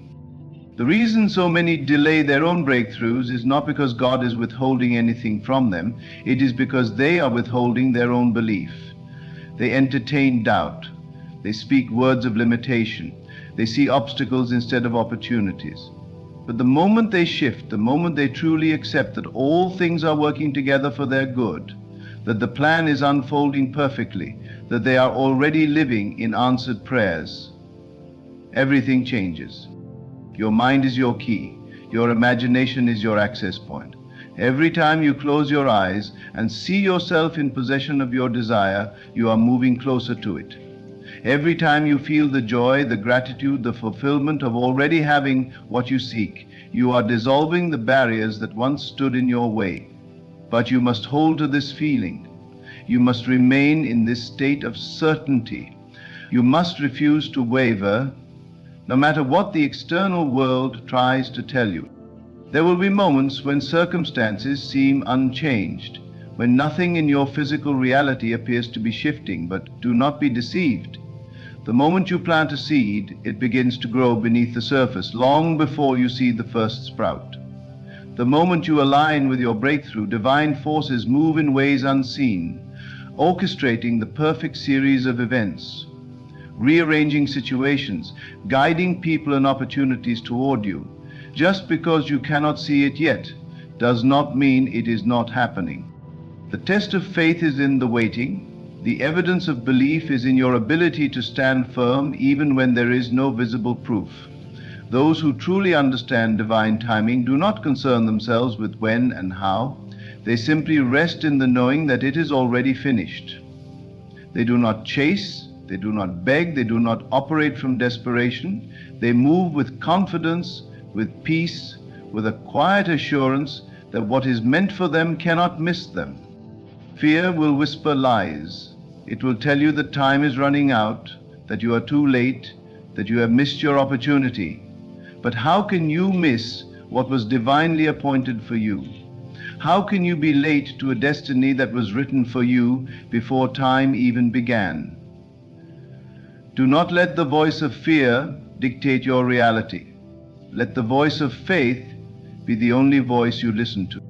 The reason so many delay their own breakthroughs is not because God is withholding anything from them. It is because they are withholding their own belief. They entertain doubt. They speak words of limitation. They see obstacles instead of opportunities. But the moment they shift, the moment they truly accept that all things are working together for their good, that the plan is unfolding perfectly, that they are already living in answered prayers, everything changes. Your mind is your key. Your imagination is your access point. Every time you close your eyes and see yourself in possession of your desire, you are moving closer to it. Every time you feel the joy, the gratitude, the fulfillment of already having what you seek, you are dissolving the barriers that once stood in your way. But you must hold to this feeling. You must remain in this state of certainty. You must refuse to waver, no matter what the external world tries to tell you. There will be moments when circumstances seem unchanged, when nothing in your physical reality appears to be shifting, but do not be deceived. The moment you plant a seed, it begins to grow beneath the surface, long before you see the first sprout. The moment you align with your breakthrough, divine forces move in ways unseen, orchestrating the perfect series of events, rearranging situations, guiding people and opportunities toward you. Just because you cannot see it yet does not mean it is not happening. The test of faith is in the waiting. The evidence of belief is in your ability to stand firm even when there is no visible proof. Those who truly understand divine timing do not concern themselves with when and how. They simply rest in the knowing that it is already finished. They do not chase, they do not beg, they do not operate from desperation. They move with confidence, with peace, with a quiet assurance that what is meant for them cannot miss them. Fear will whisper lies. It will tell you that time is running out, that you are too late, that you have missed your opportunity. But how can you miss what was divinely appointed for you? How can you be late to a destiny that was written for you before time even began? Do not let the voice of fear dictate your reality. Let the voice of faith be the only voice you listen to.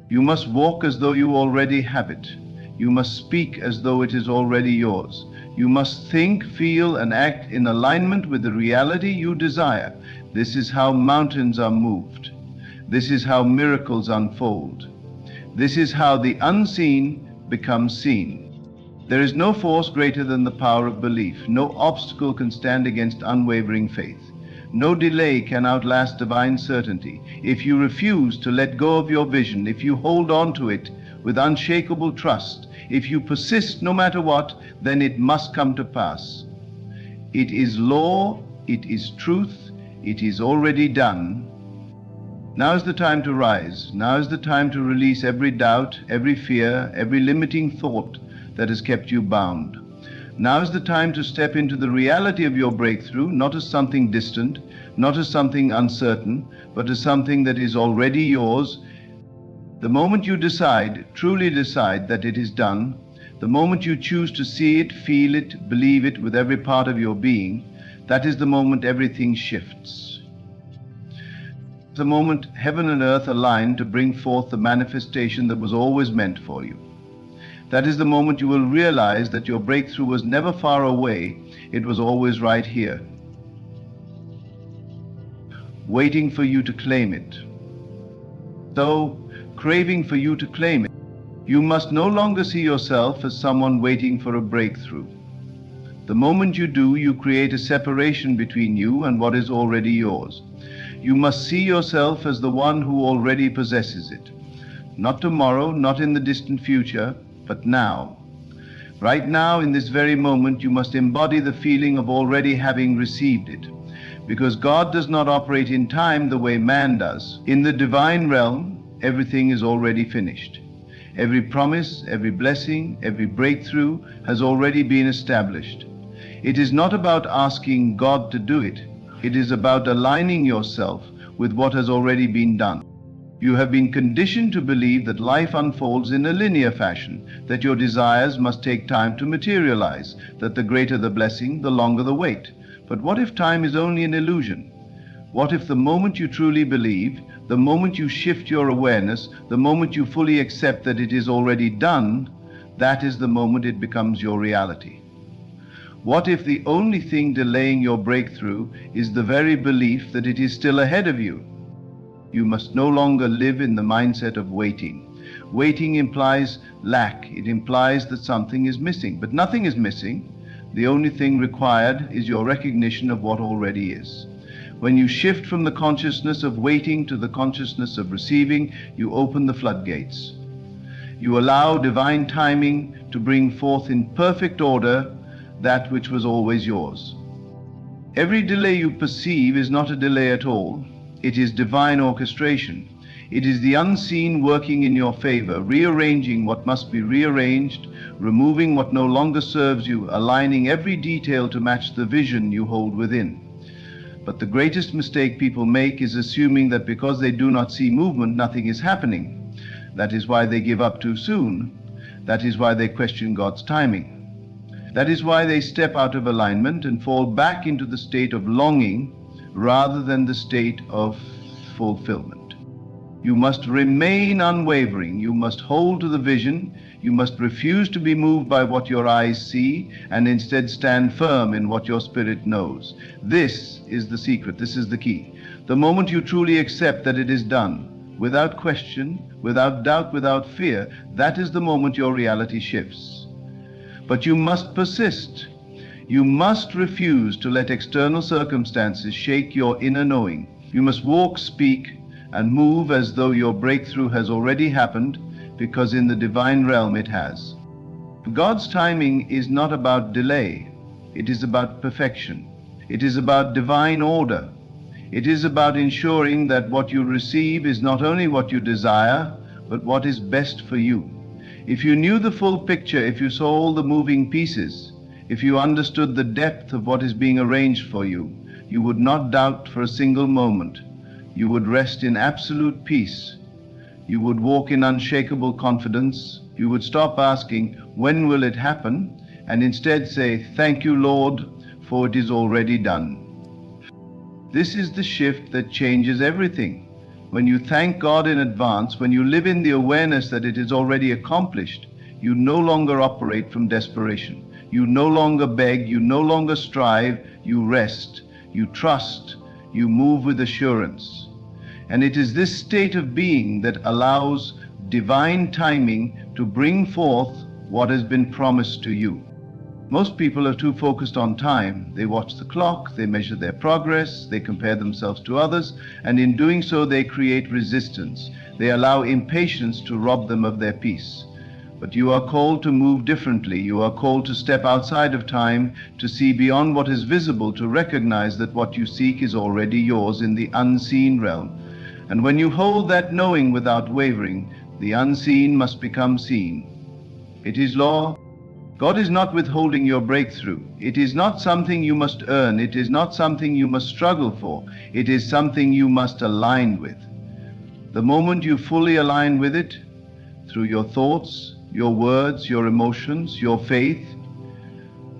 You must walk as though you already have it. You must speak as though it is already yours. You must think, feel, and act in alignment with the reality you desire. This is how mountains are moved. This is how miracles unfold. This is how the unseen becomes seen. There is no force greater than the power of belief. No obstacle can stand against unwavering faith. No delay can outlast divine certainty. If you refuse to let go of your vision, if you hold on to it with unshakable trust, if you persist no matter what, then it must come to pass. It is law, it is truth, it is already done. Now is the time to rise. Now is the time to release every doubt, every fear, every limiting thought that has kept you bound. Now is the time to step into the reality of your breakthrough, not as something distant, not as something uncertain, but as something that is already yours. The moment you decide, truly decide that it is done, The moment you choose to see it, feel it, believe it with every part of your being, that is the moment everything shifts. The moment heaven and earth align to bring forth the manifestation that was always meant for you. That is the moment you will realize that your breakthrough was never far away, it was always right here, waiting for you to claim it. So, craving for you to claim it, you must no longer see yourself as someone waiting for a breakthrough. The moment you do, you create a separation between you and what is already yours. You must see yourself as the one who already possesses it. Not tomorrow, not in the distant future, but now. Right now, in this very moment, you must embody the feeling of already having received it. Because God does not operate in time the way man does. In the divine realm, everything is already finished. Every promise, every blessing, every breakthrough has already been established. It is not about asking God to do it. It is about aligning yourself with what has already been done. You have been conditioned to believe that life unfolds in a linear fashion, that your desires must take time to materialize, that the greater the blessing, the longer the wait. But what if time is only an illusion? What if the moment you truly believe, the moment you shift your awareness, the moment you fully accept that it is already done, that is the moment it becomes your reality? What if the only thing delaying your breakthrough is the very belief that it is still ahead of you? You must no longer live in the mindset of waiting. Waiting implies lack. It implies that something is missing, but nothing is missing. The only thing required is your recognition of what already is. When you shift from the consciousness of waiting to the consciousness of receiving, you open the floodgates. You allow divine timing to bring forth in perfect order that which was always yours. Every delay you perceive is not a delay at all. It is divine orchestration. It is the unseen working in your favor, rearranging what must be rearranged, removing what no longer serves you, aligning every detail to match the vision you hold within. But the greatest mistake people make is assuming that because they do not see movement, nothing is happening. That is why they give up too soon. That is why they question God's timing. That is why they step out of alignment and fall back into the state of longing rather than the state of fulfillment. You must remain unwavering. You must hold to the vision. You must refuse to be moved by what your eyes see and instead stand firm in what your spirit knows. This is the secret. This is the key. The moment you truly accept that it is done, without question, without doubt, without fear, that is the moment your reality shifts. But you must persist. You must refuse to let external circumstances shake your inner knowing. You must walk, speak, and move as though your breakthrough has already happened, because in the divine realm it has. God's timing is not about delay. It is about perfection. It is about divine order. It is about ensuring that what you receive is not only what you desire, but what is best for you. If you knew the full picture, if you saw all the moving pieces, if you understood the depth of what is being arranged for you, you would not doubt for a single moment. You would rest in absolute peace. You would walk in unshakable confidence. You would stop asking, when will it happen? And instead say, thank you, Lord, for it is already done. This is the shift that changes everything. When you thank God in advance, when you live in the awareness that it is already accomplished, you no longer operate from desperation. You no longer beg, you no longer strive, you rest, you trust, you move with assurance. And it is this state of being that allows divine timing to bring forth what has been promised to you. Most people are too focused on time. They watch the clock, they measure their progress, they compare themselves to others, and in doing so they create resistance. They allow impatience to rob them of their peace. But you are called to move differently. You are called to step outside of time, to see beyond what is visible, to recognize that what you seek is already yours in the unseen realm. And when you hold that knowing without wavering, the unseen must become seen. It is law. God is not withholding your breakthrough. It is not something you must earn. It is not something you must struggle for. It is something you must align with. The moment you fully align with it, through your thoughts, your words, your emotions, your faith,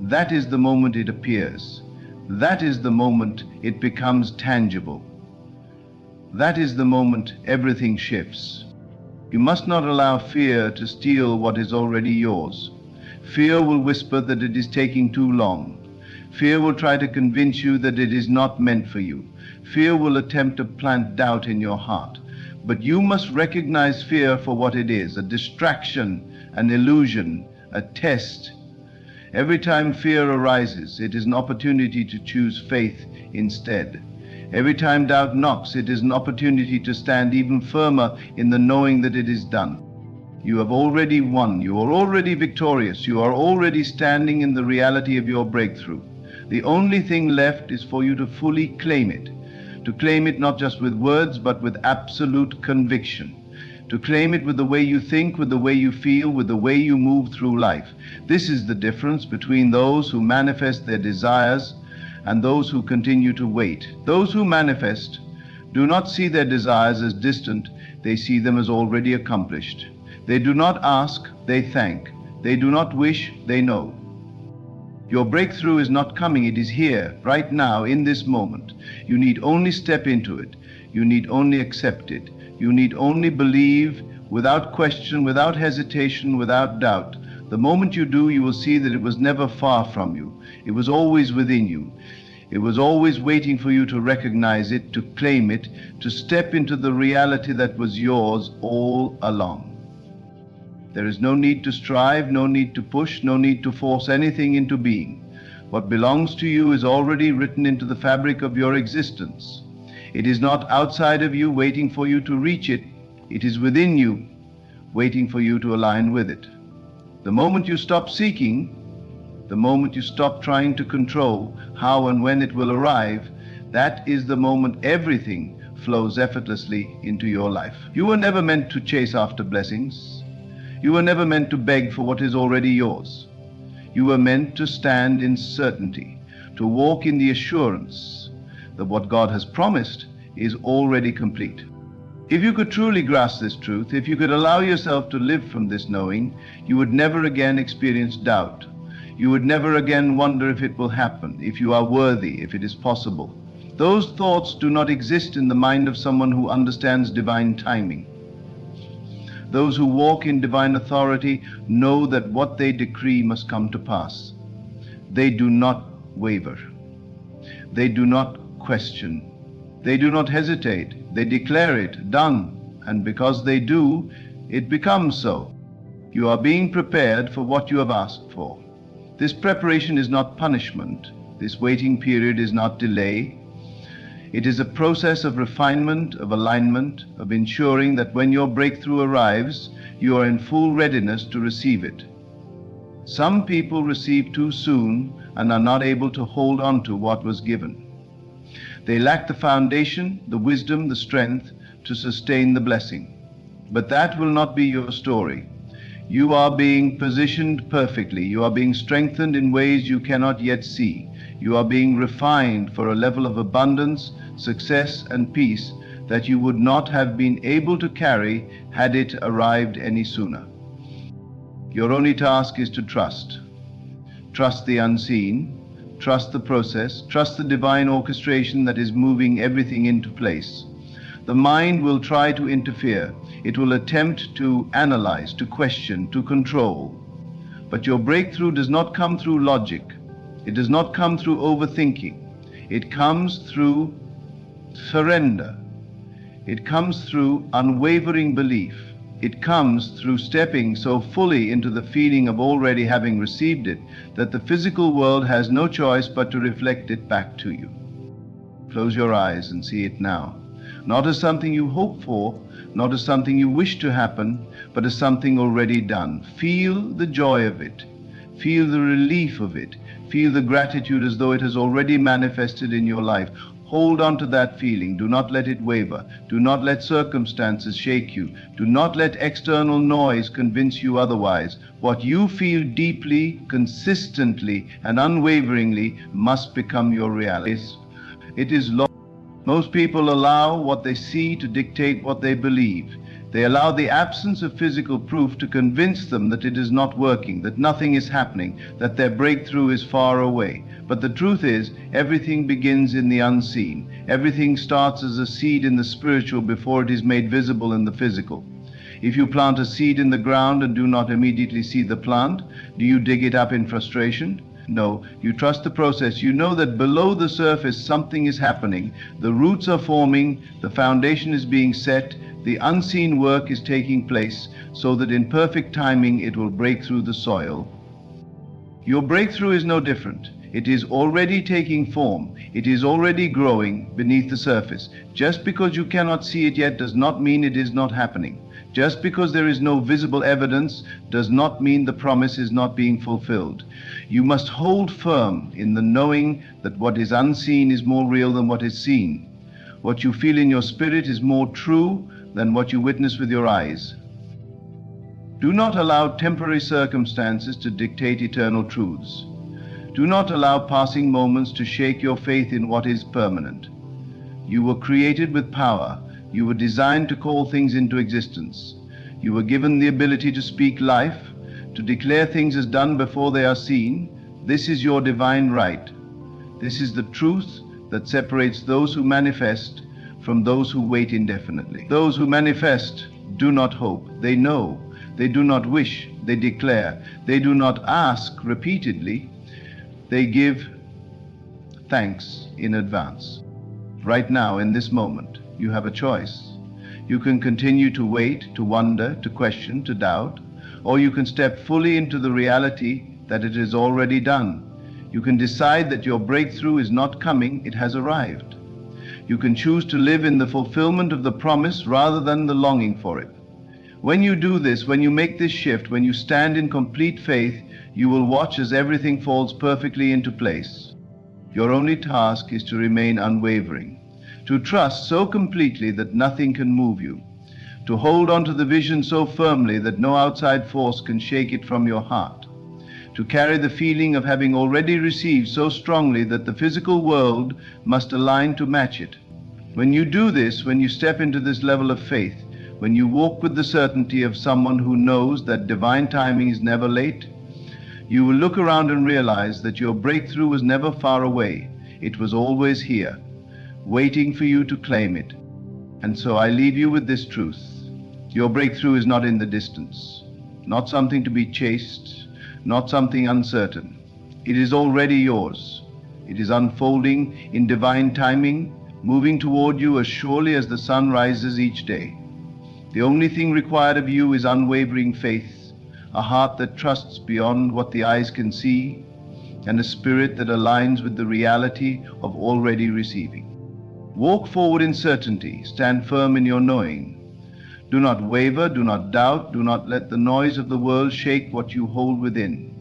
that is the moment it appears. That is the moment it becomes tangible. That is the moment everything shifts. You must not allow fear to steal what is already yours. Fear will whisper that it is taking too long. Fear will try to convince you that it is not meant for you. Fear will attempt to plant doubt in your heart. But you must recognize fear for what it is, a distraction, an illusion, a test. Every time fear arises, it is an opportunity to choose faith instead. Every time doubt knocks, it is an opportunity to stand even firmer in the knowing that it is done. You have already won. You are already victorious. You are already standing in the reality of your breakthrough. The only thing left is for you to fully claim it. To claim it not just with words, but with absolute conviction. To claim it with the way you think, with the way you feel, with the way you move through life. This is the difference between those who manifest their desires and those who continue to wait. Those who manifest do not see their desires as distant, they see them as already accomplished. They do not ask, they thank. They do not wish, they know. Your breakthrough is not coming, it is here, right now, in this moment. You need only step into it. You need only accept it. You need only believe without question, without hesitation, without doubt. The moment you do, you will see that it was never far from you. It was always within you. It was always waiting for you to recognize it, to claim it, to step into the reality that was yours all along. There is no need to strive, no need to push, no need to force anything into being. What belongs to you is already written into the fabric of your existence. It is not outside of you waiting for you to reach it. It is within you, waiting for you to align with it. The moment you stop seeking, the moment you stop trying to control how and when it will arrive, that is the moment everything flows effortlessly into your life. You were never meant to chase after blessings. You were never meant to beg for what is already yours. You were meant to stand in certainty, to walk in the assurance that what God has promised is already complete. If you could truly grasp this truth, if you could allow yourself to live from this knowing, you would never again experience doubt. You would never again wonder if it will happen, if you are worthy, if it is possible. Those thoughts do not exist in the mind of someone who understands divine timing. Those who walk in divine authority know that what they decree must come to pass. They do not waver. They do not question. They do not hesitate. They declare it done, and because they do, it becomes so. You are being prepared for what you have asked for. This preparation is not punishment. This waiting period is not delay. It is a process of refinement, of alignment, of ensuring that when your breakthrough arrives, you are in full readiness to receive it. Some people receive too soon and are not able to hold on to what was given. They lack the foundation, the wisdom, the strength to sustain the blessing. But that will not be your story. You are being positioned perfectly. You are being strengthened in ways you cannot yet see. You are being refined for a level of abundance, success, and peace that you would not have been able to carry had it arrived any sooner. Your only task is to trust. Trust the unseen, trust the process, trust the divine orchestration that is moving everything into place. The mind will try to interfere. It will attempt to analyze, to question, to control. But your breakthrough does not come through logic. It does not come through overthinking. It comes through surrender. It comes through unwavering belief. It comes through stepping so fully into the feeling of already having received it that the physical world has no choice but to reflect it back to you. Close your eyes and see it now. Not as something you hope for, not as something you wish to happen, but as something already done. Feel the joy of it. Feel the relief of it. Feel the gratitude as though it has already manifested in your life. Hold on to that feeling. Do not let it waver. Do not let circumstances shake you. Do not let external noise convince you otherwise. What you feel deeply, consistently, and unwaveringly must become your reality. It is lost. Most people allow what they see to dictate what they believe. They allow the absence of physical proof to convince them that it is not working, that nothing is happening, that their breakthrough is far away. But the truth is, everything begins in the unseen. Everything starts as a seed in the spiritual before it is made visible in the physical. If you plant a seed in the ground and do not immediately see the plant, do you dig it up in frustration? No, you trust the process. You know that below the surface something is happening. The roots are forming, the foundation is being set, the unseen work is taking place, so that in perfect timing it will break through the soil. Your breakthrough is no different. It is already taking form. It is already growing beneath the surface. Just because you cannot see it yet does not mean it is not happening. Just because there is no visible evidence does not mean the promise is not being fulfilled. You must hold firm in the knowing that what is unseen is more real than what is seen. What you feel in your spirit is more true than what you witness with your eyes. Do not allow temporary circumstances to dictate eternal truths. Do not allow passing moments to shake your faith in what is permanent. You were created with power. You were designed to call things into existence. You were given the ability to speak life, to declare things as done before they are seen. This is your divine right. This is the truth that separates those who manifest from those who wait indefinitely. Those who manifest do not hope. They know. They do not wish. They declare. They do not ask repeatedly. They give thanks in advance. Right now, in this moment, you have a choice. You can continue to wait, to wonder, to question, to doubt, or you can step fully into the reality that it is already done. You can decide that your breakthrough is not coming, it has arrived. You can choose to live in the fulfillment of the promise rather than the longing for it. When you do this, when you make this shift, when you stand in complete faith, you will watch as everything falls perfectly into place. Your only task is to remain unwavering, to trust so completely that nothing can move you, to hold on to the vision so firmly that no outside force can shake it from your heart, to carry the feeling of having already received so strongly that the physical world must align to match it. When you do this, when you step into this level of faith, when you walk with the certainty of someone who knows that divine timing is never late, you will look around and realize that your breakthrough was never far away. It was always here, waiting for you to claim it. And so I leave you with this truth. Your breakthrough is not in the distance, not something to be chased, not something uncertain. It is already yours. It is unfolding in divine timing, moving toward you as surely as the sun rises each day. The only thing required of you is unwavering faith, a heart that trusts beyond what the eyes can see, and a spirit that aligns with the reality of already receiving. Walk forward in certainty, stand firm in your knowing. Do not waver, do not doubt, do not let the noise of the world shake what you hold within.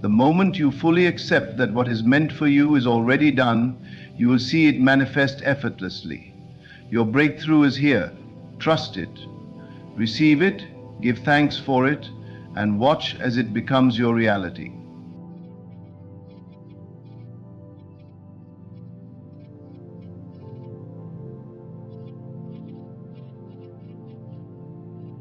The moment you fully accept that what is meant for you is already done, you will see it manifest effortlessly. Your breakthrough is here. Trust it. Receive it, give thanks for it, and watch as it becomes your reality.